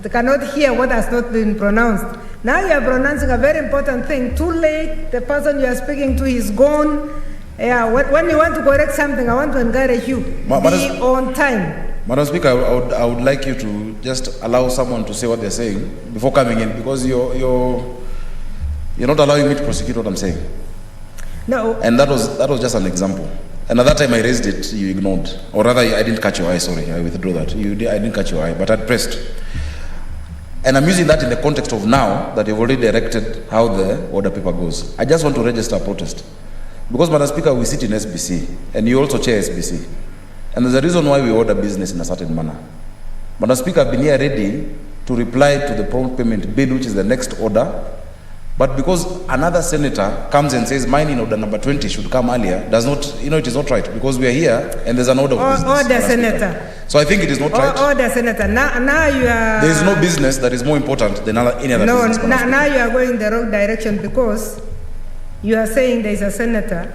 they cannot hear what has not been pronounced. Now you are pronouncing a very important thing. Too late, the person you are speaking to is gone. Yeah, when you want to correct something, I want to encourage you. Be on time. Madam Speaker, I would like you to just allow someone to say what they're saying before coming in, because you're not allowing me to prosecute what I'm saying. No. And that was just an example. And at that time I raised it, you ignored. Or rather, I didn't catch your eye, sorry, I withdraw that. I didn't catch your eye, but I'd pressed. And I'm using that in the context of now that you've already directed how the order paper goes. I just want to register a protest. Because, Madam Speaker, we sit in SBC, and you also chair SBC. And there's a reason why we order business in a certain manner. Madam Speaker, I've been here ready to reply to the prompt payment bill, which is the next order. But because another senator comes and says mine in order number 20 should come earlier, does not, it is not right, because we are here and there's an order of business. Order, Senator. So I think it is not right. Order, Senator. Now you are... There is no business that is more important than any other business. No, now you are going the wrong direction, because you are saying there is a senator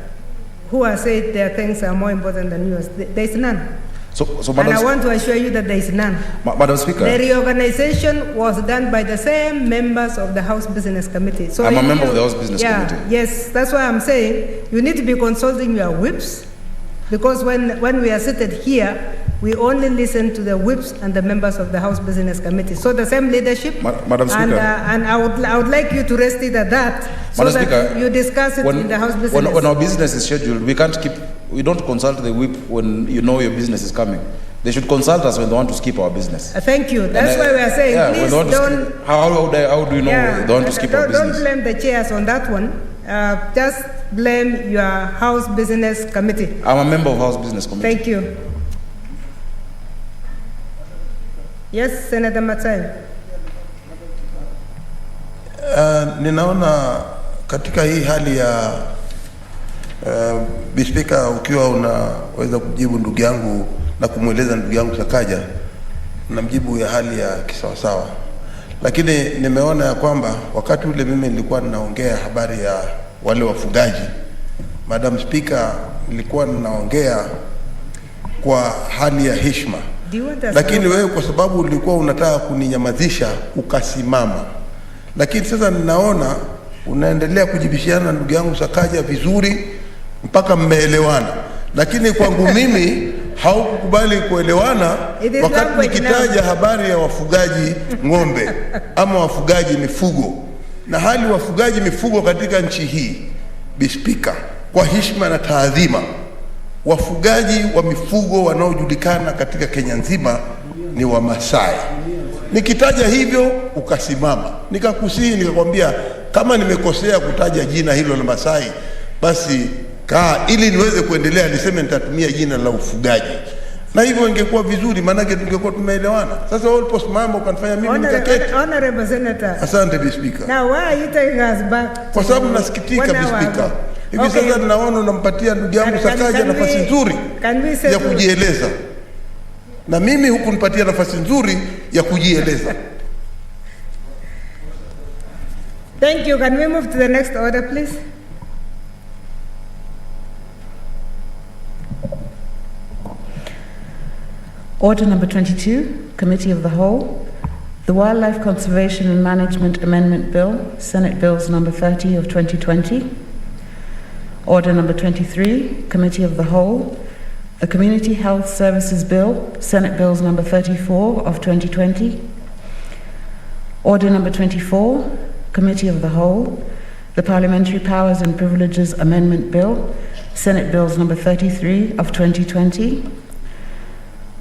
who has said their things are more important than yours. There is none. So and I want to assure you that there is none. Madam Speaker. The reorganization was done by the same members of the House Business Committee. So I'm a member of the House Business Committee. Yes, that's why I'm saying you need to be consulting your whips, because when we are seated here, we only listen to the whips and the members of the House Business Committee. So the same leadership. Madam Speaker. And I would like you to rest it at that, so Madam that Speaker, you discuss it in the House Business. When our business is scheduled, we don't consult the whip when you know your business is coming. They should consult us when they want to skip our business. Thank you. That's why we are saying, please don't... How do you know they want to skip our business? Don't blame the chairs on that one. Just blame your House Business Committee. I'm a member of House Business Committee. Thank you. Yes, Senator Matsai. Ninaona katika hii hali ya Speaker, ukiwa unaweza kujibu ndugu yangu na kumweleza ndugu yangu Sakaja, namjibu ya hali ya kisawasawa. Lakini nimeona ya kwamba wakati ule mimi nilikuwa ninaongea habari ya wale wafugaji, Madam Speaker, nilikuwa ninaongea kwa hali ya heshima. Lakini wewe kwa sababu ulikuwa unataka kuninyamazisha ukasimama. Lakini sasa ninaona unaendelea kujibishiana na ndugu yangu Sakaja vizuri mpaka mmeelewana. Lakini kwangu mimi haukukubali kuelewana wakati nikitaja habari ya wafugaji ng'ombe ama wafugaji mifugo. Na hali wafugaji mifugo katika nchi hii, Speaker, kwa heshima na taadhima, wafugaji wa mifugo wanaojulikana katika Kenya nzima ni Wamasai. Nikitaja hivyo ukasimama, nikakusihi, nikakwambia kama nimekosea kutaja jina hilo la Masai, basi ili niweze kuendelea niseme nitatumia jina la ufugaji. Na hivyo ingekuwa vizuri, maana tungekuwa tumeelewana. Sasa uliposimama ukanifanya mimi nikaketi. Honorable Senator. Asante, Speaker. Now why are you taking us back? Kwa sababu nasikitika, Speaker. Hivi sasa ninaona unampatia ndugu yangu Sakaja nafasi nzuri ya kujieleza. Na mimi huku nipatia nafasi nzuri ya kujieleza. Thank you. Can we move to the next order, please? Order number 22, Committee of the Whole. The Wildlife Conservation and Management Amendment Bill, Senate Bills number 30 of 2020. Order number 23, Committee of the Whole. The Community Health Services Bill, Senate Bills number 34 of 2020. Order number 24, Committee of the Whole. The Parliamentary Powers and Privileges Amendment Bill, Senate Bills number 33 of 2020.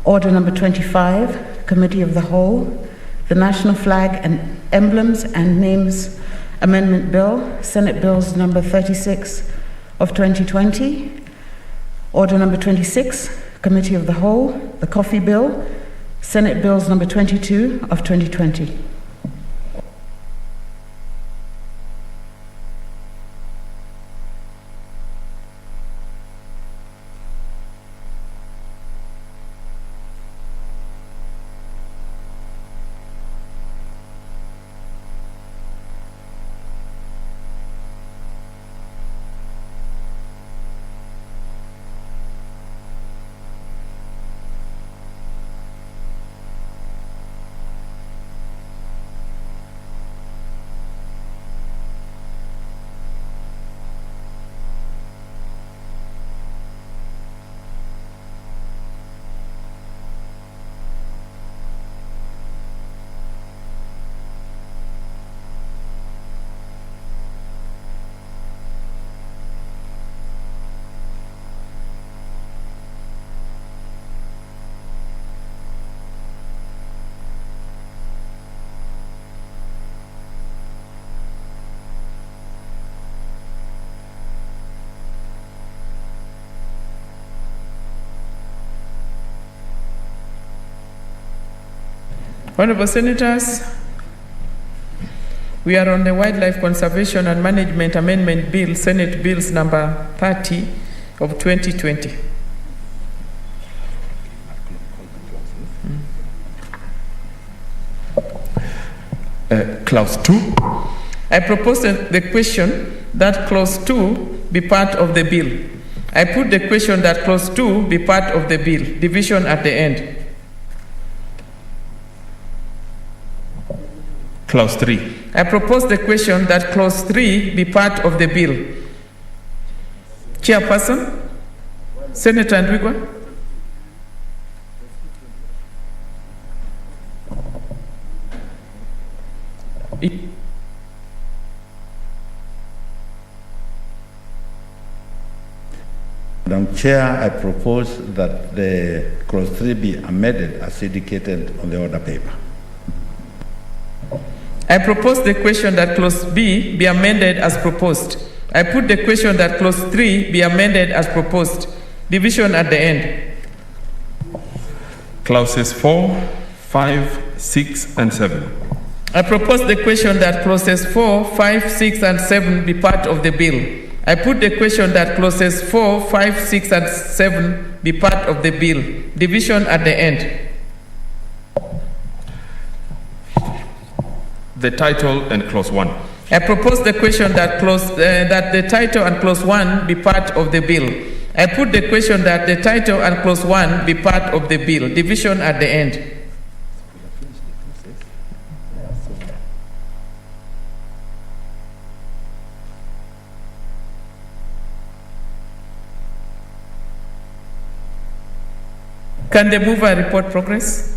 Order number 25, Committee of the Whole. The National Flag and Emblems and Names Amendment Bill, Senate Bills number 36 of 2020. Order number 26, Committee of the Whole. The Coffee Bill, Senate Bills number 22 of 2020. Honorable Senators, we are on the Wildlife Conservation and Management Amendment Bill, Senate Bills number 30 of 2020. Clause 2. I propose the question that clause 2 be part of the bill. I put the question that clause 2 be part of the bill. Division at the end. Clause 3. I propose the question that clause 3 be part of the bill. Chairperson, Senator Ndwigwa. Madam Chair, I propose that the clause 3 be amended as indicated on the order paper. I propose the question that clause B be amended as proposed. I put the question that clause 3 be amended as proposed. Division at the end. Clauses 4, 5, 6, and 7. I propose the question that clauses 4, 5, 6, and 7 be part of the bill. I put the question that clauses 4, 5, 6, and 7 be part of the bill. Division at the end. The title and clause 1. I propose the question that that the title and clause 1 be part of the bill. I put the question that the title and clause 1 be part of the bill. Division at the end. Can the mover report progress?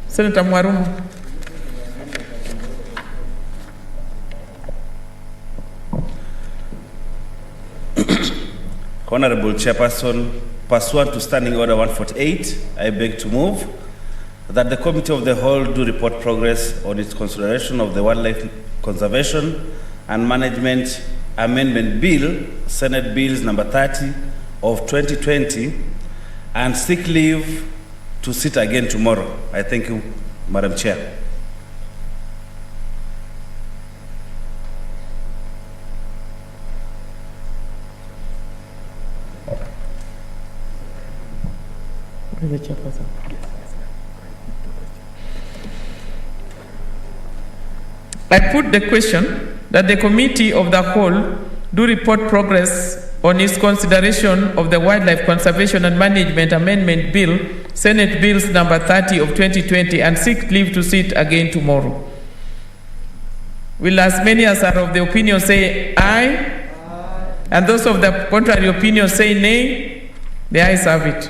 Senator Mwarumu. Honorable Chairperson, pursuant to Standing Order 148, I beg to move that the Committee of the Whole do report progress on its consideration of the Wildlife Conservation and Management Amendment Bill, Senate Bills number 30 of 2020, and seek leave to sit again tomorrow. I thank you, Madam Chair. I put the question that the Committee of the Whole do report progress on its consideration of the Wildlife Conservation and Management Amendment Bill, Senate Bills number 30 of 2020, and seek leave to sit again tomorrow. Will as many as are of the opinion say aye? Aye. And those of the contrary opinion say nay? The ayes have it.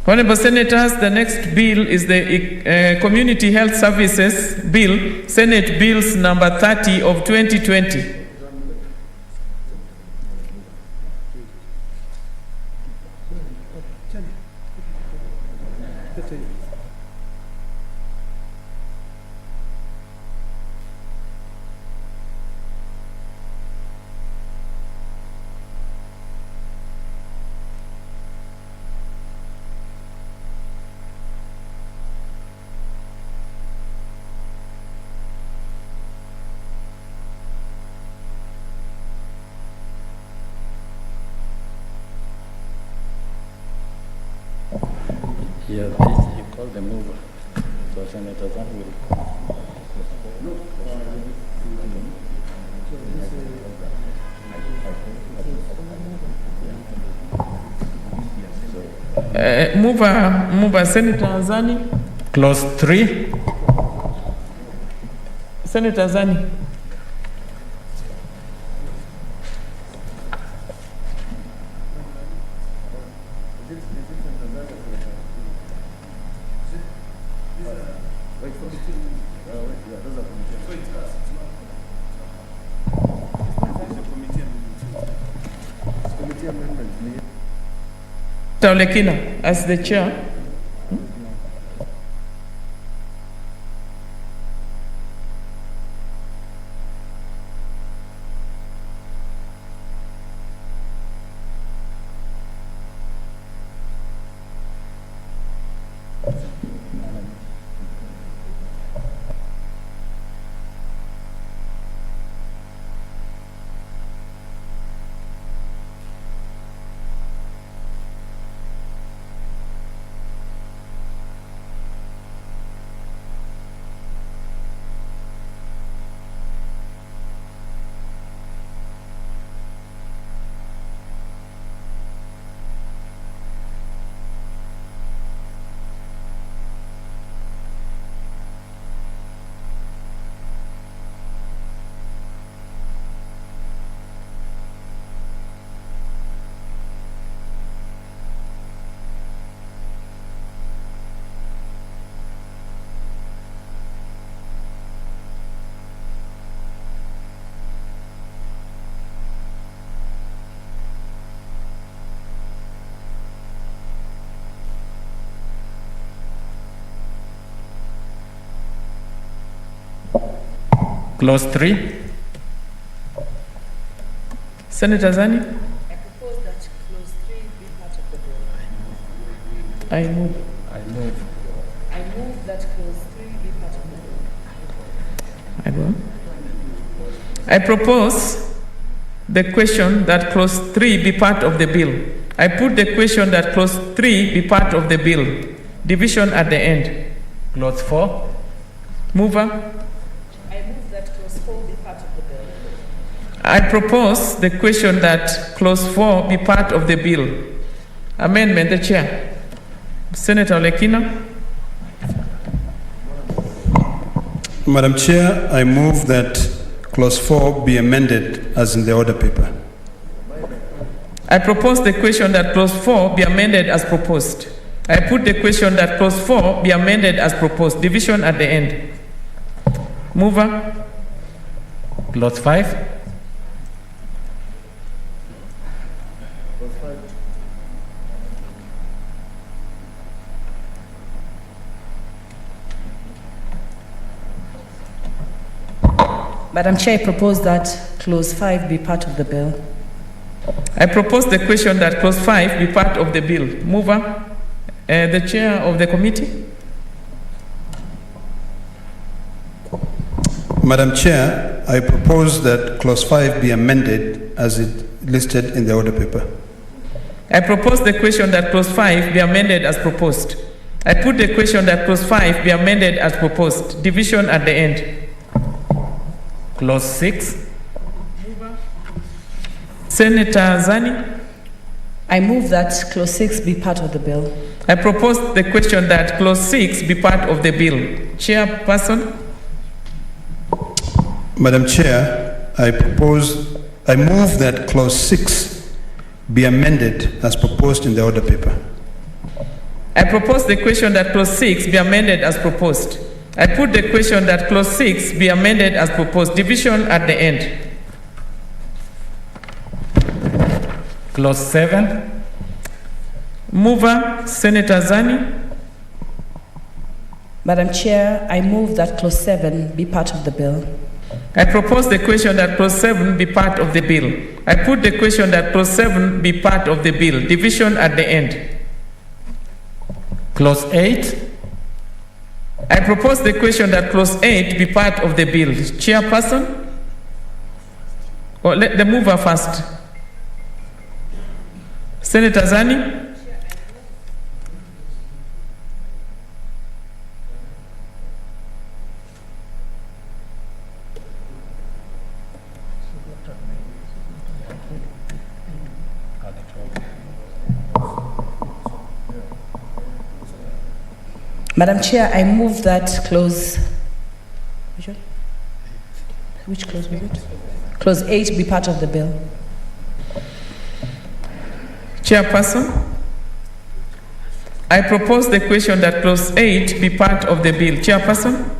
Honorable Senators, the next bill is the Community Health Services Bill, Senate Bills number 30 of 2020. Yeah, please, you call the mover. So Senator Zan will. Mover Senator Azani. Clause 3. Senator Azani. Lekina as the chair. Clause 3. Senator Zani? I propose that clause 3 be part of the bill. I move. I move that clause 3 be part of the bill. I go. I propose the question that clause 3 be part of the bill. I put the question that clause 3 be part of the bill. Division at the end. Clause 4. Mover. I move that clause 4 be part of the bill. I propose the question that clause 4 be part of the bill. Amendment, the chair. Senator Olekina. Madam Chair, I move that clause 4 be amended as in the order paper. I propose the question that clause 4 be amended as proposed. I put the question that clause 4 be amended as proposed. Division at the end. Mover. Clause 5. Madam Chair, I propose that clause 5 be part of the bill. I propose the question that clause 5 be part of the bill. Mover. The chair of the committee. Madam Chair, I propose that clause 5 be amended as it listed in the order paper. I propose the question that clause 5 be amended as proposed. I put the question that clause 5 be amended as proposed. Division at the end. Clause 6. Senator Zani. I move that clause 6 be part of the bill. I propose the question that clause 6 be part of the bill. Chairperson. Madam Chair, I move that clause 6 be amended as proposed in the order paper. I propose the question that clause 6 be amended as proposed. I put the question that clause 6 be amended as proposed. Division at the end. Clause 7. Mover, Senator Zani. Madam Chair, I move that clause 7 be part of the bill. I propose the question that clause 7 be part of the bill. I put the question that clause 7 be part of the bill. Division at the end. Clause 8. I propose the question that clause 8 be part of the bill. Chairperson? Or let the mover first. Senator Zani? Madam Chair, I move that clause. Which clause was it? Clause 8 be part of the bill. Chairperson, I propose the question that clause 8 be part of the bill. Chairperson?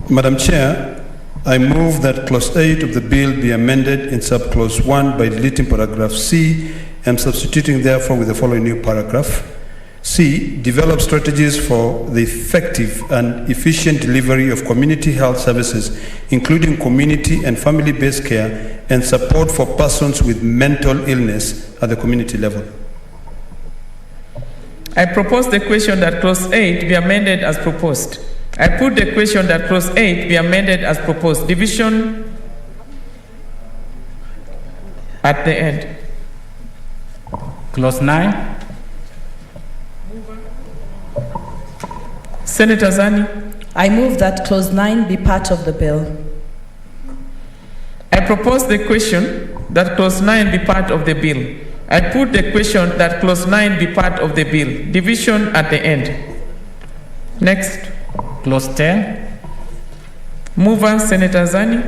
Madam Chair, I move that clause 8 of the bill be amended in subclause 1 by deleting paragraph C and substituting therefore with the following new paragraph. C, develop strategies for the effective and efficient delivery of community health services, including community and family-based care and support for persons with mental illness at the community level. I propose the question that clause 8 be amended as proposed. I put the question that clause 8 be amended as proposed. Division at the end. Clause 9. Senator Zani. I move that clause 9 be part of the bill. I propose the question that clause 9 be part of the bill. I put the question that clause 9 be part of the bill. Division at the end. Next. Clause 10. Mover, Senator Zani.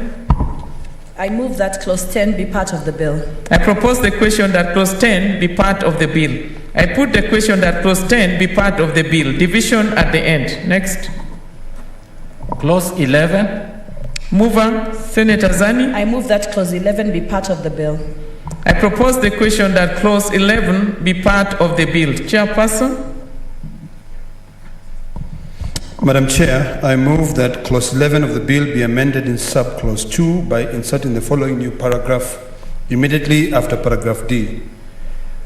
I move that clause 10 be part of the bill. I propose the question that clause 10 be part of the bill. I put the question that clause 10 be part of the bill. Division at the end. Next. Clause 11. Mover, Senator Zani. I move that clause 11 be part of the bill. I propose the question that clause 11 be part of the bill. Chairperson? Madam Chair, I move that clause 11 of the bill be amended in sub-clause 2 by inserting the following new paragraph immediately after paragraph D.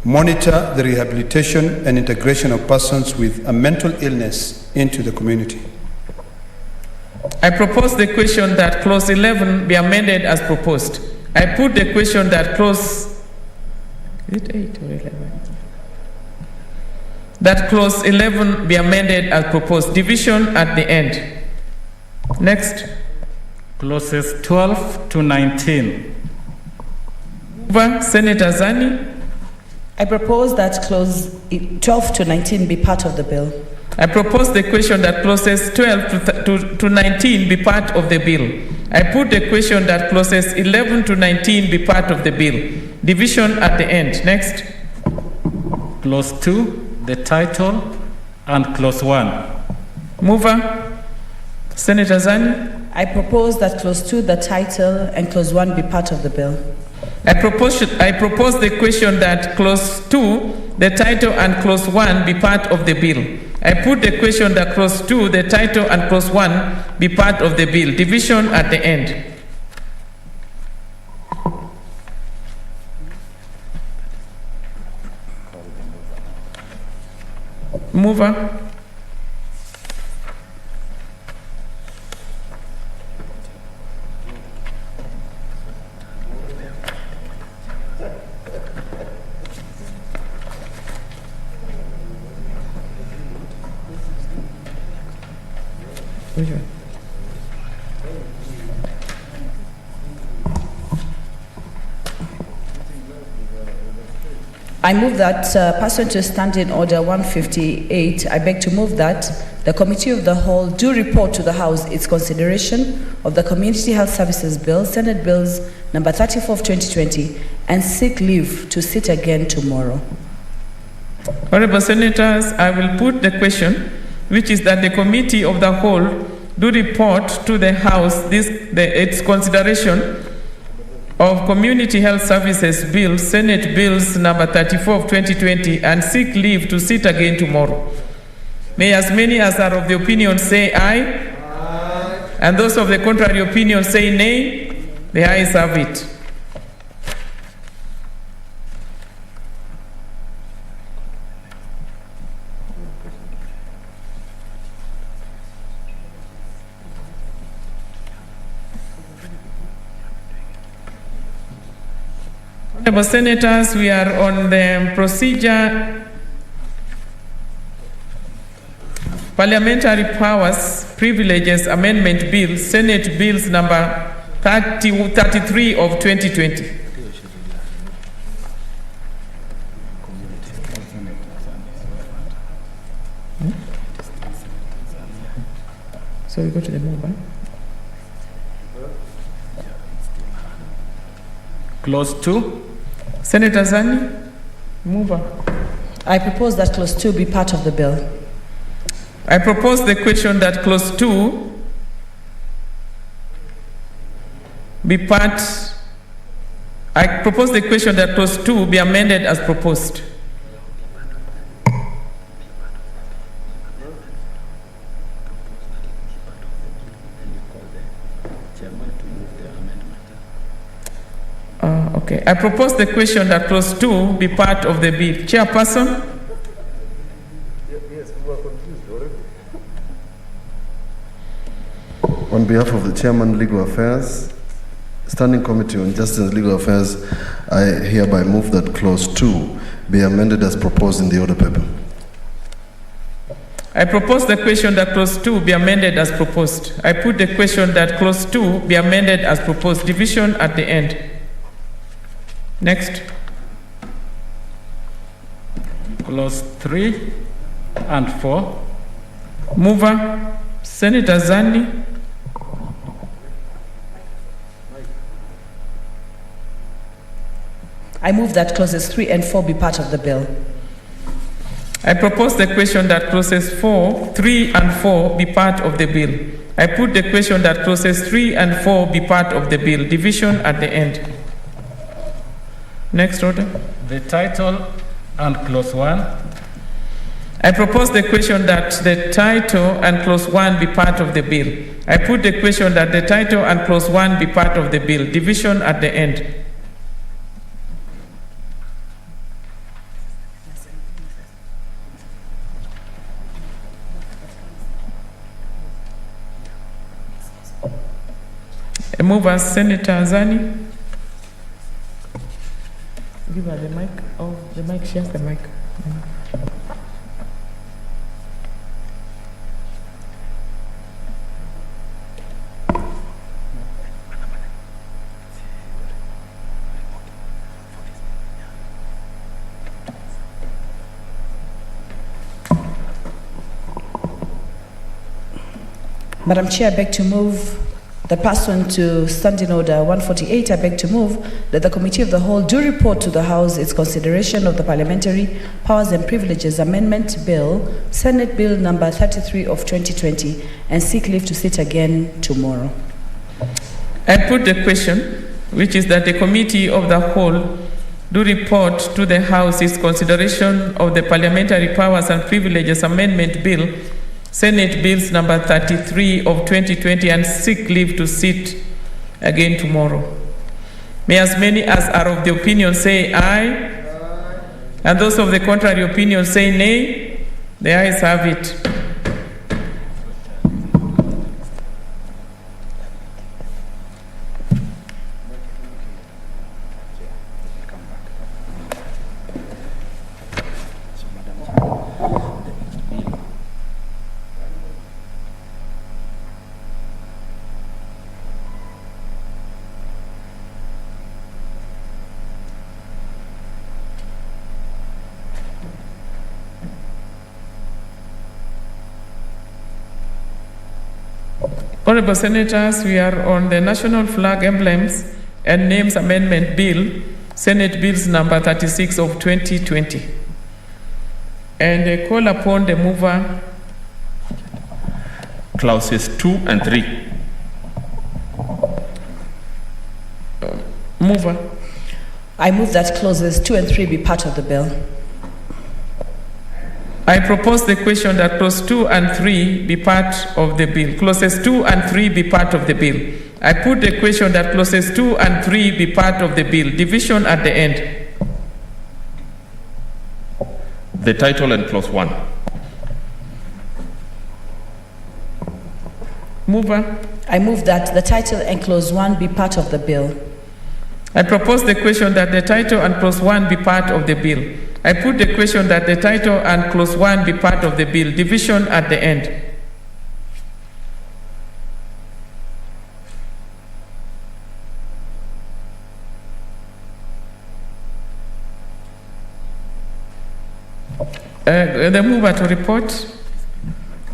Monitor the rehabilitation and integration of persons with a mental illness into the community. I propose the question that clause 11 be amended as proposed. I put the question that clause, is it 8 or 11? That clause 11 be amended as proposed. Division at the end. Next. Clauses 12 to 19. Mover, Senator Zani. I propose that clause 12 to 19 be part of the bill. I propose the question that clauses 12 to 19 be part of the bill. I put the question that clauses 11 to 19 be part of the bill. Division at the end. Next. Clause 2, the title, and clause 1. Mover, Senator Zani. I propose that clause 2, the title, and clause 1 be part of the bill. I propose the question that clause 2, the title, and clause 1 be part of the bill. I put the question that clause 2, the title, and clause 1 be part of the bill. Division at the end. Mover. I move that, pursuant to Standing Order 158, I beg to move that the Committee of the Whole do report to the House its consideration of the Community Health Services Bill, Senate Bills number 34 of 2020, and seek leave to sit again tomorrow. Honorable Senators, I will put the question, which is that the Committee of the Whole do report to the House its consideration of Community Health Services Bill, Senate Bills number 34 of 2020, and seek leave to sit again tomorrow. May as many as are of the opinion say aye. Aye. And those of the contrary opinion say nay. The ayes have it. Honorable Senators, we are on the procedure, Parliamentary Powers, Privileges Amendment Bill, Senate Bills number 33 of 2020. So we go to the mobile. Clause 2. Senator Zani, mover. I propose that clause 2 be part of the bill. I propose the question that clause 2 be part. I propose the question that clause 2 be amended as proposed. Okay. I propose the question that clause 2 be part of the bill. Chairperson? Yes, we were confused already. On behalf of the Chairman, Legal Affairs, Standing Committee on Justice and Legal Affairs, I hereby move that clause 2 be amended as proposed in the order paper. I propose the question that clause 2 be amended as proposed. I put the question that clause 2 be amended as proposed. Division at the end. Next. Clause 3 and 4. Mover, Senator Zani. I move that clauses 3 and 4 be part of the bill. I propose the question that clauses 3 and 4 be part of the bill. I put the question that clauses 3 and 4 be part of the bill. Division at the end. Next order. The title and clause 1. I propose the question that the title and clause 1 be part of the bill. I put the question that the title and clause 1 be part of the bill. Division at the end. A mover, Senator Azani. Give her the mic. Oh, the mic, she has the mic. Madam Chair, I beg to move that pursuant to Standing Order 148, I beg to move that the Committee of the Whole do report to the House its consideration of the Parliamentary Powers and Privileges Amendment Bill, Senate Bill number 33 of 2020, and seek leave to sit again tomorrow. I put the question, which is that the Committee of the Whole do report to the House its consideration of the Parliamentary Powers and Privileges Amendment Bill, Senate Bills number 33 of 2020, and seek leave to sit again tomorrow. May as many as are of the opinion say aye, and those of the contrary opinion say nay. The ayes have it. Honorable Senators, we are on the National Flag Emblems and Names Amendment Bill, Senate Bills number 36 of 2020. And I call upon the mover. Clauses 2 and 3. Mover. I move that clauses 2 and 3 be part of the bill. I propose the question that clause 2 and 3 be part of the bill. Clauses 2 and 3 be part of the bill. I put the question that clauses 2 and 3 be part of the bill. Division at the end. The title and clause 1. Mover. I move that the title and clause 1 be part of the bill. I propose the question that the title and clause 1 be part of the bill. I put the question that the title and clause 1 be part of the bill. Division at the end. The mover to report.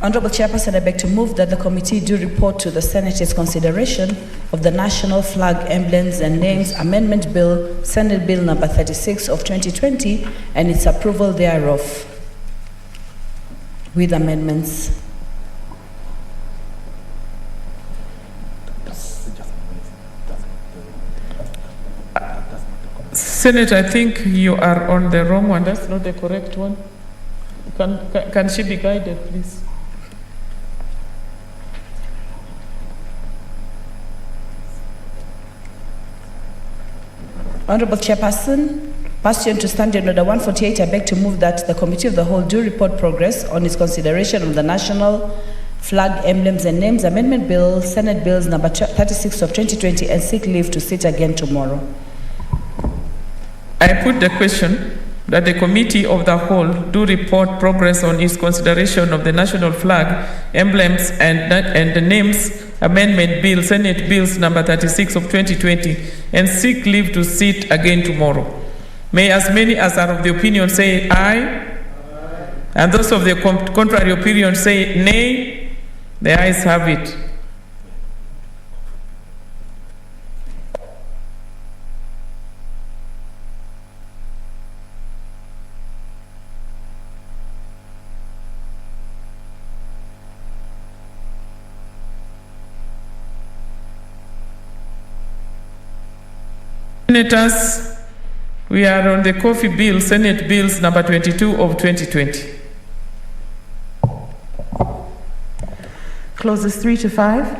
Honorable Chairperson, I beg to move that the committee do report to the Senate its consideration of the National Flag Emblems and Names Amendment Bill, Senate Bill number 36 of 2020, and its approval thereof with amendments. Senator, I think you are on the wrong one. That's not the correct one. Can she be guided, please? Honorable Chairperson, pursuant to Standing Order 148, I beg to move that the Committee of the Whole do report progress on its consideration of the National Flag Emblems and Names Amendment Bill, Senate Bills number 36 of 2020, and seek leave to sit again tomorrow. I put the question that the Committee of the Whole do report progress on its consideration of the National Flag, Emblems, and the Names Amendment Bill, Senate Bills number 36 of 2020, and seek leave to sit again tomorrow. May as many as are of the opinion say aye, and those of the contrary opinion say nay. The ayes have it. Senators, we are on the coffee bill, Senate Bills number 22 of 2020. Clauses 3 to 5.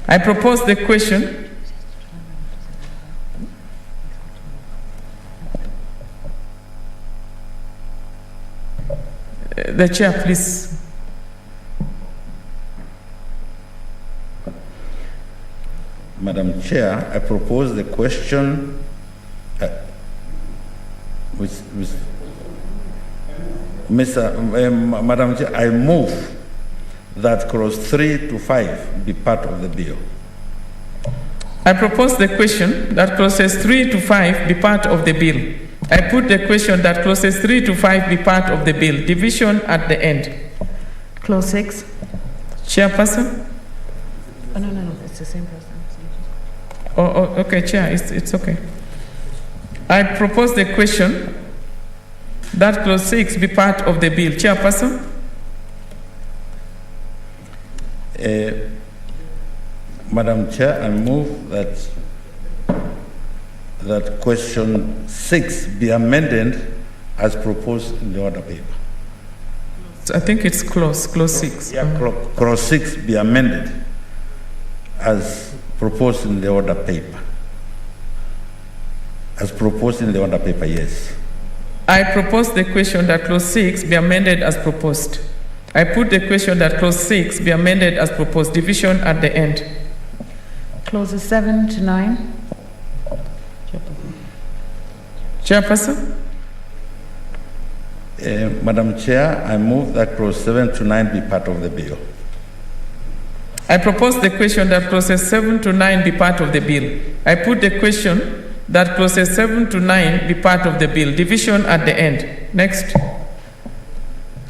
I propose the question the chair, please. Madam Chair, I propose the question Madam Chair, I move that clause 3 to 5 be part of the bill. I propose the question that clauses 3 to 5 be part of the bill. I put the question that clauses 3 to 5 be part of the bill. Division at the end. Clause 6. Chairperson? Oh, no, it's the same person. Oh, okay, Chair, it's okay. I propose the question that clause 6 be part of the bill. Chairperson? Madam Chair, I move that question 6 be amended as proposed in the order paper. I think it's clause 6. Yeah, clause 6 be amended as proposed in the order paper. As proposed in the order paper, yes. I propose the question that clause 6 be amended as proposed. I put the question that clause 6 be amended as proposed. Division at the end. Clauses 7 to 9. Chairperson? Madam Chair, I move that clause 7 to 9 be part of the bill. I propose the question that clauses 7 to 9 be part of the bill. I put the question that clauses 7 to 9 be part of the bill. Division at the end. Next.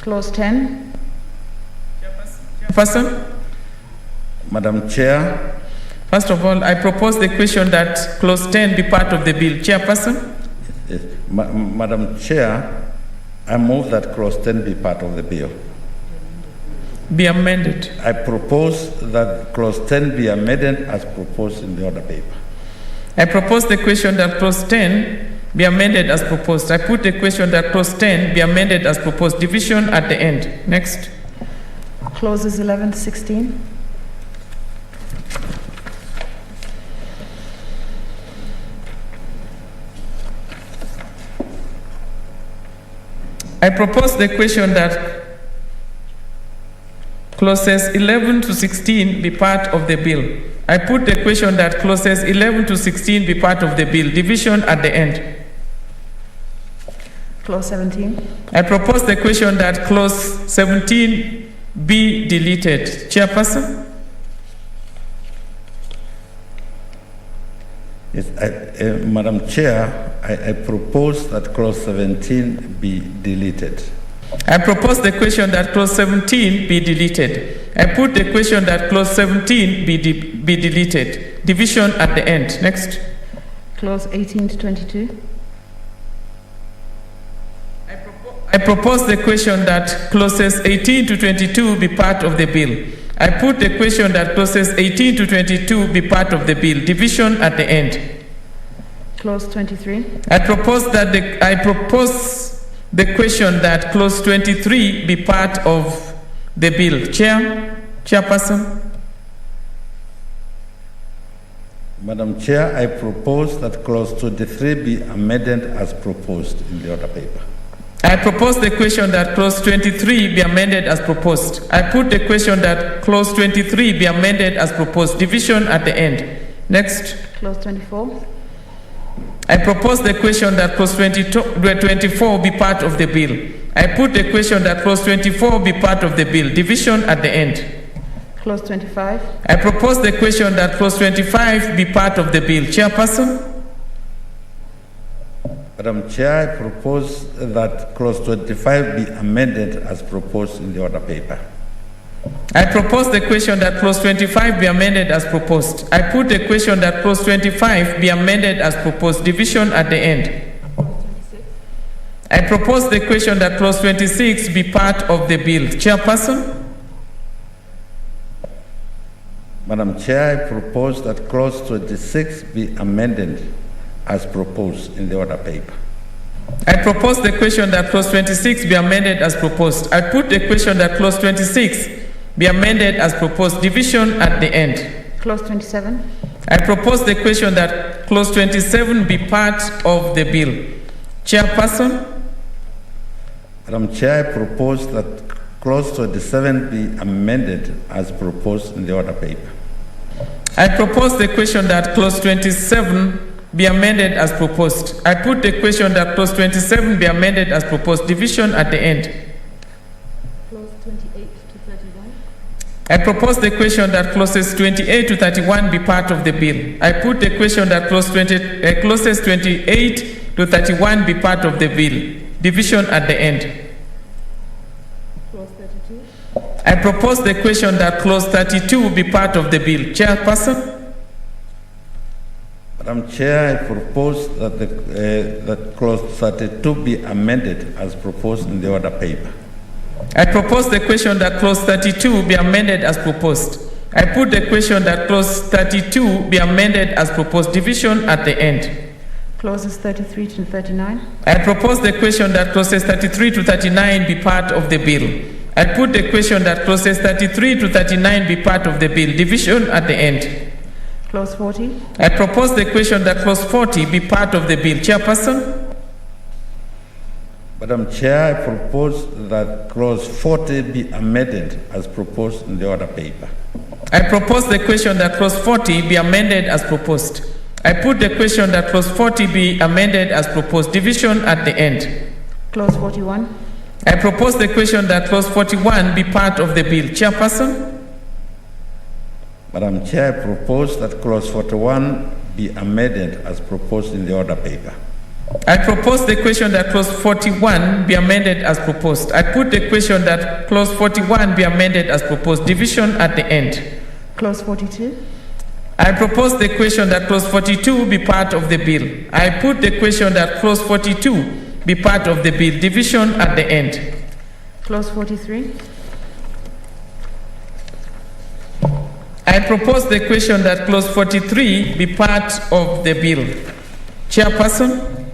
Clause 10. Chairperson? Madam Chair. First of all, I propose the question that clause 10 be part of the bill. Chairperson? Yes. Madam Chair, I move that clause 10 be part of the bill. Be amended. I propose that clause 10 be amended as proposed in the order paper. I propose the question that clause 10 be amended as proposed. I put the question that clause 10 be amended as proposed. Division at the end. Next. Clauses 11 to 16. I propose the question that clauses 11 to 16 be part of the bill. I put the question that clauses 11 to 16 be part of the bill. Division at the end. Clause 17. I propose the question that clause 17 be deleted. Chairperson? Yes, Madam Chair, I propose that clause 17 be deleted. I propose the question that clause 17 be deleted. I put the question that clause 17 be deleted. Division at the end. Next. Clause 18 to 22. I propose the question that clauses 18 to 22 be part of the bill. I put the question that clauses 18 to 22 be part of the bill. Division at the end. Clause 23. I propose the question that clause 23 be part of the bill. Chairperson? Madam Chair, I propose that clause 23 be amended as proposed in the order paper. I propose the question that clause 23 be amended as proposed. I put the question that clause 23 be amended as proposed. Division at the end. Next. Clause 24. I propose the question that clause 24 be part of the bill. I put the question that clause 24 be part of the bill. Division at the end. Clause 25. I propose the question that clause 25 be part of the bill. Chairperson? Madam Chair, I propose that clause 25 be amended as proposed in the order paper. I propose the question that clause 25 be amended as proposed. I put the question that clause 25 be amended as proposed. Division at the end. I propose the question that clause 26 be part of the bill. Chairperson? Madam Chair, I propose that clause 26 be amended as proposed in the order paper. I propose the question that clause 26 be amended as proposed. I put the question that clause 26 be amended as proposed. Division at the end. Clause 27. I propose the question that clause 27 be part of the bill. Chairperson? Madam Chair, I propose that clause 27 be amended as proposed in the order paper. I propose the question that clause 27 be amended as proposed. I put the question that clause 27 be amended as proposed. Division at the end. Clause 28 to 31. I propose the question that clauses 28 to 31 be part of the bill. I put the question that clauses 28 to 31 be part of the bill. Division at the end. Clause 32. I propose the question that clause 32 be part of the bill. Chairperson? Madam Chair, I propose that that clause 32 be amended as proposed in the order paper. I propose the question that clause 32 be amended as proposed. I put the question that clause 32 be amended as proposed. Division at the end. Clauses 33 to 39. I propose the question that clauses 33 to 39 be part of the bill. I put the question that clauses 33 to 39 be part of the bill. Division at the end. Clause 40. I propose the question that clause 40 be part of the bill. Chairperson? Madam Chair, I propose that clause 40 be amended as proposed in the order paper. I propose the question that clause 40 be amended as proposed. I put the question that clause 40 be amended as proposed. Division at the end. Clause 41. I propose the question that clause 41 be part of the bill. Chairperson? Madam Chair, I propose that clause 41 be amended as proposed in the order paper. I propose the question that clause 41 be amended as proposed. I put the question that clause 41 be amended as proposed. Division at the end. Clause 42. I propose the question that clause 42 be part of the bill. I put the question that clause 42 be part of the bill. Division at the end. Clause 43. I propose the question that clause 43 be part of the bill. Chairperson?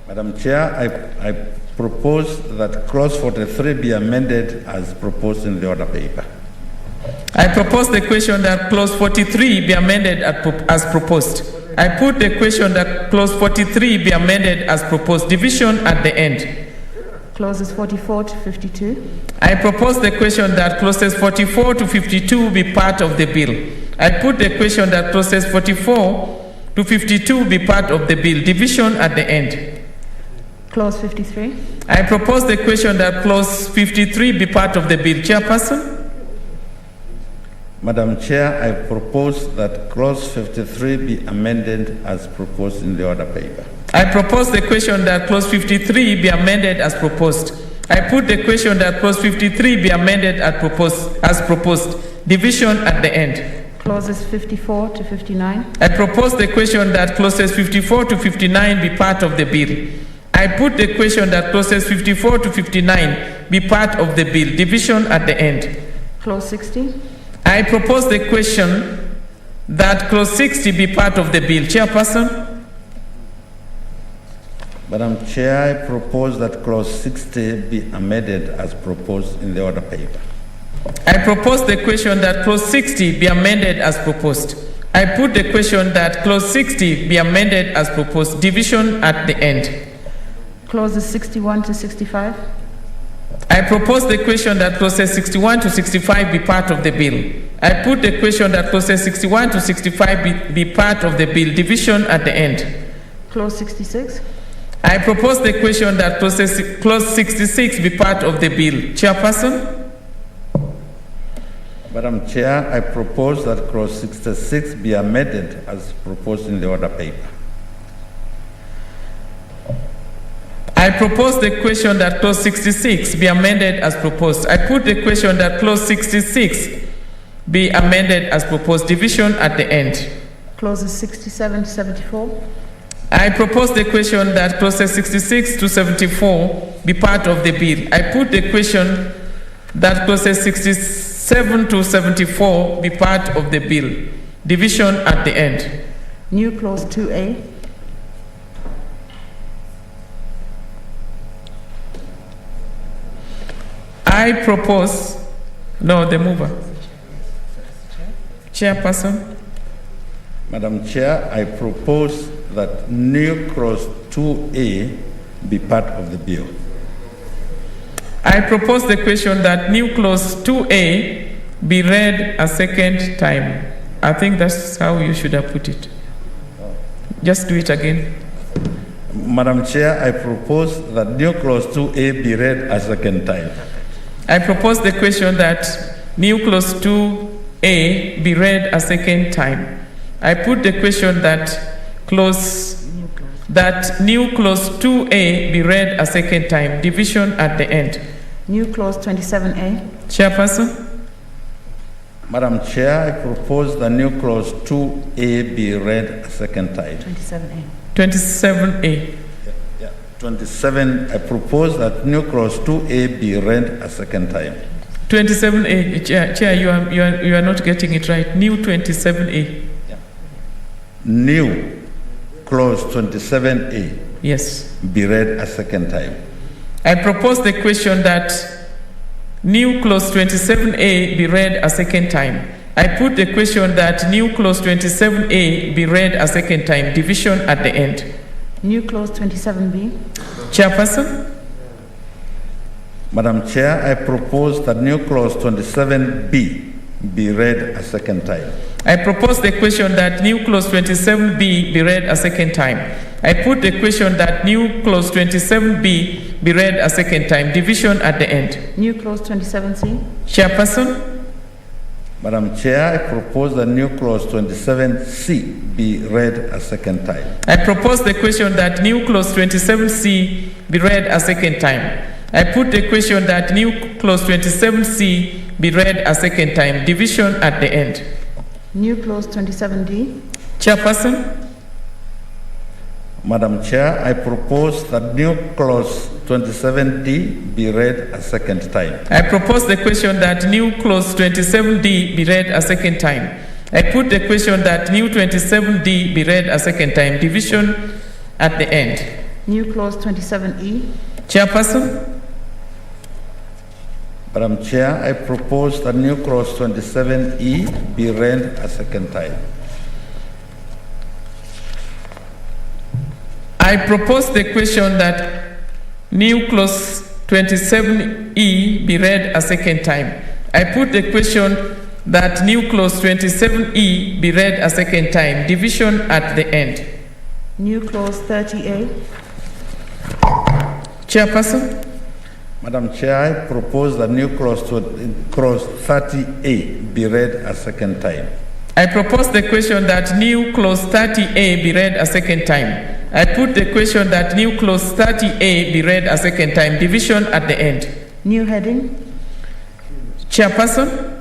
Madam Chair, I propose that clause 43 be amended as proposed in the order paper. I propose the question that clause 43 be amended as proposed. I put the question that clause 43 be amended as proposed. Division at the end. Clauses 44 to 52. I propose the question that clauses 44 to 52 be part of the bill. I put the question that clauses 44 to 52 be part of the bill. Division at the end. Clause 53. I propose the question that clause 53 be part of the bill. Chairperson? Madam Chair, I propose that clause 53 be amended as proposed in the order paper. I propose the question that clause 53 be amended as proposed. I put the question that clause 53 be amended as proposed. Division at the end. Clauses 54 to 59. I propose the question that clauses 54 to 59 be part of the bill. I put the question that clauses 54 to 59 be part of the bill. Division at the end. Clause 60. I propose the question that clause 60 be part of the bill. Chairperson? Madam Chair, I propose that clause 60 be amended as proposed in the order paper. I propose the question that clause 60 be amended as proposed. I put the question that clause 60 be amended as proposed. Division at the end. Clauses 61 to 65. I propose the question that clauses 61 to 65 be part of the bill. I put the question that clauses 61 to 65 be part of the bill. Division at the end. Clause 66. I propose the question that clause 66 be part of the bill. Chairperson? Madam Chair, I propose that clause 66 be amended as proposed in the order paper. I propose the question that clause 66 be amended as proposed. I put the question that clause 66 be amended as proposed. Division at the end. Clauses 67 to 74. I propose the question that clauses 66 to 74 be part of the bill. I put the question that clauses 67 to 74 be part of the bill. Division at the end. New clause 2A. I propose No, the mover. Chairperson. Madam Chair, I propose that new clause 2A be part of the bill. I propose the question that new clause 2A be read a second time. I think that's how you should have put it. Just do it again. Madam Chair, I propose that new clause 2A be read a second time. I propose the question that new clause 2A be read a second time. I put the question that new clause 2A be read a second time. Division at the end. New clause 27A. Chairperson. Madam Chair, I propose that new clause 2A be read a second time. 27A. 27A. 27, I propose that new clause 2A be read a second time. 27A, Chair, you are not getting it right. New 27A. New clause 27A. Yes. Be read a second time. I propose the question that new clause 27A be read a second time. I put the question that new clause 27A be read a second time. Division at the end. New clause 27B. Chairperson. Madam Chair, I propose that new clause 27B be read a second time. I propose the question that new clause 27B be read a second time. I put the question that new clause 27B be read a second time. Division at the end. New clause 27C. Chairperson. Madam Chair, I propose that new clause 27C be read a second time. I propose the question that new clause 27C be read a second time. I put the question that new clause 27C be read a second time. Division at the end. New clause 27D. Chairperson. Madam Chair, I propose that new clause 27D be read a second time. I propose the question that new clause 27D be read a second time. I put the question that new 27D be read a second time. Division at the end. New clause 27E. Chairperson. Madam Chair, I propose that new clause 27E be read a second time. I propose the question that new clause 27E be read a second time. I put the question that new clause 27E be read a second time. Division at the end. New clause 30A. Chairperson. Madam Chair, I propose that new clause 30A be read a second time. I propose the question that new clause 30A be read a second time. I put the question that new clause 30A be read a second time. Division at the end. New heading. Chairperson.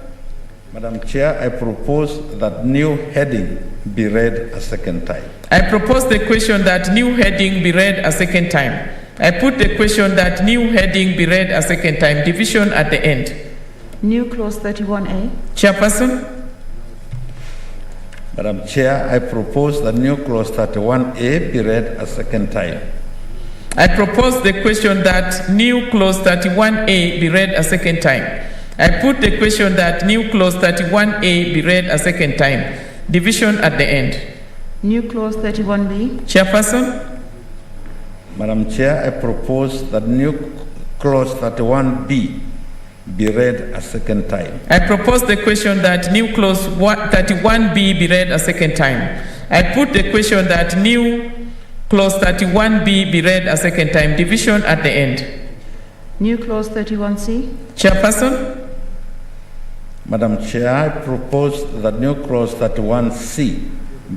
Madam Chair, I propose that new heading be read a second time. I propose the question that new heading be read a second time. I put the question that new heading be read a second time. Division at the end. New clause 31A. Chairperson. Madam Chair, I propose that new clause 31A be read a second time. I propose the question that new clause 31A be read a second time. I put the question that new clause 31A be read a second time. Division at the end. New clause 31B. Chairperson. Madam Chair, I propose that new clause 31B be read a second time. I propose the question that new clause 31B be read a second time. I put the question that new clause 31B be read a second time. Division at the end. New clause 31C. Chairperson. Madam Chair, I propose that new clause 31C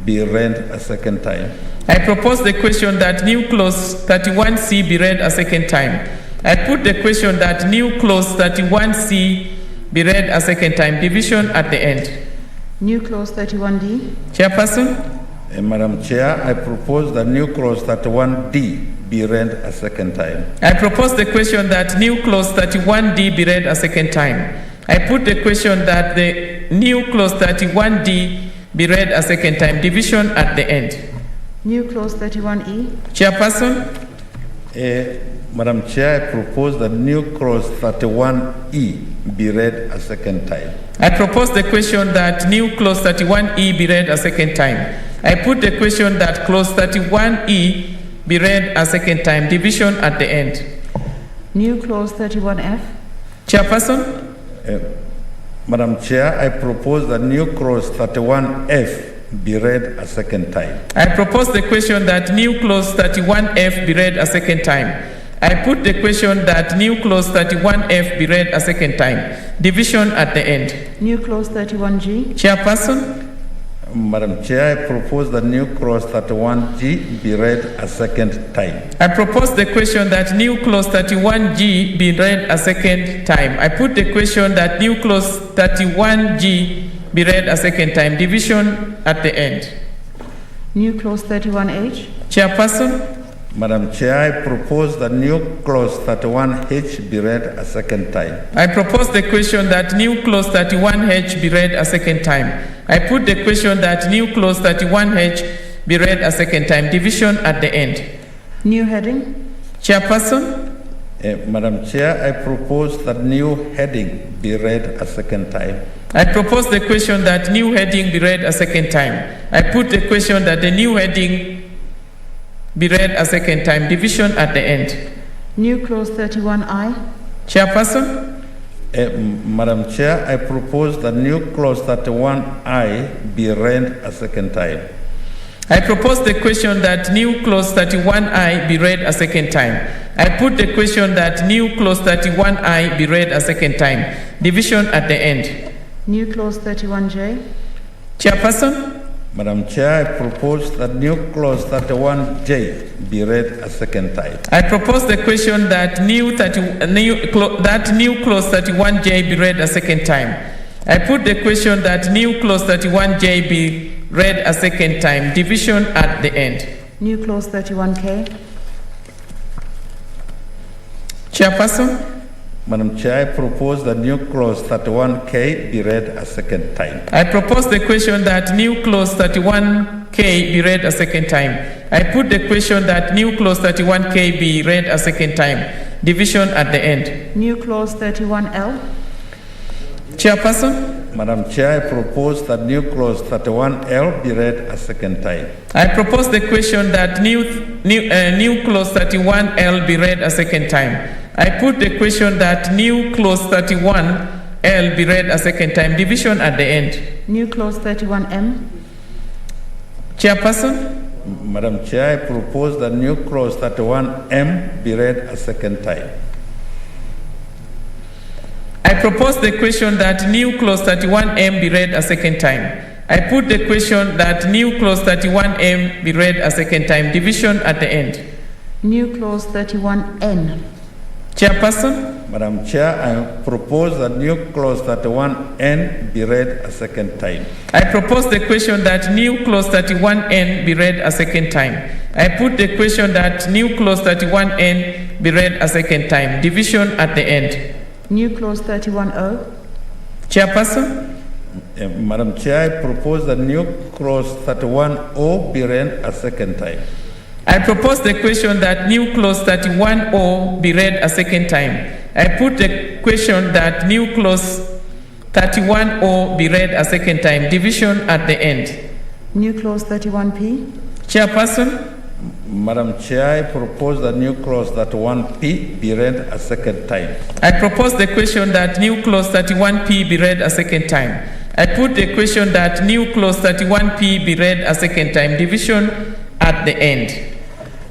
be read a second time. I propose the question that new clause 31C be read a second time. I put the question that new clause 31C be read a second time. Division at the end. New clause 31D. Chairperson. Madam Chair, I propose that new clause 31D be read a second time. I propose the question that new clause 31D be read a second time. I put the question that the new clause 31D be read a second time. Division at the end. New clause 31E. Chairperson. Madam Chair, I propose that new clause 31E be read a second time. I propose the question that new clause 31E be read a second time. I put the question that clause 31E be read a second time. Division at the end. New clause 31F. Chairperson? Madam Chair, I propose that new clause 31F be read a second time. I propose the question that new clause 31F be read a second time. I put the question that new clause 31F be read a second time. Division at the end. New clause 31G. Chairperson? Madam Chair, I propose that new clause 31G be read a second time. I propose the question that new clause 31G be read a second time. I put the question that new clause 31G be read a second time. Division at the end. New clause 31H. Chairperson? Madam Chair, I propose that new clause 31H be read a second time. I propose the question that new clause 31H be read a second time. I put the question that new clause 31H be read a second time. Division at the end. New heading. Chairperson? Madam Chair, I propose that new heading be read a second time. I propose the question that new heading be read a second time. I put the question that the new heading be read a second time. Division at the end. New clause 31I. Chairperson? Madam Chair, I propose that new clause 31I be read a second time. I propose the question that new clause 31I be read a second time. I put the question that new clause 31I be read a second time. Division at the end. New clause 31J. Chairperson? Madam Chair, I propose that new clause 31J be read a second time. I propose the question that new clause 31J be read a second time. I put the question that new clause 31J be read a second time. Division at the end. New clause 31K. Chairperson? Madam Chair, I propose that new clause 31K be read a second time. I propose the question that new clause 31K be read a second time. I put the question that new clause 31K be read a second time. Division at the end. New clause 31L. Chairperson? Madam Chair, I propose that new clause 31L be read a second time. I propose the question that new clause 31L be read a second time. I put the question that new clause 31L be read a second time. Division at the end. New clause 31M. Chairperson? Madam Chair, I propose that new clause 31M be read a second time. I propose the question that new clause 31M be read a second time. I put the question that new clause 31M be read a second time. Division at the end. New clause 31N. Chairperson? Madam Chair, I propose that new clause 31N be read a second time. I propose the question that new clause 31N be read a second time. I put the question that new clause 31N be read a second time. Division at the end. New clause 31O. Chairperson? Madam Chair, I propose that new clause 31O be read a second time. I propose the question that new clause 31O be read a second time. I put the question that new clause 31O be read a second time. Division at the end. New clause 31P. Chairperson? Madam Chair, I propose that new clause 31P be read a second time. I propose the question that new clause 31P be read a second time. I put the question that new clause 31P be read a second time. Division at the end.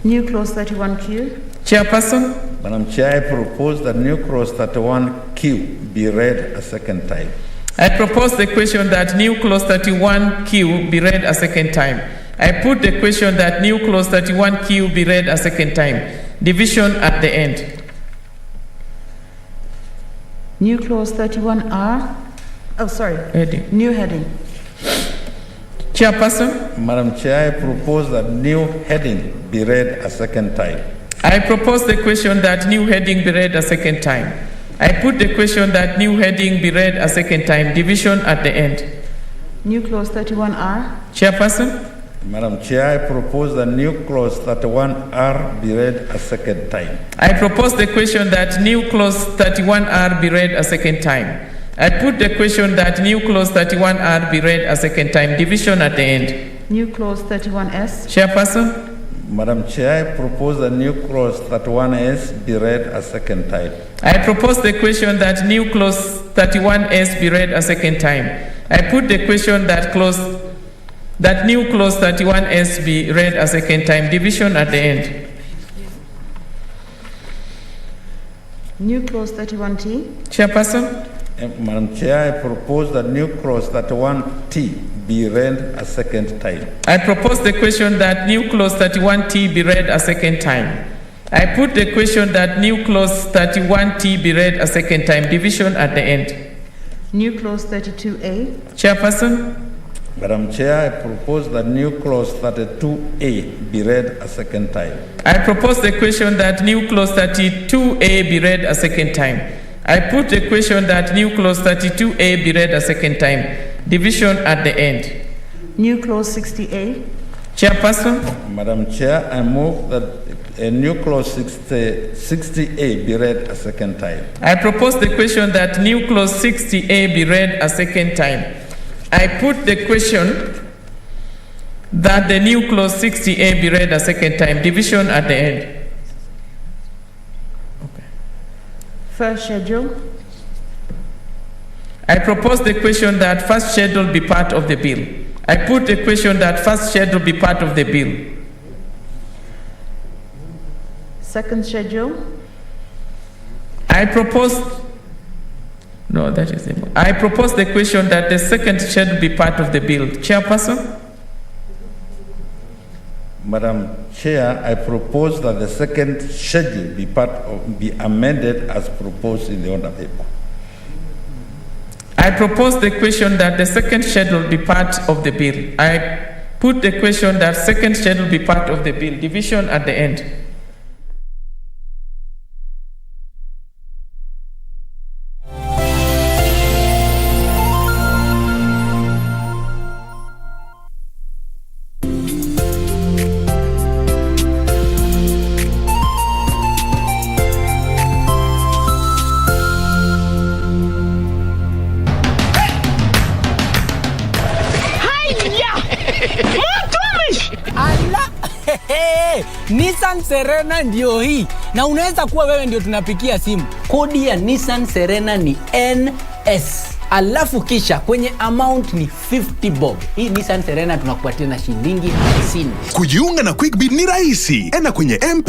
New clause 31Q. Chairperson? Madam Chair, I propose that new clause 31Q be read a second time. I propose the question that new clause 31Q be read a second time. I put the question that new clause 31Q be read a second time. Division at the end. New clause 31R. Oh, sorry. Heading. New heading. Chairperson? Madam Chair, I propose that new heading be read a second time. I propose the question that new heading be read a second time. I put the question that new heading be read a second time. Division at the end. New clause 31R. Chairperson? Madam Chair, I propose that new clause 31R be read a second time. I propose the question that new clause 31R be read a second time. I put the question that new clause 31R be read a second time. Division at the end. New clause 31S. Chairperson. Madam Chair, I propose that new clause 31S be read a second time. I propose the question that new clause 31S be read a second time. I put the question that new clause 31S be read a second time. Division at the end. New clause 31T. Chairperson. Madam Chair, I propose that new clause 31T be read a second time. I propose the question that new clause 31T be read a second time. I put the question that new clause 31T be read a second time. Division at the end. New clause 32A. Chairperson. Madam Chair, I propose that new clause 32A be read a second time. I propose the question that new clause 32A be read a second time. I put the question that new clause 32A be read a second time. Division at the end. New clause 60A. Chairperson. Madam Chair, I move that a new clause 60A be read a second time. I propose the question that new clause 60A be read a second time. I put the question that the new clause 60A be read a second time. Division at the end. First schedule. I propose the question that first schedule be part of the bill. I put the question that first schedule be part of the bill. Second schedule. I propose the question that the second schedule be part of the bill. Chairperson. Madam Chair, I propose that the second schedule be amended as proposed in the order paper. I propose the question that the second schedule be part of the bill. I put the question that second schedule be part of the bill. Division at the end. Nissan Serena ndio hii, na unaweza kuwa wewe ndio tunapikia simu. Kodi ya Nissan Serena ni NS, alafu kisha kwenye amount ni 50 bob. Hii Nissan Serena tunakupatia na shilingi 50. Kujiunga na QuickBit ni rahisi. Enda kwenye